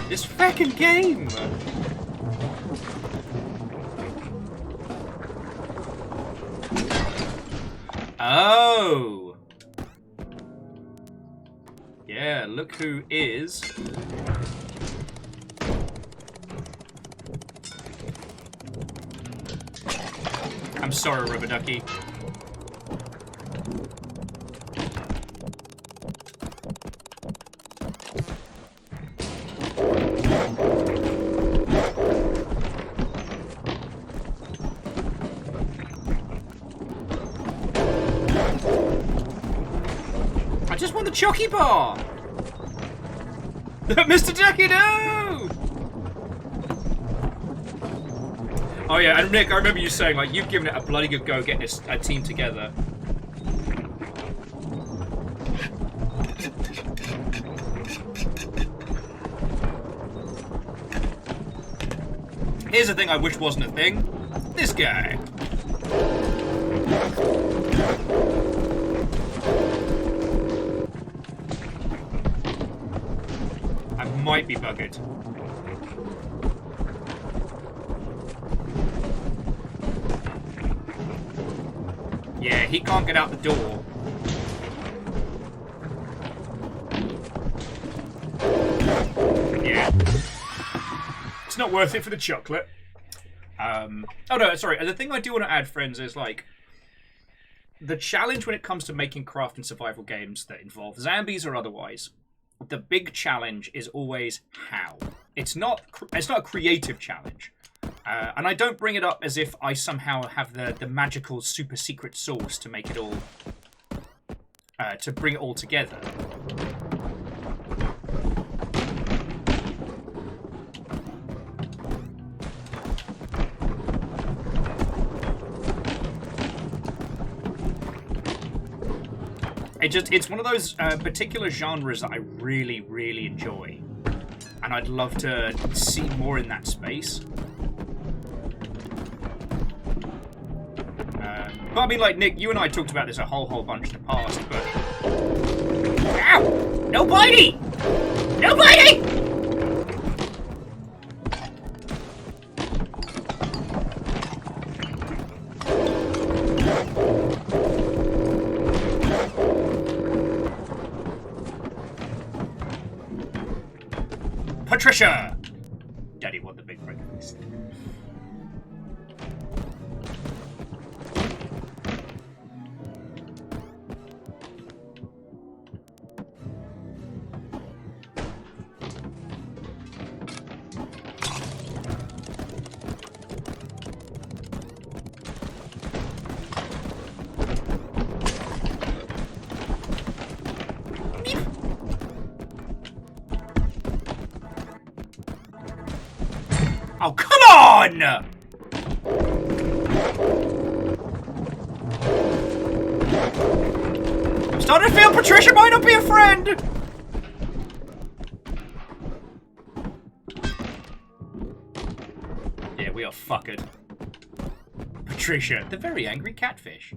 Speaker 1: This fucking game! Oh! Yeah, look who is... I'm sorry, Rubber Ducky. the Chucky bar! Mr. Ducky, no! Oh yeah, and Nick, I remember you saying, like, you've given it a bloody good go getting a team together. Here's the thing I wish wasn't a thing. This guy. I might be buggered. Yeah, he can't get out the door. Yeah. It's not worth it for the chocolate. Oh no, sorry. The thing I do want to add, friends, is like the challenge when it comes to making craft and survival games that involve zombies or otherwise. The big challenge is always how. It's not a creative challenge, and I don't bring it up as if I somehow have the magical super secret sauce to make it all to bring it all together. It's one of those particular genres that I really, really enjoy. And I'd love to see more in that space. But I mean, like, Nick, you and I talked about this a whole bunch in the past, but... Ow! No bitey! No bitey! Patricia! Daddy won the big breakfast. Oh, come on! I'm starting to feel Patricia might not be a friend! Yeah, we are fucked. Patricia, the very angry catfish.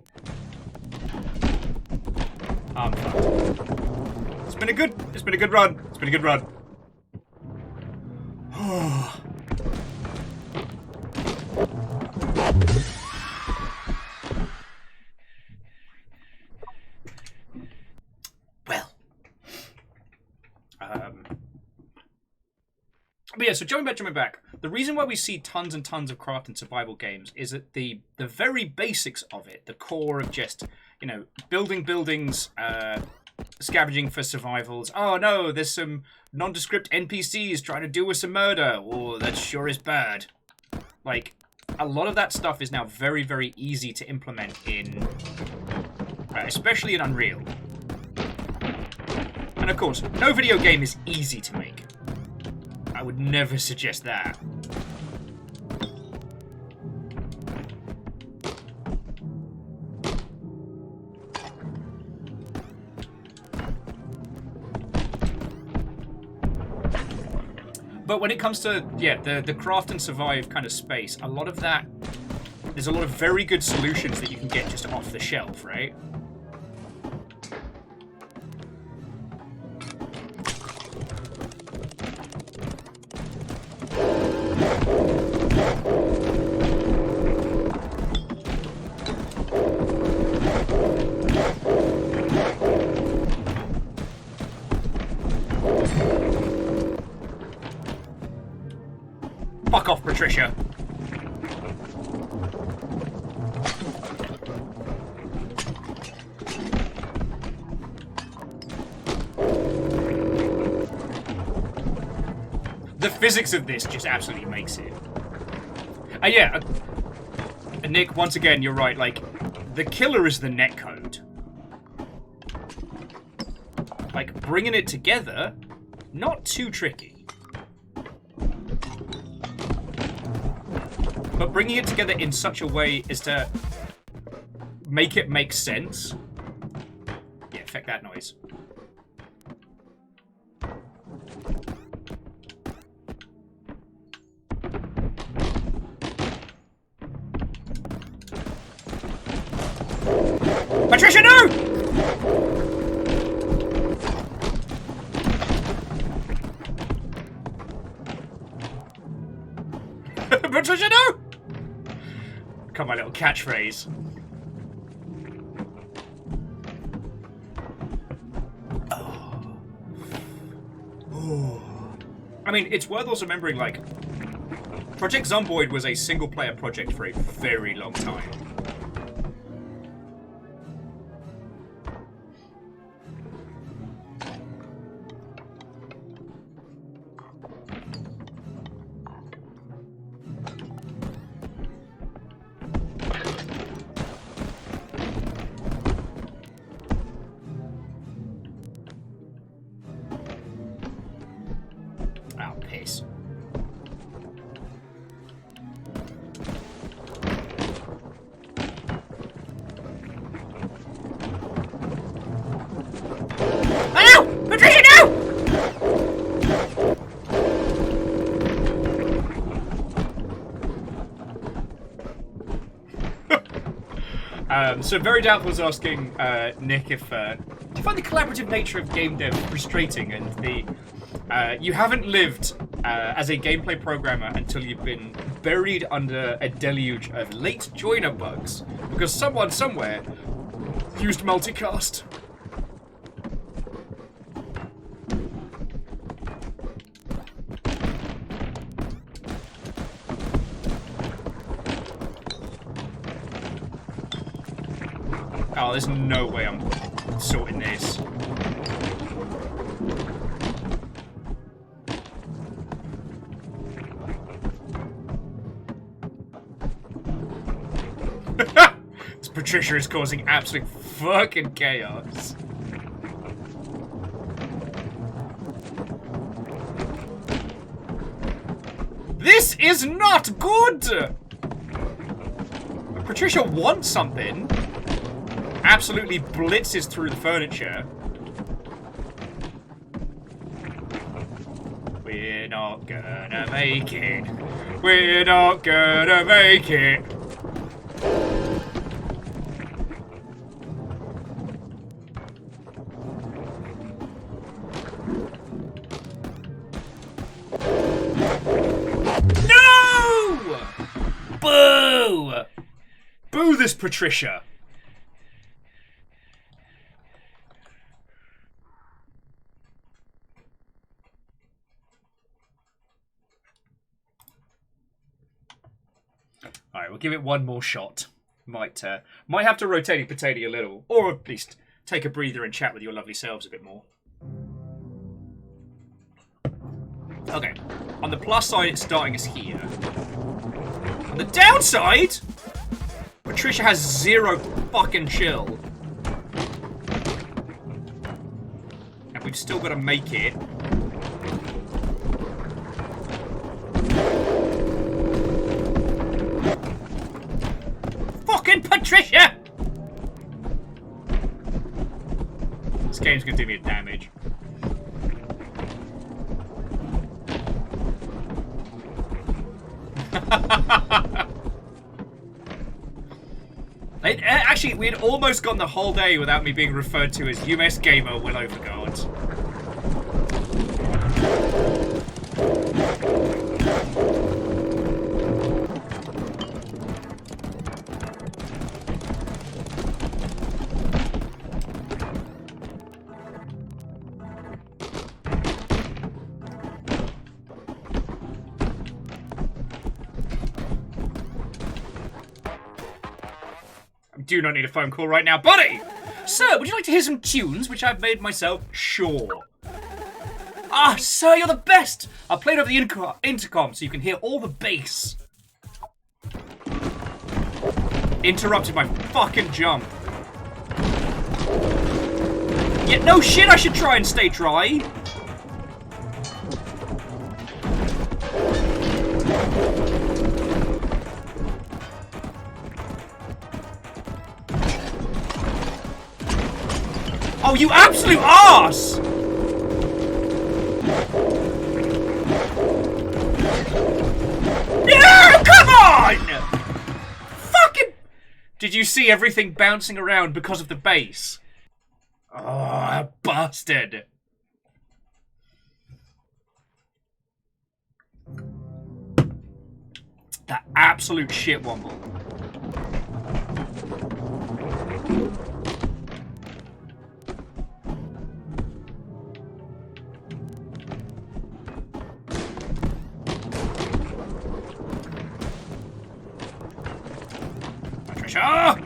Speaker 1: I'm fucked. It's been a good run. It's been a good run. But yeah, so jumping back, the reason why we see tons and tons of craft and survival games is that the very basics of it, the core of just, you know, building buildings, scavenging for survivals. Oh no, there's some nondescript NPCs trying to do us a murder. Oh, that sure is bad. Like, a lot of that stuff is now very, very easy to implement in, especially in Unreal. And of course, no video game is easy to make. I would never suggest that. But when it comes to, yeah, the craft and survive kind of space, a lot of that, there's a lot of very good solutions that you can get just off the shelf, right? Fuck off, Patricia. The physics of this just absolutely makes it. Yeah, Nick, once again, you're right, like, the killer is the netcode. like, bringing it together, not too tricky. But bringing it together in such a way as to make it make sense. Yeah, effect that noise. Patricia, no! Patricia, no! Come, my little catchphrase. I mean, it's worth also remembering, like, Project Zomboid was a single-player project for a very long time. Oh, piss. Oh, no! Patricia, no! So Very Doubtful was asking Nick if do you find the collaborative nature of game dev frustrating, and the you haven't lived as a gameplay programmer until you've been buried under a deluge of late joiner bugs because someone somewhere used multicast. Oh, there's no way I'm sorting this. This Patricia is causing absolute fucking chaos. This is not good! Patricia wants something. Absolutely blitzes through the furniture. We're not gonna make it. We're not gonna make it. No! Boo! Boo this Patricia. Alright, we'll give it one more shot. Might have to rotate potato a little, or at least take a breather and chat with your lovely selves a bit more. Okay, on the plus side, it's starting us here. On the downside, Patricia has zero fucking chill. And we've still got to make it. Fucking Patricia! This game's gonna do me a damage. Actually, we had almost gone the whole day without me being referred to as UMS Gamer Will Overguard. Do not need a phone call right now, buddy! Sir, would you like to hear some tunes which I've made myself? Sure. Ah, sir, you're the best! I'll play it over the intercom so you can hear all the bass. Interrupted my fucking jump. Yeah, no shit, I should try and stay dry. Oh, you absolute arse! No, come on! Fucking... Did you see everything bouncing around because of the base? Oh, bastard. That absolute shit womble. Patricia!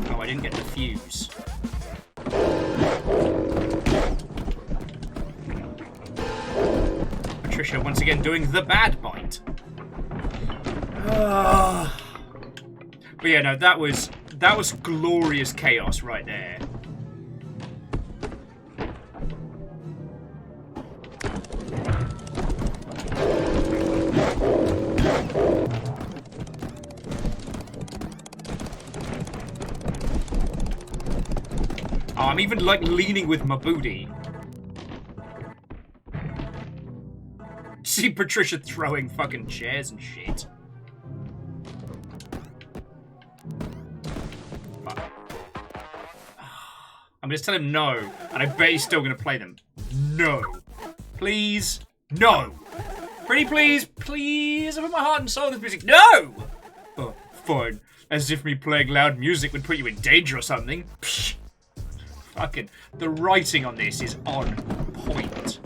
Speaker 1: Oh, I didn't get the fuse. Patricia once again doing the bad bite. But yeah, no, that was glorious chaos right there. Oh, I'm even like leaning with my booty. See Patricia throwing fucking chairs and shit. Fuck. I'm gonna tell him no, and I bet he's still gonna play them. No. Please. No. Pretty please. Please. I put my heart and soul in this music. No! Oh, fine. As if me playing loud music would put you in danger or something. Psh. Fucking. The writing on this is on point.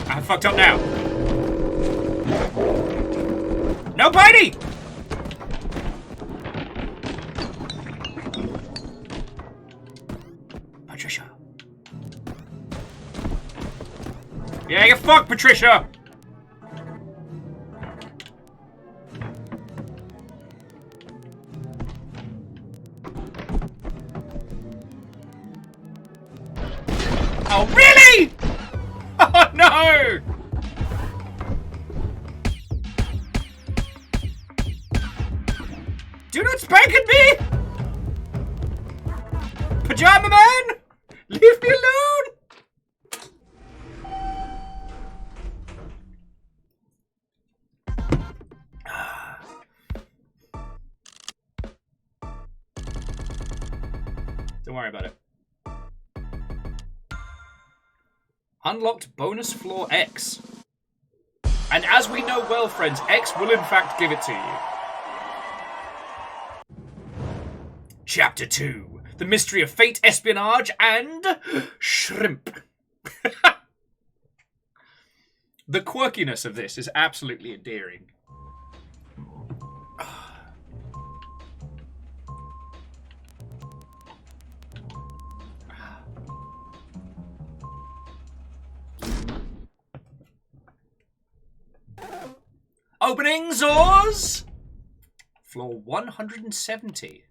Speaker 1: I'm fucked up now. No bitey! Patricia. Yeah, you fucked, Patricia! Oh, really? Oh, no! Do not spank at me! Pajama man! Leave me alone! Don't worry about it. Unlocked bonus floor X. And as we know well, friends, X will in fact give it to you. Chapter 2. The Mystery of Fate, Espionage, and Shrimp. The quirkiness of this is absolutely endearing. Opening Zors! Floor 170.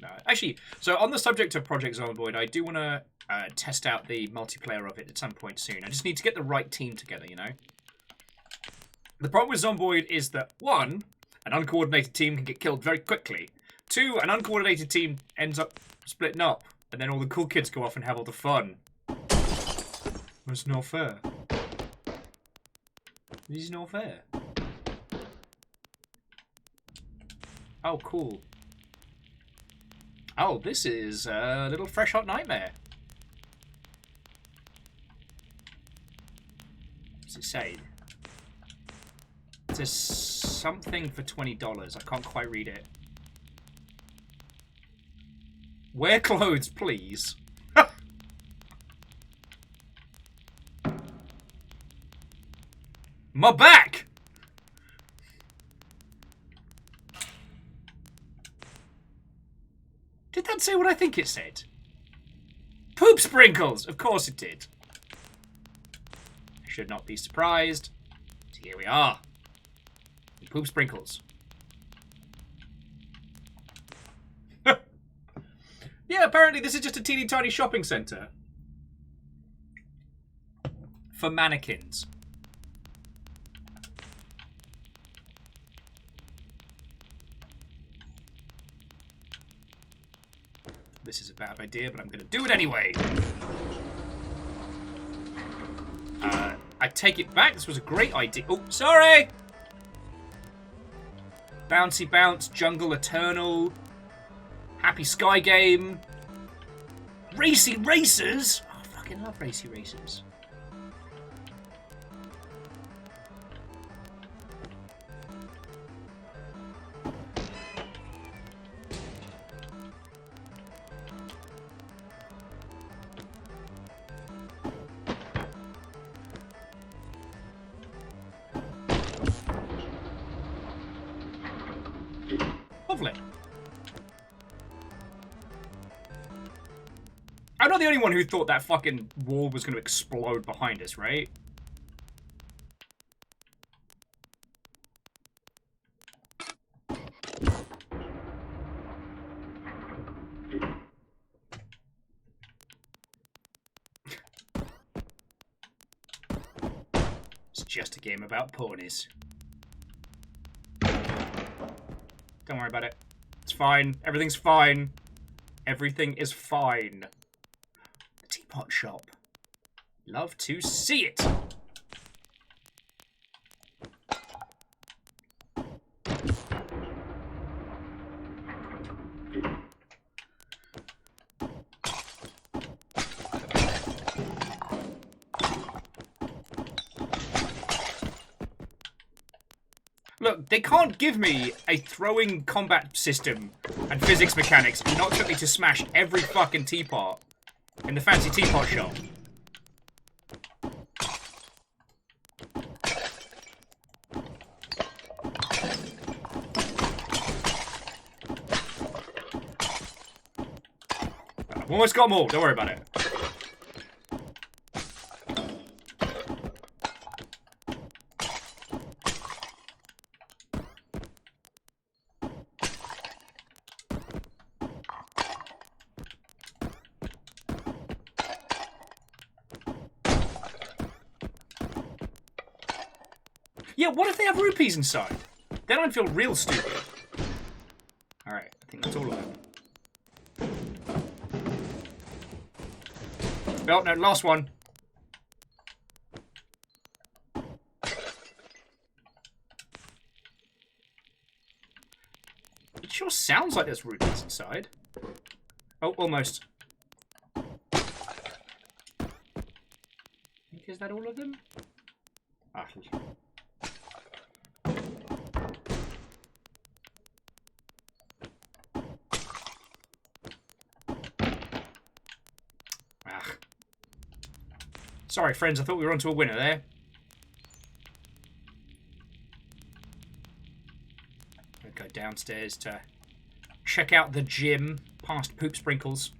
Speaker 1: No, actually, so on the subject of Project Zomboid, I do want to test out the multiplayer of it at some point soon. I just need to get the right team together, you know? The problem with Zomboid is that, 1, an uncoordinated team can get killed very quickly. 2, an uncoordinated team ends up splitting up, and then all the cool kids go off and have all the fun. It's not fair. This is not fair. Oh, cool. Oh, this is a little Fresh Hot Nightmare. What's it say? It says something for $20. I can't quite read it. Wear clothes, please. My back! say what I think it said. Poop sprinkles! Of course it did. I should not be surprised. So here we are. Poop sprinkles. Yeah, apparently this is just a teeny tiny shopping centre. For mannequins. This is a bad idea, but I'm going to do it anyway. I take it back. This was a great idea. Oh, sorry! Bouncy Bounce, Jungle Eternal, Happy Sky Game, Racy Racers. Oh, I fucking love Racy Racers. Lovely. I'm not the only one who thought that fucking wall was going to explode behind us, right? It's just a game about ponies. Don't worry about it. It's fine. Everything's fine. Everything is fine. The teapot shop. Love to see it. Look, they can't give me a throwing combat system and physics mechanics and not expect me to smash every fucking teapot in the fancy teapot shop. I've almost got them all, don't worry about it. Yeah, what if they have rupees inside? Then I'd feel real stupid. Alright, I think that's all of them. Oh, no, last one. It sure sounds like there's rupees inside. Oh, almost. Is that all of them? Ah. Sorry, friends, I thought we were onto a winner there. I'm gonna go downstairs to check out the gym past Poop Sprinkles.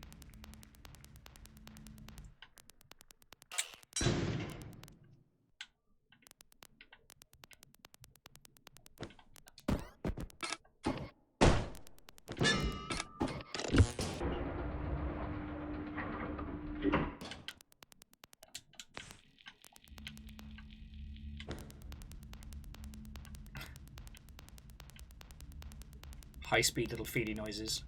Speaker 1: High-speed little feedy noises.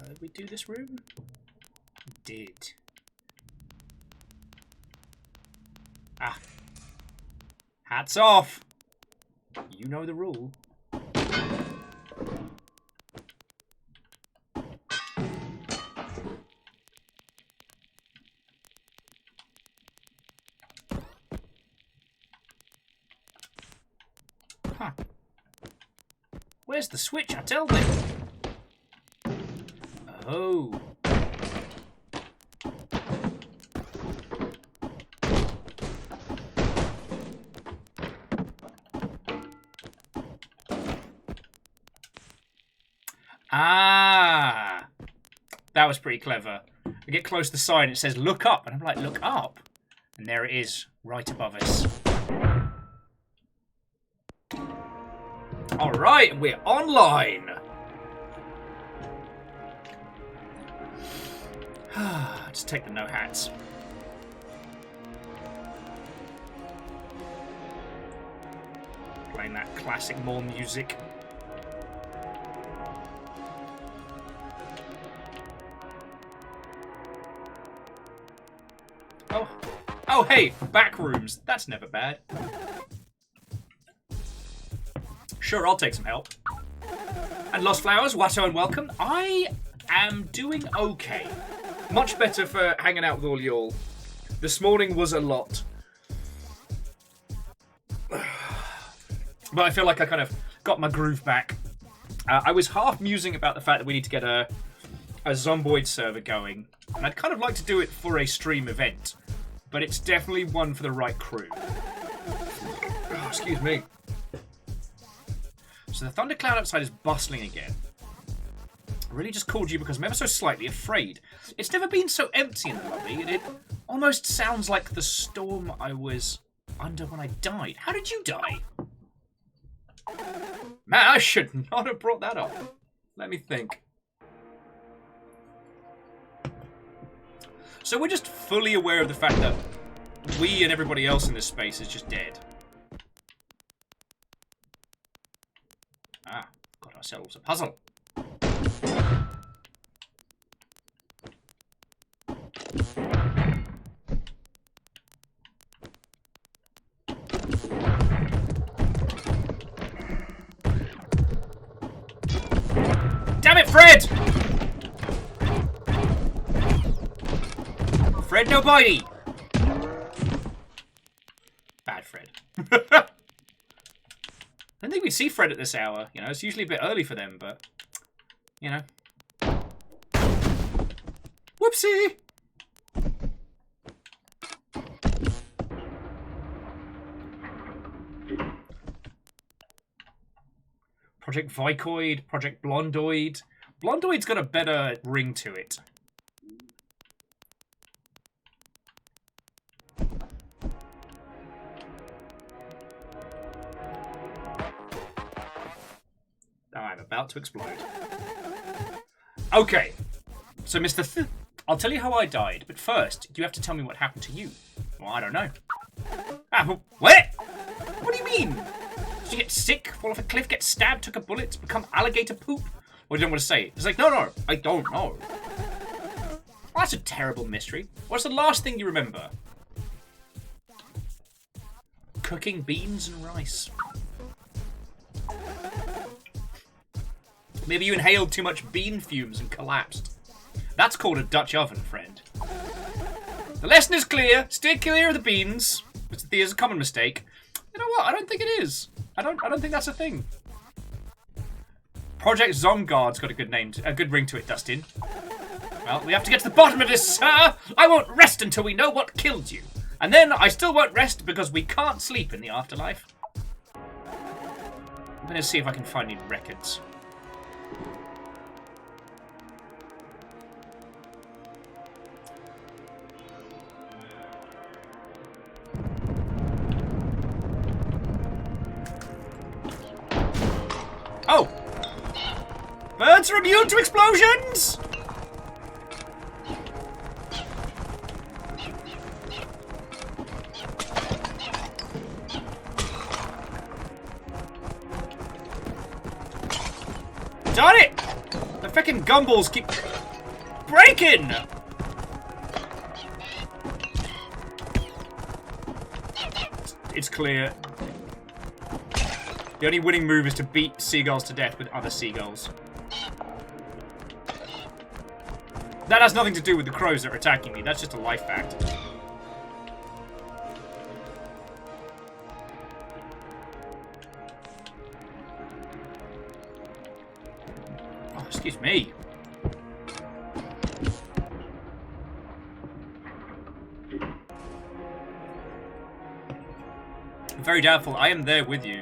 Speaker 1: Did we do this room? We did. Ah. Hats off! You know the rule. Huh. Where's the switch? I tell them. Oh. Ah, that was pretty clever. I get close to the sign, it says look up, and I'm like, look up, and there it is, right above us. All right, we're online. Just take the no hats. Playing that classic mall music. Oh, hey, back rooms. That's never bad. Sure, I'll take some help. And Lost Flowers, Watto and welcome. I am doing okay. Much better for hanging out with all y'all. This morning was a lot. But I feel like I kind of got my groove back. I was half musing about the fact that we need to get a Zomboid server going. And I'd kind of like to do it for a stream event. But it's definitely one for the right crew. Oh, excuse me. So the thundercloud outside is bustling again. I really just called you because I'm ever so slightly afraid. It's never been so empty in the lobby. It almost sounds like the storm I was under when I died. How did you die? Man, I should not have brought that up. Let me think. So we're just fully aware of the fact that we and everybody else in this space is just dead. Ah, got ourselves a puzzle. Damn it, Fred! Fred, no bitey! Bad Fred. I don't think we see Fred at this hour. You know, it's usually a bit early for them, but... You know. Whoopsie! Project Vicoid, Project Blondoid. Blondoid's got a better ring to it. I'm about to explode. Okay, so Mr. I'll tell you how I died, but first, you have to tell me what happened to you. Well, I don't know. Ah, what? What do you mean? Did you get sick, fall off a cliff, get stabbed, took a bullet, become alligator poop? Or you don't want to say it? It's like, no, I don't know. Well, that's a terrible mystery. What's the last thing you remember? Cooking beans and rice. Maybe you inhaled too much bean fumes and collapsed. That's called a Dutch oven, friend. The lesson is clear. Stay clear of the beans. Which is a common mistake. You know what? I don't think it is. I don't think that's a thing. Project Zomguard's got a good name, a good ring to it, Dustin. Well, we have to get to the bottom of this, sir. I won't rest until we know what killed you. And then I still won't rest because we can't sleep in the afterlife. I'm going to see if I can find any records. Oh! Birds are immune to explosions! Darn it! The frickin' gumballs keep breaking! It's clear. The only winning move is to beat seagulls to death with other seagulls. That has nothing to do with the crows that are attacking me. That's just a life fact. Oh, excuse me. Very doubtful. I am there with you.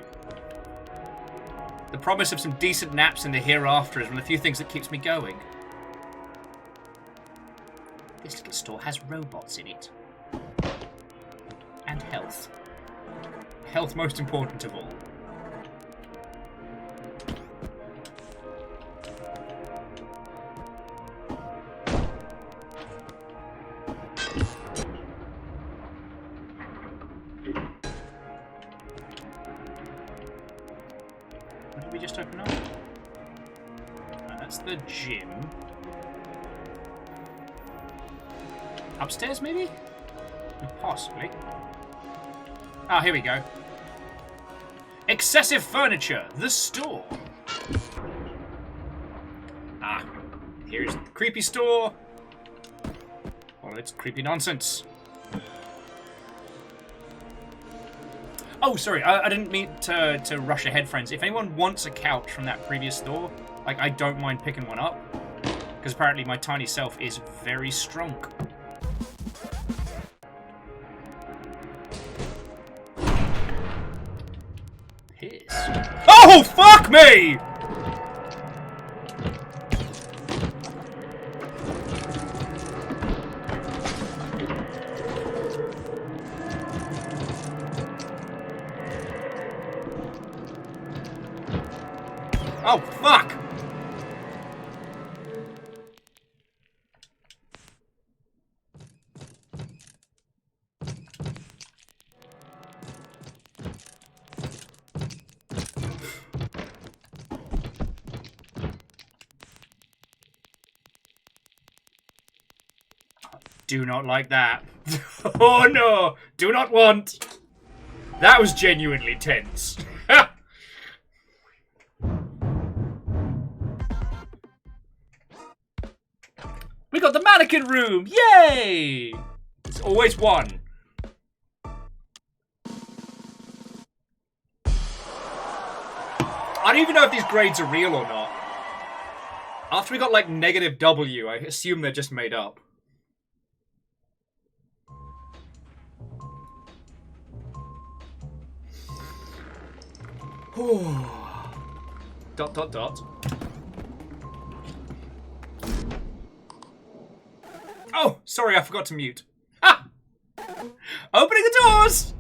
Speaker 1: The promise of some decent naps in the hereafter is one of the few things that keeps me going. This little store has robots in it. And health. Health most important of all. What did we just open up? That's the gym. Upstairs, maybe? Possibly. Ah, here we go. Excessive furniture, the store. Ah, here's the creepy store. All its creepy nonsense. Oh, sorry, I didn't mean to rush ahead, friends. If anyone wants a couch from that previous store, like, I don't mind picking one up. Because apparently my tiny self is very strong. Piss. Oh, fuck me! Oh, fuck! Do not like that. Oh no! Do not want! That was genuinely tense. We got the mannequin room! Yay! It's always one. I don't even know if these grades are real or not. After we got like -W, I assume they're just made up. Dot dot dot. Oh, sorry, I forgot to mute. Ah! Opening the doors!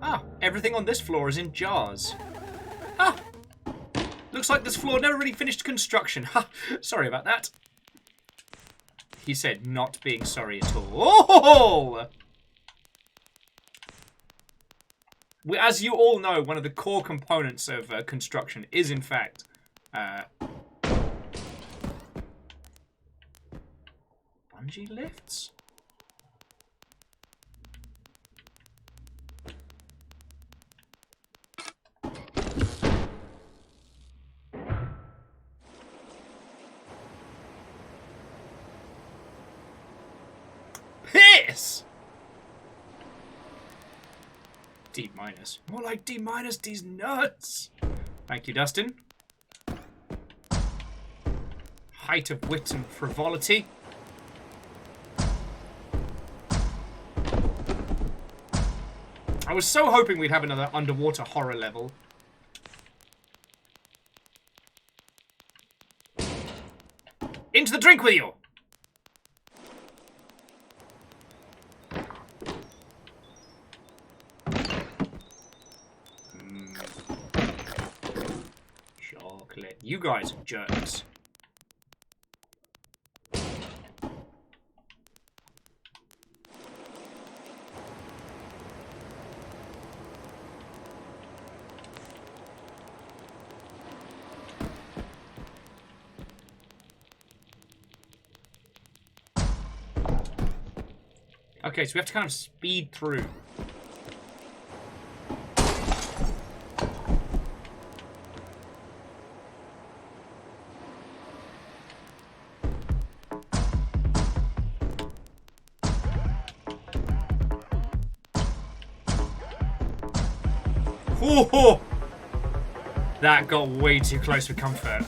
Speaker 1: Ah, everything on this floor is in jars. Ah! Looks like this floor never really finished construction. Ha! Sorry about that. He said, not being sorry at all. Oh! As you all know, one of the core components of construction is, in fact, bungee lifts? Piss! D-. More like D-, these nuts. Thank you, Dustin. Height of wit and frivolity. I was so hoping we'd have another underwater horror level. Into the drink with you! Chocolate. You guys are jerks. Okay, so we have to kind of speed through. Oh, that got way too close for comfort.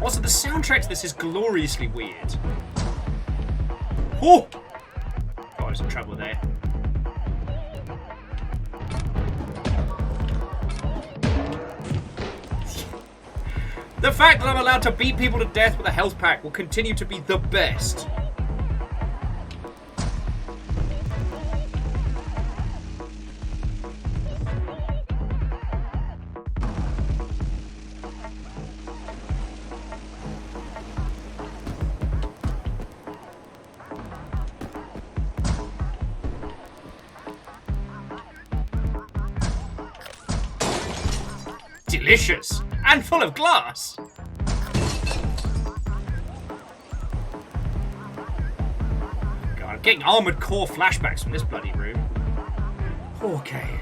Speaker 1: Also, the soundtrack to this is gloriously weird. Oh! Oh, I was in trouble there. The fact that I'm allowed to beat people to death with a health pack will continue to be the best. Delicious and full of glass. God, I'm getting Armored Core flashbacks from this bloody room. Okay.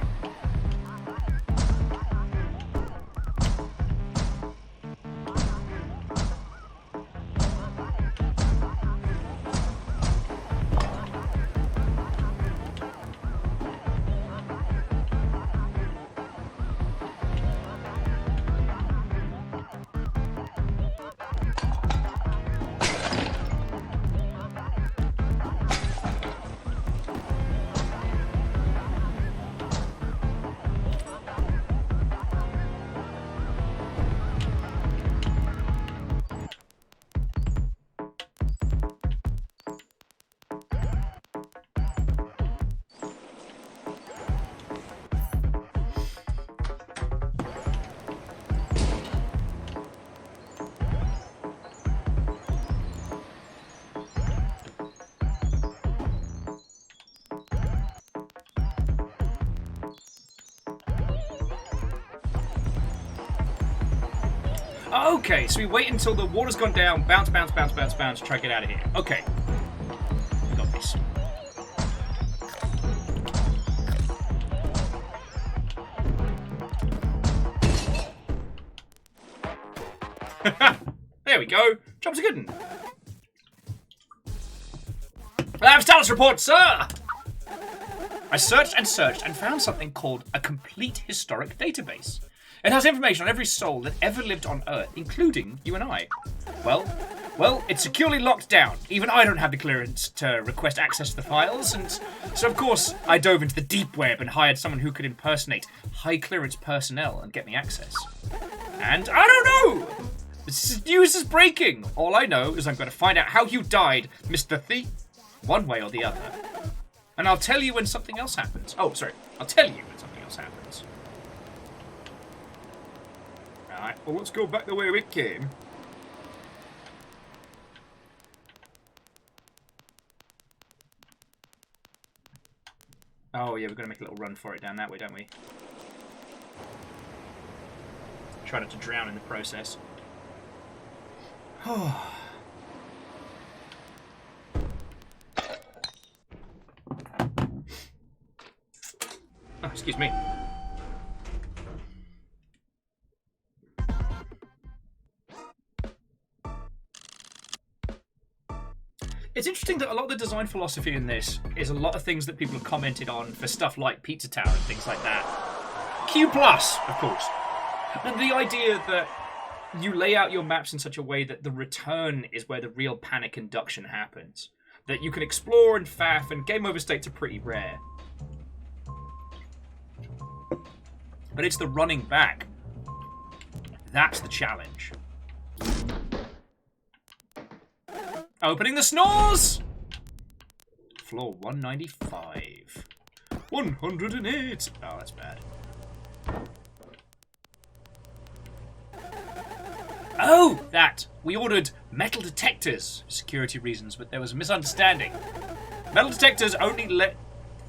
Speaker 1: Okay, so we wait until the water's gone down, bounce, bounce, bounce, bounce, bounce, try to get out of here. Okay. We got this. There we go. Job's a good one. Lab status report, sir! I searched and searched and found something called a complete historic database. It has information on every soul that ever lived on Earth, including you and I. Well, it's securely locked down. Even I don't have the clearance to request access to the files, and so of course I dove into the deep web and hired someone who could impersonate high clearance personnel and get me access. And I don't know! This news is breaking! All I know is I'm going to find out how you died, Mr. Thief, one way or the other. And I'll tell you when something else happens. Oh, sorry. I'll tell you when something else happens. Alright, well, let's go back the way we came. Oh, yeah, we're going to make a little run for it down that way, don't we? Try not to drown in the process. Oh, excuse me. It's interesting that a lot of the design philosophy in this is a lot of things that people have commented on for stuff like Pizza Tower and things like that. Q+, of course. And the idea that you lay out your maps in such a way that the return is where the real panic induction happens. That you can explore and faff, and game over states are pretty rare. But it's the running back. That's the challenge. Opening the snores! Floor 195. 108. Oh, that's bad. Oh, that! We ordered metal detectors for security reasons, but there was a misunderstanding. Metal detectors only let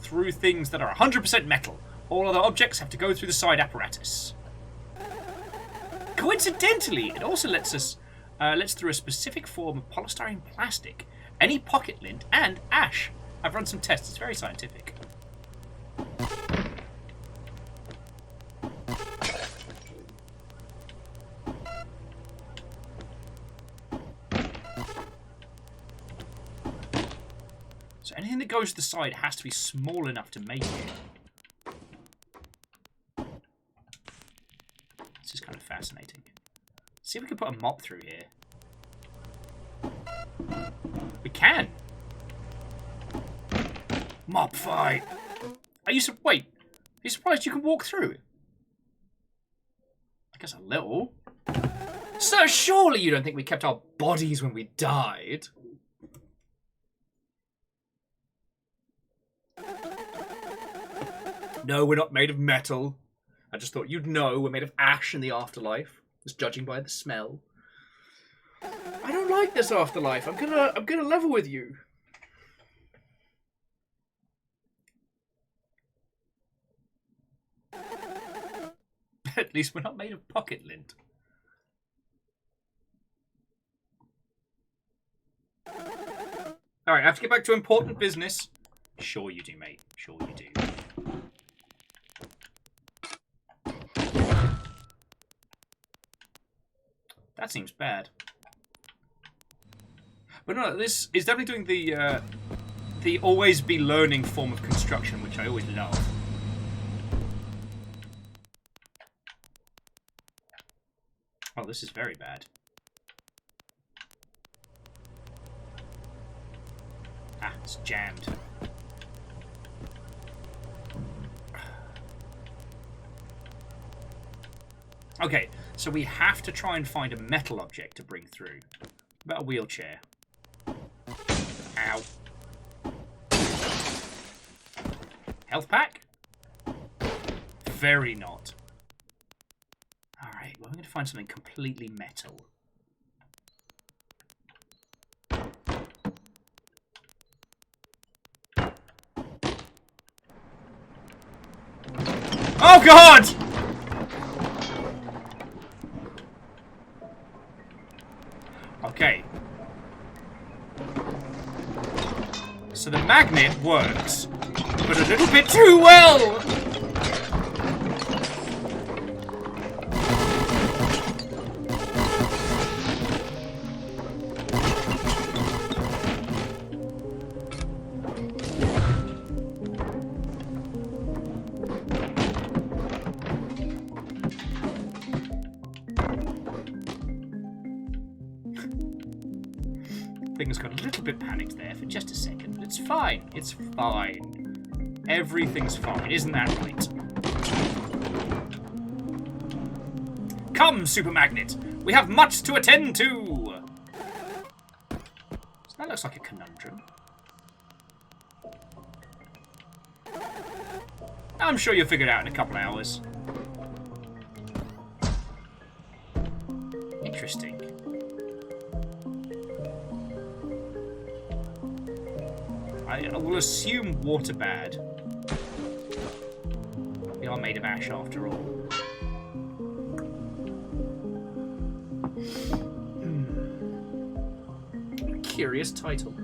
Speaker 1: through things that are 100% metal. All other objects have to go through the side apparatus. Coincidentally, it also lets through a specific form of polystyrene plastic, any pocket lint, and ash. I've run some tests. It's very scientific. So anything that goes to the side has to be small enough to make it. This is kind of fascinating. See if we can put a mop through here. We can. Mob fight. Are you wait? Are you surprised you can walk through? I guess a little. So surely you don't think we kept our bodies when we died? No, we're not made of metal. I just thought you'd know we're made of ash in the afterlife, just judging by the smell. I don't like this afterlife. I'm gonna level with you. At least we're not made of pocket lint. Alright, I have to get back to important business. Sure you do, mate. Sure you do. That seems bad. But no, this is definitely doing the always be learning form of construction, which I always love. Oh, this is very bad. Ah, it's jammed. Okay, so we have to try and find a metal object to bring through. What about a wheelchair? Ow. Health pack? Very not. Alright, well, I'm going to find something completely metal. Oh, God! Okay. So the magnet works, but a little bit too well! Things got a little bit panicked there for just a second, but it's fine. It's fine. Everything's fine. Isn't that right? Come, Super Magnet. We have much to attend to. So that looks like a conundrum. I'm sure you'll figure it out in a couple of hours. Interesting. I will assume water bad. We are made of ash after all. Curious title.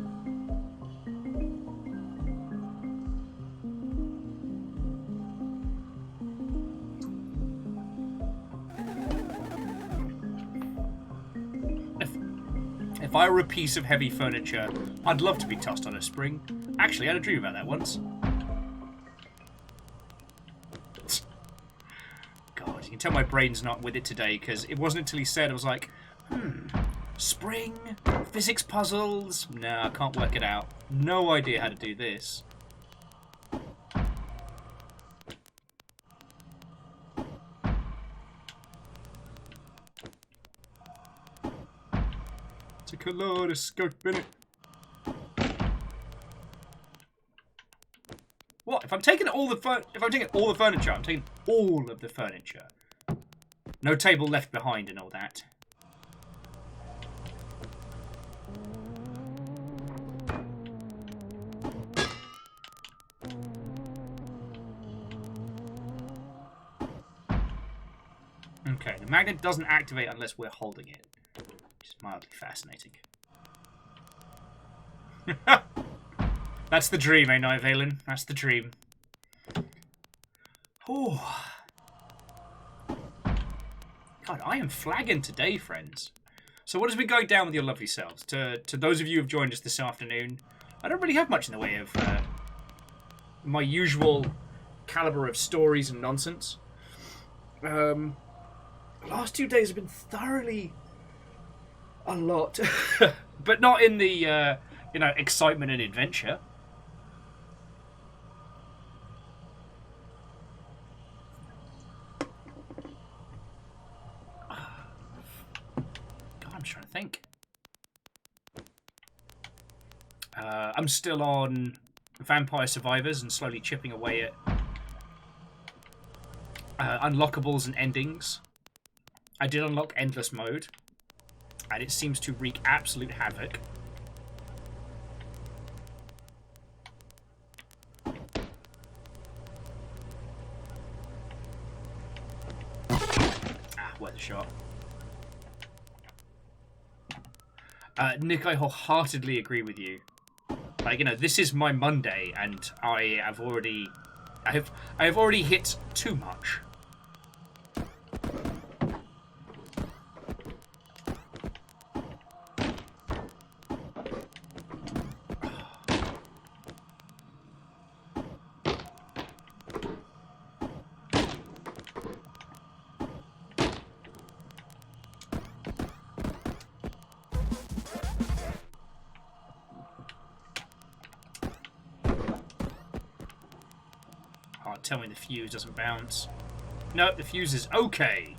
Speaker 1: If I were a piece of heavy furniture, I'd love to be tossed on a spring. Actually, I had a dream about that once. God, you can tell my brain's not with it today, because it wasn't until he said, I was like, spring? Physics puzzles? No, I can't work it out. No idea how to do this. It's a kaleidoscope, innit? What? If I'm taking all the furniture, I'm taking all of the furniture. No table left behind and all that. Okay, the magnet doesn't activate unless we're holding it, which is mildly fascinating. That's the dream, eh, Night Valen? That's the dream. Oh. God, I am flagging today, friends. So what has been going down with your lovely selves? To those of you who have joined us this afternoon, I don't really have much in the way of my usual caliber of stories and nonsense. The last 2 days have been thoroughly a lot. but not in the excitement and adventure. God, I'm trying to think. I'm still on Vampire Survivors and slowly chipping away at unlockables and endings. I did unlock Endless Mode, and it seems to wreak absolute havoc. Worth a shot. Nick, I wholeheartedly agree with you. Like, this is my Monday, and I have already hit too much. Tell me the fuse doesn't bounce. Nope, the fuse is okay.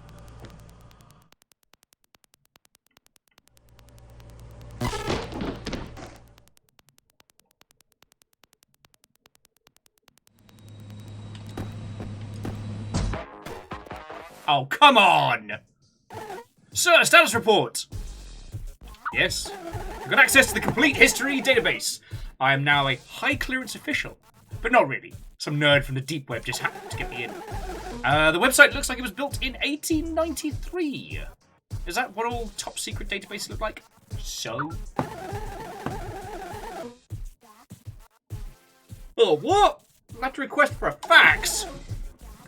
Speaker 1: Oh, come on! Sir, status report! Yes. I've got access to the complete history database. I am now a high clearance official. But not really. Some nerd from the deep web just happened to get me in. The website looks like it was built in 1893. Is that what all top secret databases look like? So? Oh, what? I have to request for a fax.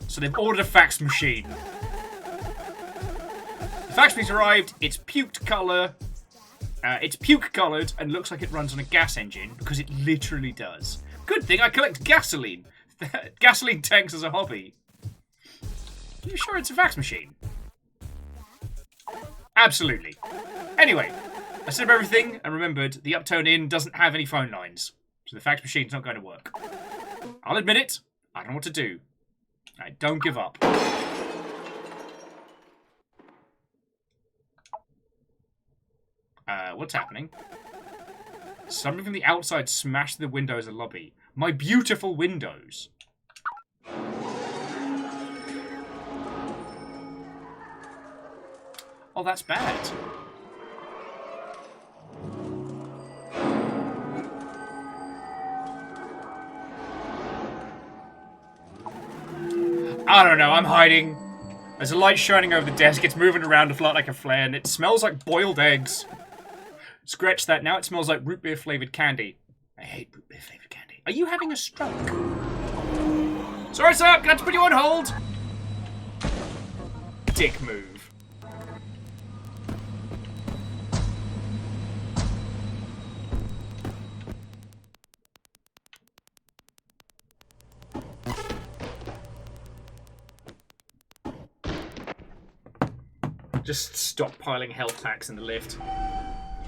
Speaker 1: So they've ordered a fax machine. The fax machine's arrived. It's puked colour. It's puke coloured and looks like it runs on a gas engine because it literally does. Good thing I collect gasoline. Gasoline tanks as a hobby. Are you sure it's a fax machine? Absolutely. Anyway, I set up everything and remembered the Upturned Inn doesn't have any phone lines, so the fax machine's not going to work. I'll admit it, I don't know what to do. I don't give up. What's happening? Somebody from the outside smashed the windows of the lobby. My beautiful windows. Oh, that's bad. I don't know, I'm hiding. There's a light shining over the desk, it's moving around a lot like a flare, and it smells like boiled eggs. Scratch that, now it smells like root beer flavoured candy. I hate root beer flavoured candy. Are you having a stroke? Sorry, sir, got to put you on hold. Dick move. Just stockpiling health packs in the lift.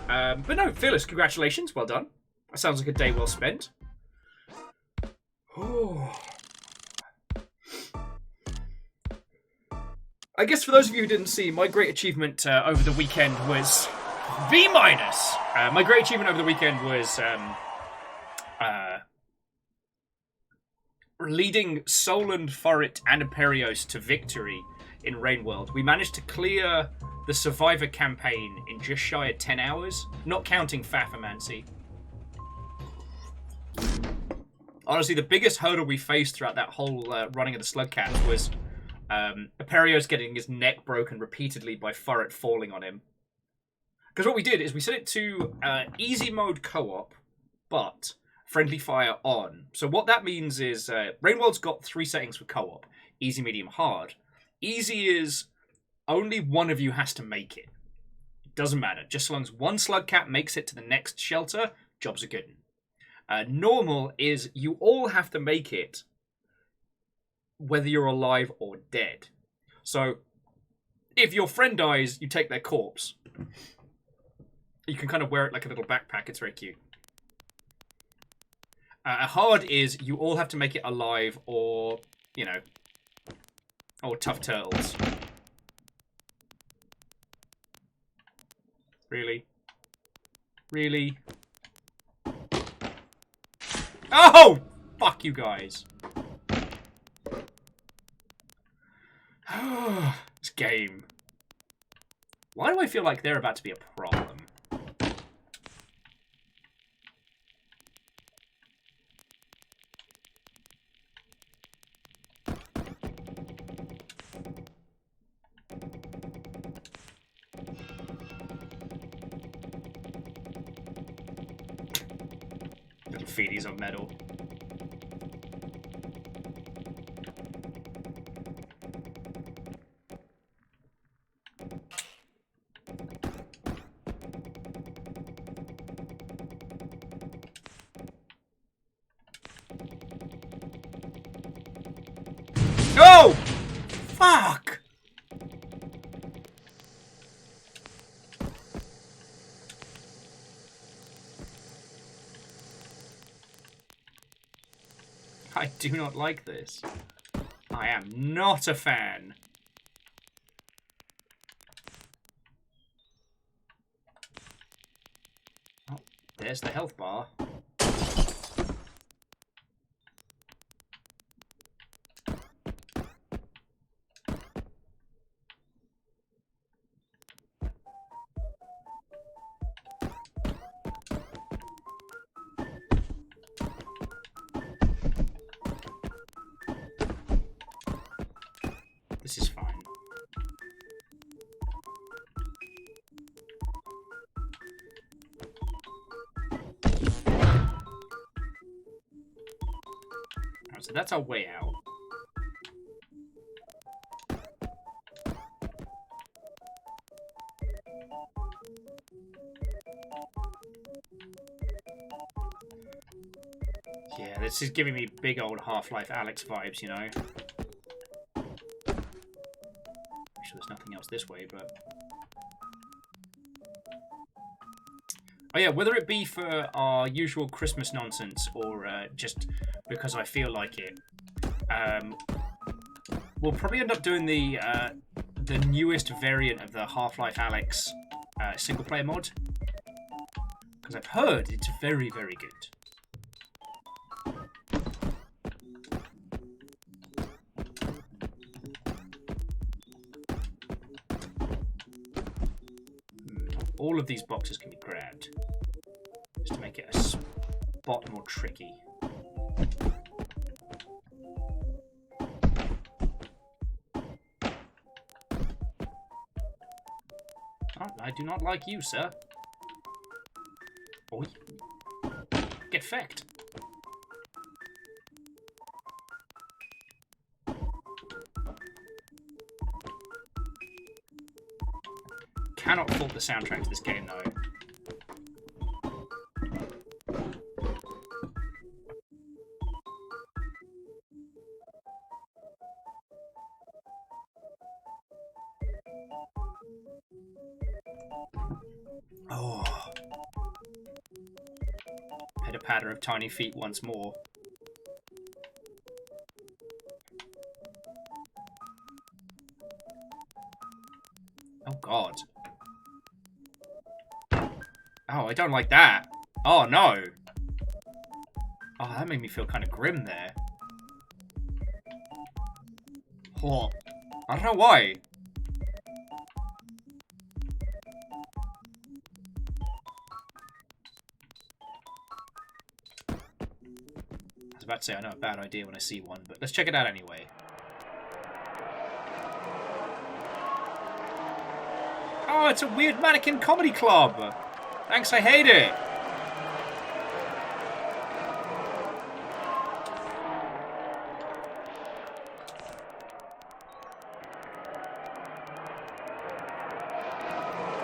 Speaker 1: But no, Phyllis, congratulations, well done. That sounds like a day well spent. Oh. I guess for those of you who didn't see, my great achievement over the weekend was B-. My great achievement over the weekend was leading Solent, Forret, and Imperios to victory in Rainworld. We managed to clear the Survivor campaign in just shy of 10 hours, not counting Fafamancy. Honestly, the biggest hurdle we faced throughout that whole running of the Slugcat was Imperios getting his neck broken repeatedly by Forret falling on him. Because what we did is we set it to easy mode co-op, but friendly fire on. So what that means is Rainworld's got 3 settings for co-op. Easy, medium, hard. Easy is only one of you has to make it. It doesn't matter. Just so long as one Slugcat makes it to the next shelter, jobs are good. Normal is you all have to make it whether you're alive or dead. So if your friend dies, you take their corpse. You can kind of wear it like a little backpack. It's very cute. Hard is you all have to make it alive or, you know, or tough turtles. Really? Really? Oh! Fuck you guys. This game. Why do I feel like they're about to be a problem? Little feeties of metal. No! Fuck! I do not like this. I am not a fan. Oh, there's the health bar. This is fine. Alright, so that's our way out. Yeah, this is giving me big old Half-Life Alyx vibes, you know? There's nothing else this way, but... Oh yeah, whether it be for our usual Christmas nonsense or just because I feel like it, we'll probably end up doing the newest variant of the Half-Life Alyx single-player mod. Because I've heard it's very, very good. All of these boxes can be grabbed, just to make it a spot more tricky. Oh, I do not like you, sir. Oi. Get fecked. Cannot fault the soundtrack to this game, though. Oh. Pitter-patter of tiny feet once more. Oh, God. Oh, I don't like that. Oh, no. Oh, that made me feel kind of grim there. Oh, I don't know why. I was about to say I know a bad idea when I see one, but let's check it out anyway. Oh, it's a weird mannequin comedy club. Thanks, I hate it.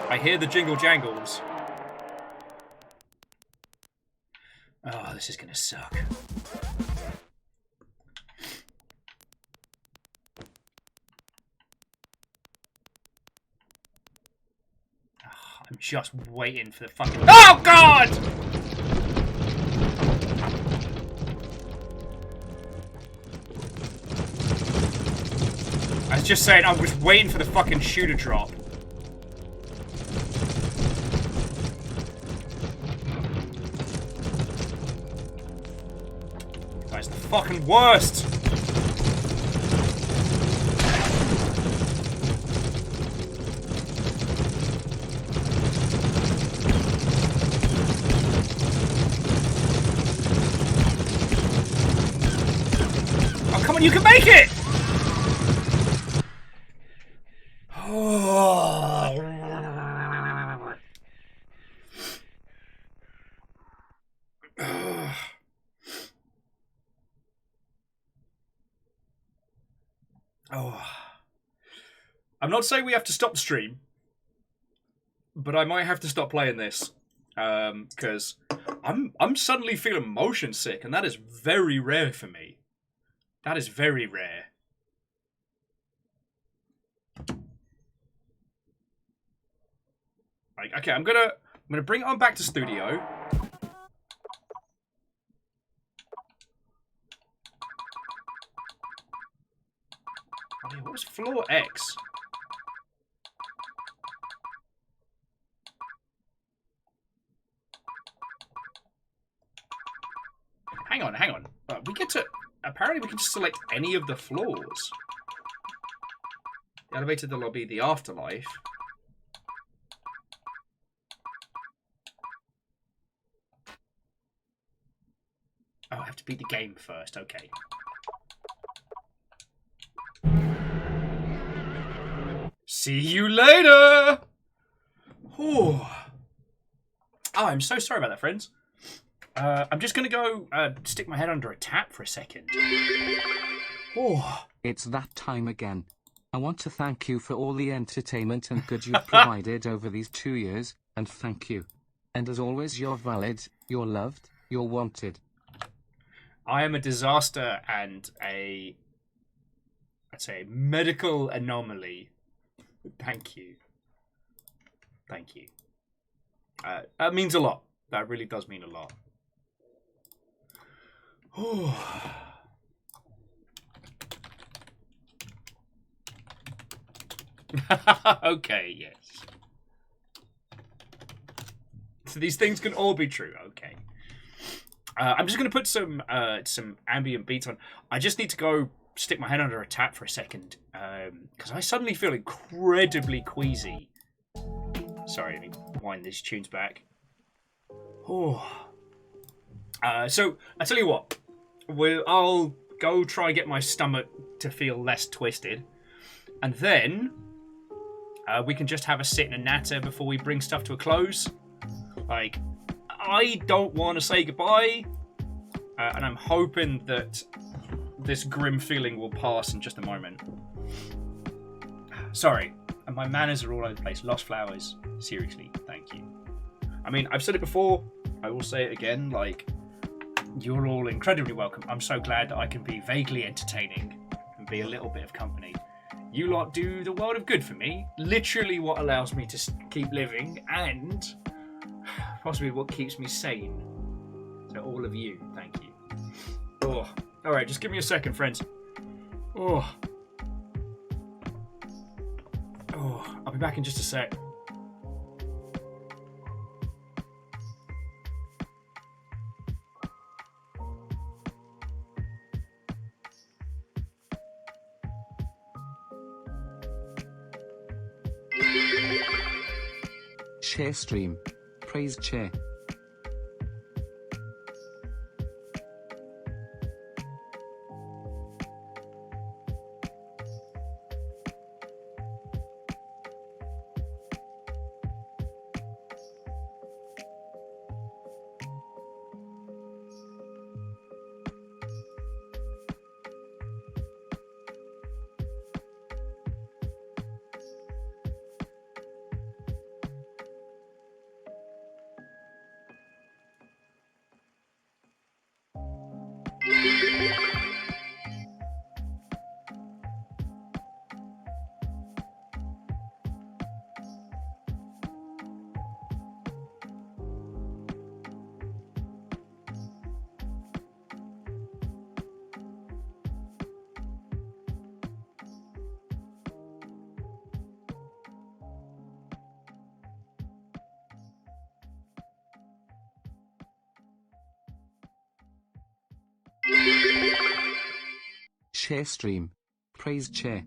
Speaker 1: I hear the jingle jangles. Oh, this is gonna suck. I'm just waiting for the fucking... Oh, God! I was just saying, I was waiting for the fucking shoe to drop. That's the fucking worst! Oh, come on, you can make it! Oh. I'm not saying we have to stop the stream, but I might have to stop playing this because I'm suddenly feeling motion sick, and that is very rare for me. That is very rare. Like, okay, I'm gonna bring it on back to studio. Oh, yeah, what was floor X? Hang on. We get to... Apparently we can just select any of the floors. The elevator, the lobby, the afterlife. Oh, I have to beat the game first. Okay. See you later! Oh, I'm so sorry about that, friends. I'm just going to go stick my head under a tap for a second. Oh.
Speaker 3: It's that time again. I want to thank you for all the entertainment and good you've provided over these 2 years, and thank you. And as always, you're valid, you're loved, you're wanted.
Speaker 1: I am a disaster and I'd say, medical anomaly. Thank you. Thank you. That means a lot. That really does mean a lot. Okay, yes. So these things can all be true. Okay. I'm just going to put some ambient beats on. I just need to go stick my head under a tap for a second. Because I suddenly feel incredibly queasy. Sorry, let me wind these tunes back. Oh. So, I tell you what. I'll go try and get my stomach to feel less twisted. And then we can just have a sit and a natter before we bring stuff to a close. Like, I don't want to say goodbye. And I'm hoping that this grim feeling will pass in just a moment. Sorry. And my manners are all over the place. Lost flowers. Seriously, thank you. I mean, I've said it before. I will say it again. Like, you're all incredibly welcome. I'm so glad that I can be vaguely entertaining and be a little bit of company. You lot do the world of good for me. Literally what allows me to keep living and possibly what keeps me sane. So all of you, thank you. Oh, all right, just give me a second, friends. Oh, I'll be back in just a sec.
Speaker 3: Share stream. Praise chair. Chair stream. Praise Chair.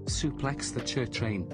Speaker 3: Suplex the chair train.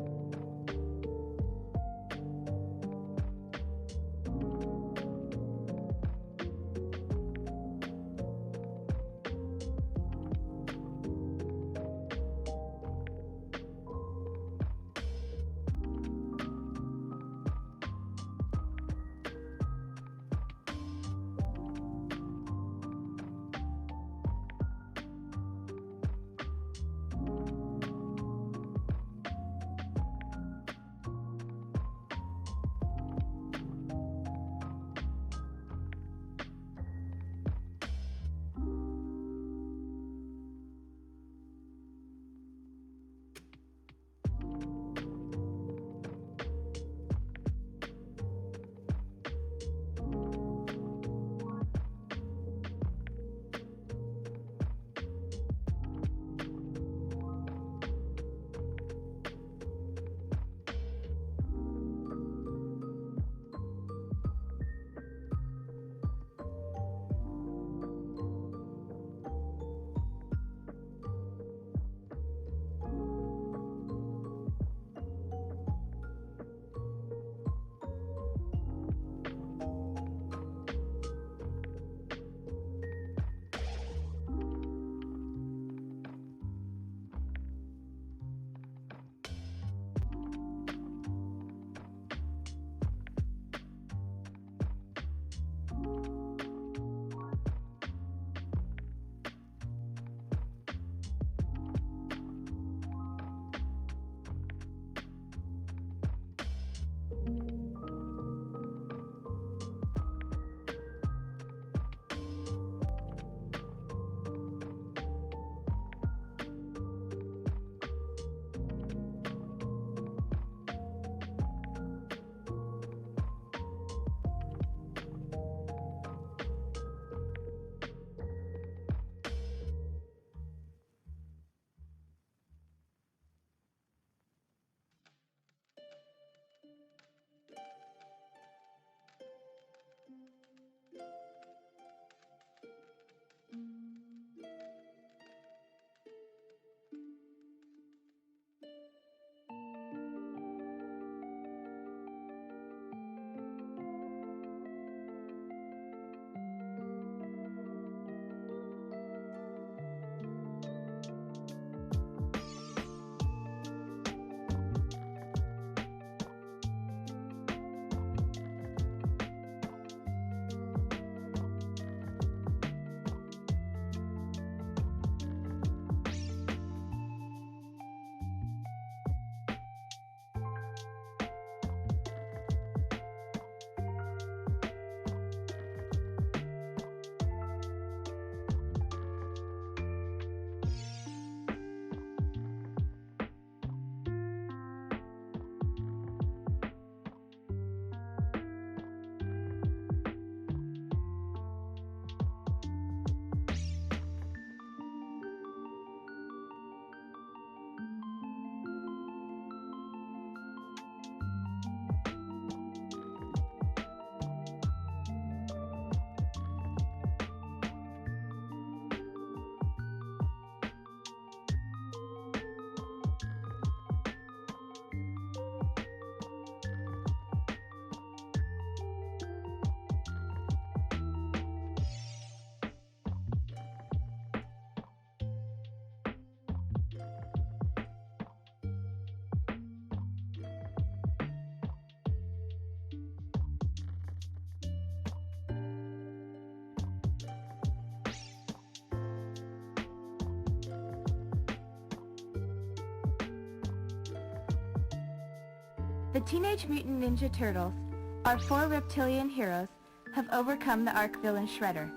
Speaker 5: The Teenage Mutant Ninja Turtles, our 4 reptilian heroes, have overcome the arch villain Shredder.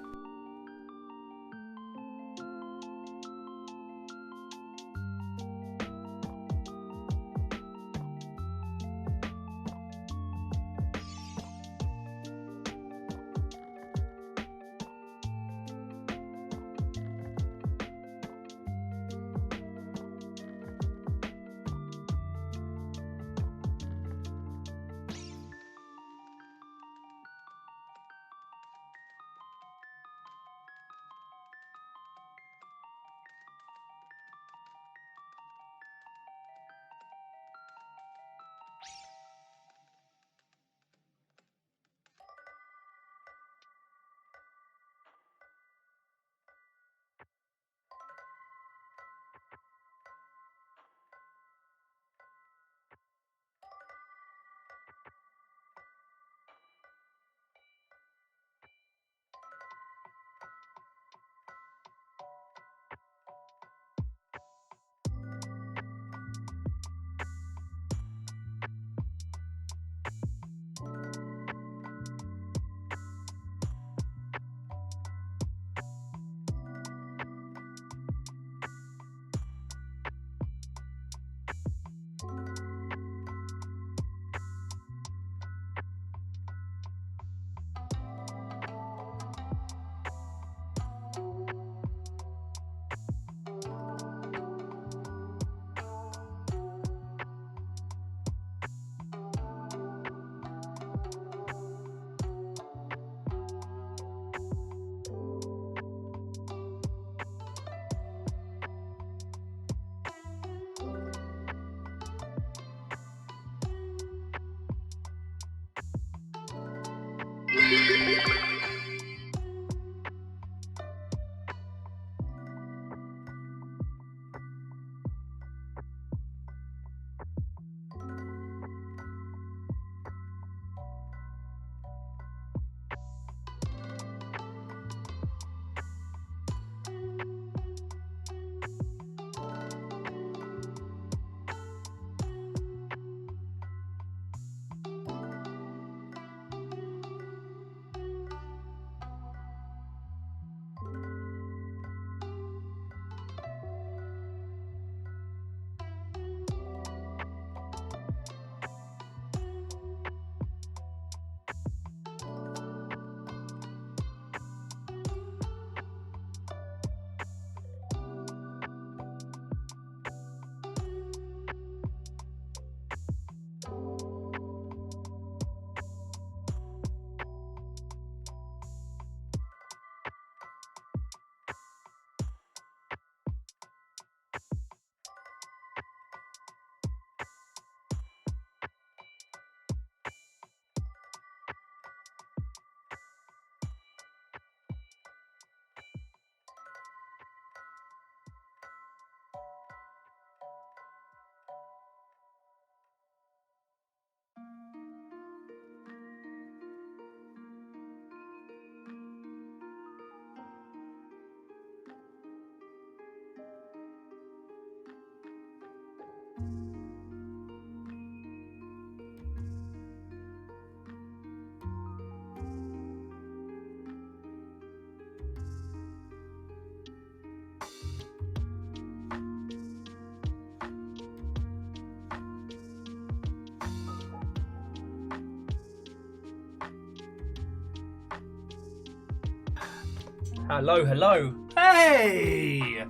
Speaker 1: Hello, hello. Hey!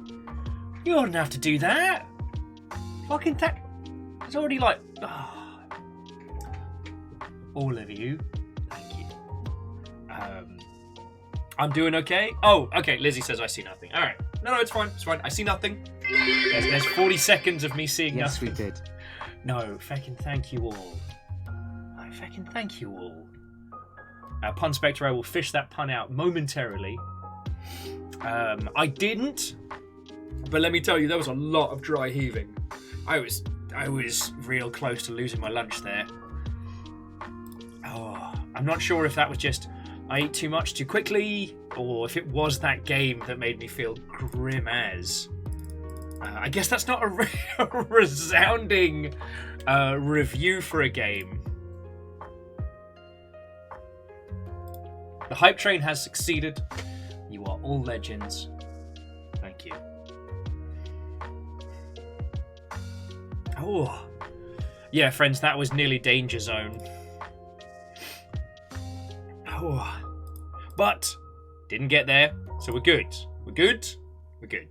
Speaker 1: You wouldn't have to do that. Fucking it's already like... all of you. Thank you. I'm doing okay. Oh, okay. Lizzie says I see nothing. All right. No, it's fine. It's fine. I see nothing. There's 40 seconds of me seeing nothing.
Speaker 3: Yes, we did.
Speaker 1: No, fucking thank you all. I fucking thank you all. Pun Spectre, I will fish that pun out momentarily. I didn't, but let me tell you, there was a lot of dry heaving. I was real close to losing my lunch there. Oh, I'm not sure if that was just I ate too much too quickly, or if it was that game that made me feel grim as. I guess that's not a resounding Review for a game. The hype train has succeeded. You are all legends. Thank you. Oh. Yeah, friends, that was nearly Danger Zone. Oh. But, didn't get there, so we're good. We're good? We're good.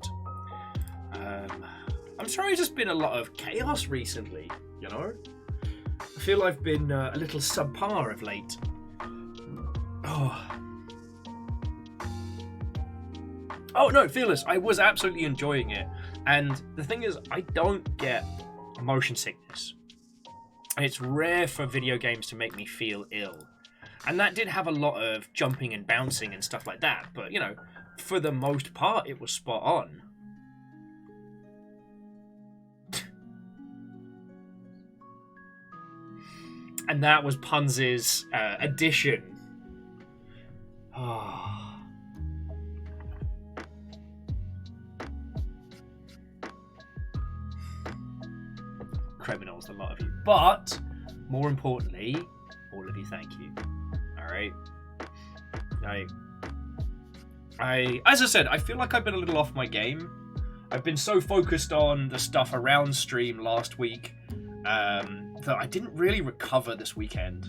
Speaker 1: I'm sorry, it's just been a lot of chaos recently, you know? I feel I've been a little subpar of late. Oh. Oh, no, Fearless, I was absolutely enjoying it. And the thing is, I don't get motion sickness. And it's rare for video games to make me feel ill. And that did have a lot of jumping and bouncing and stuff like that. But, you know, for the most part, it was spot on. And that was Punz's addition. Oh. Criminals, a lot of you. But, more importantly, all of you, thank you. Alright? As I said, I feel like I've been a little off my game. I've been so focused on the stuff around stream last week that I didn't really recover this weekend.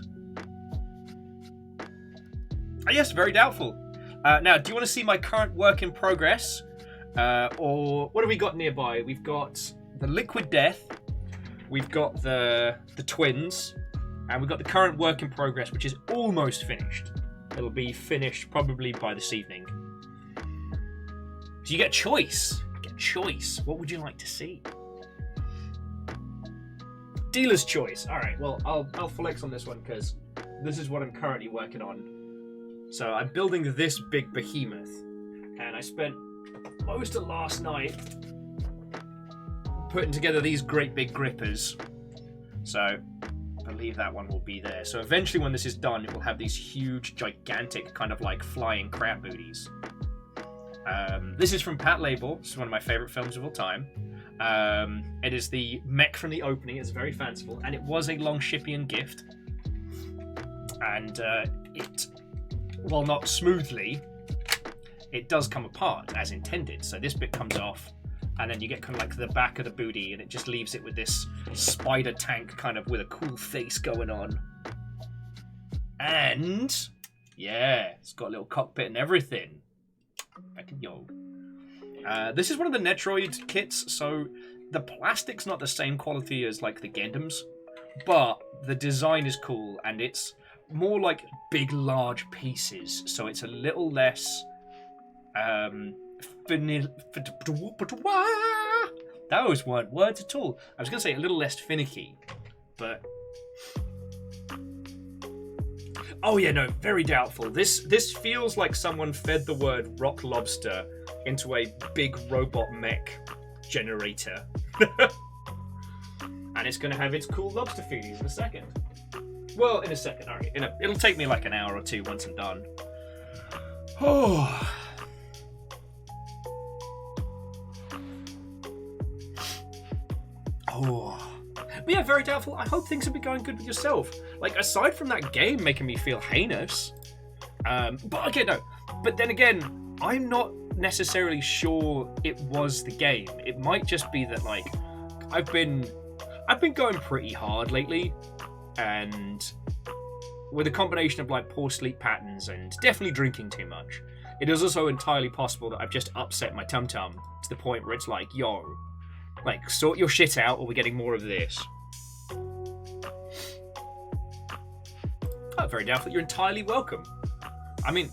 Speaker 1: Yes, very doubtful. Now, do you want to see my current work in progress? Or what have we got nearby? We've got the Liquid Death, we've got the Twins, and we've got the current work in progress, which is almost finished. It'll be finished probably by this evening. So you get a choice. What would you like to see? Dealer's choice. All right. Well, I'll flex on this one because this is what I'm currently working on. So I'm building this big behemoth, and I spent most of last night putting together these great big grippers. So I believe that one will be there. So eventually, when this is done, it will have these huge, gigantic, kind of like flying crab booties. This is from Pat Label. This is one of my favorite films of all time. It is the mech from the opening. It's very fanciful, and it was a Longshipian gift. And it, while not smoothly, it does come apart as intended. So this bit comes off, and then you get kind of like the back of the booty, and it just leaves it with this spider tank kind of with a cool face going on. And yeah, it's got a little cockpit and everything. Back in yo. This is one of the Netroid kits, so the plastic's not the same quality as like the Gundams, but the design is cool, and it's more like big, large pieces, so it's a little less those weren't words at all. I was going to say a little less finicky, but oh yeah, no, very doubtful. This feels like someone fed the word rock lobster into a big robot mech generator. And it's going to have its cool lobster feedies in a second. Well, in a second, alright. It'll take me like an hour or two once I'm done. Oh. Oh. But yeah, very doubtful. I hope things will be going good with yourself. Like, aside from that game making me feel heinous. But okay, no. But then again, I'm not necessarily sure it was the game. It might just be that, like, I've been going pretty hard lately, and with a combination of like poor sleep patterns and definitely drinking too much, it is also entirely possible that I've just upset my tum-tum to the point where it's like, yo, like, sort your shit out or we're getting more of this. Oh, very doubtful. You're entirely welcome. I mean,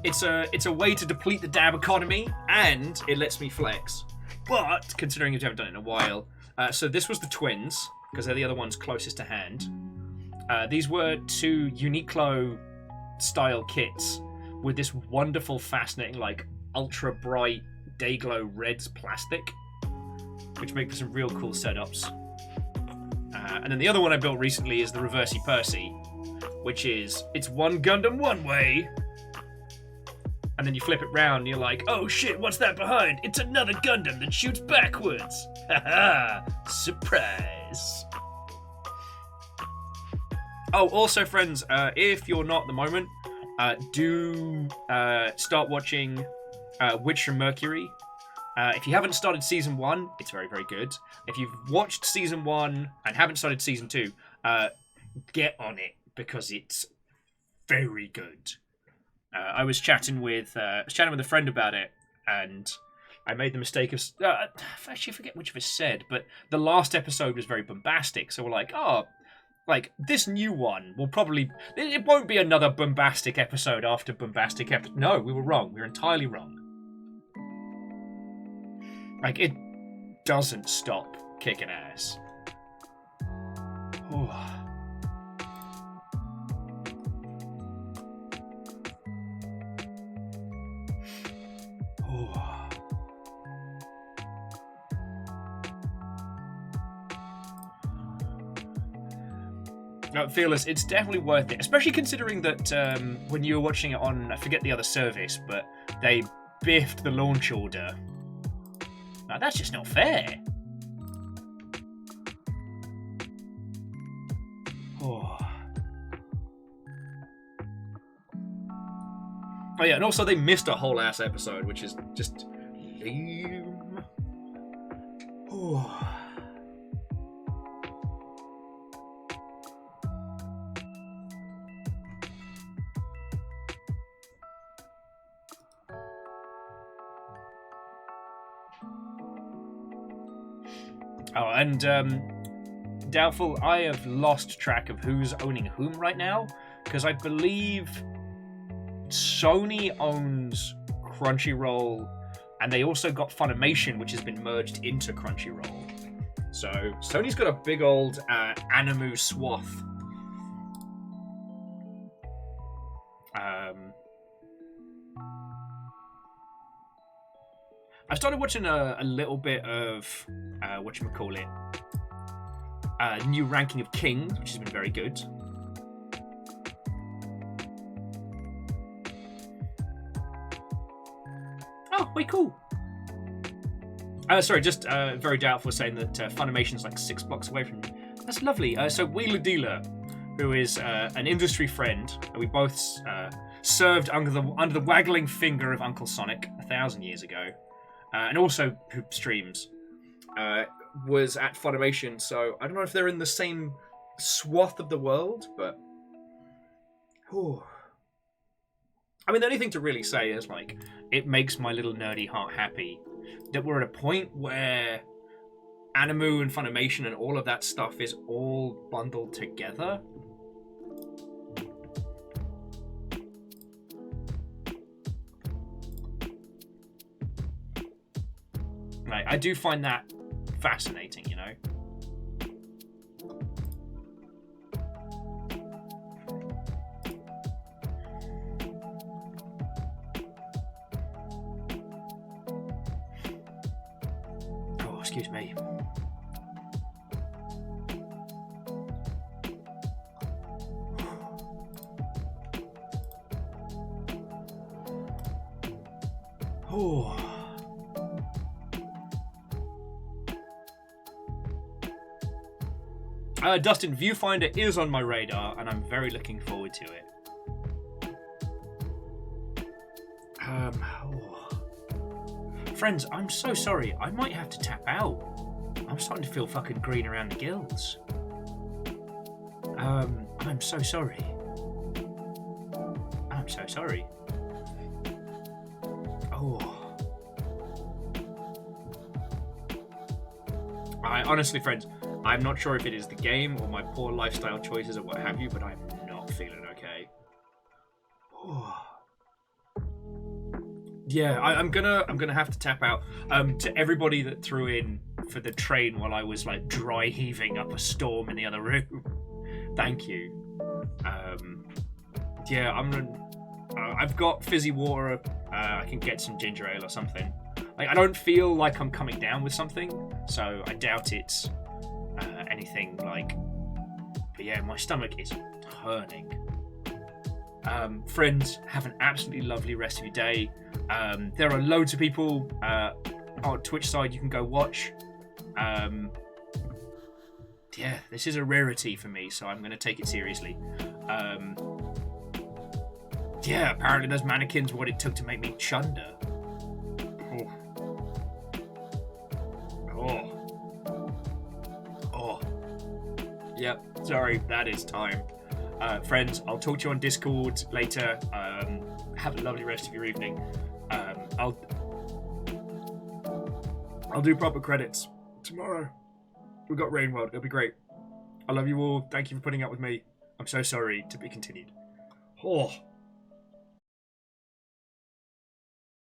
Speaker 1: it's a way to deplete the dab economy, and it lets me flex. But considering you haven't done it in a while, so this was the Twins, because they're the other ones closest to hand. These were two Uniqlo style kits with this wonderful, fascinating, like, ultra bright Dayglow reds plastic, which make for some real cool setups. And then the other one I built recently is the Reversey Percy, which is, it's one Gundam one way, and then you flip it round and you're like, oh shit, what's that behind? It's another Gundam that shoots backwards. Haha, surprise. Oh, also, friends, if you're not at the moment, do start watching Witch from Mercury. If you haven't started season 1, it's very, very good. If you've watched season 1 and haven't started season 2, get on it because it's very good. I was chatting with a friend about it, and I made the mistake of actually I forget which of us said, but the last episode was very bombastic. So we're like, oh, like this new one will probably it won't be another bombastic episode after bombastic episode. No, we were wrong. We were entirely wrong. Like it doesn't stop kicking ass. Oh. No, Fearless, it's definitely worth it, especially considering that when you were watching it on, I forget the other service, but they biffed the launch order. Now, that's just not fair. Oh. Oh yeah, and also they missed a whole ass episode, which is just lame. Oh. Oh, and Doubtful, I have lost track of who's owning whom right now, because I believe Sony owns Crunchyroll, and they also got Funimation, which has been merged into Crunchyroll. So Sony's got a big old Animu swath. I started watching a little bit of whatchamacallit, New Ranking of Kings, which has been very good. Oh, wait, cool. Sorry, just very doubtful saying that Funimation's like 6 blocks away from me. That's lovely. So Wheeler Dealer, who is an industry friend, we both served under the waggling finger of Uncle Sonic 1,000 years ago. And also who streams, was at Funimation, so I don't know if they're in the same swath of the world, but... Whew. I mean, the only thing to really say is, like, it makes my little nerdy heart happy that we're at a point where Animu and Funimation and all of that stuff is all bundled together. Right, I do find that fascinating, you know? Oh, excuse me. Oh. Dustin, Viewfinder is on my radar, and I'm very looking forward to it. Friends, I'm so sorry. I might have to tap out. I'm starting to feel fucking green around the gills. I'm so sorry. I'm so sorry. Oh. Honestly, friends, I'm not sure if it is the game or my poor lifestyle choices or what have you, but I'm not feeling okay. Yeah, I'm gonna have to tap out. To everybody that threw in for the train while I was like dry heaving up a storm in the other room, thank you. Yeah, I've got fizzy water. I can get some ginger ale or something. Like, I don't feel like I'm coming down with something, so I doubt it's anything like. But yeah, my stomach is turning. Friends, have an absolutely lovely rest of your day. There are loads of people on Twitch side you can go watch. yeah, this is a rarity for me, so I'm going to take it seriously. Yeah, apparently those mannequins were what it took to make me chunder. Oh. Yep, sorry, that is time. Friends, I'll talk to you on Discord later. Have a lovely rest of your evening. I'll do proper credits tomorrow. We've got Rainworld. It'll be great. I love you all. Thank you for putting up with me. I'm so sorry. To be continued. Oh.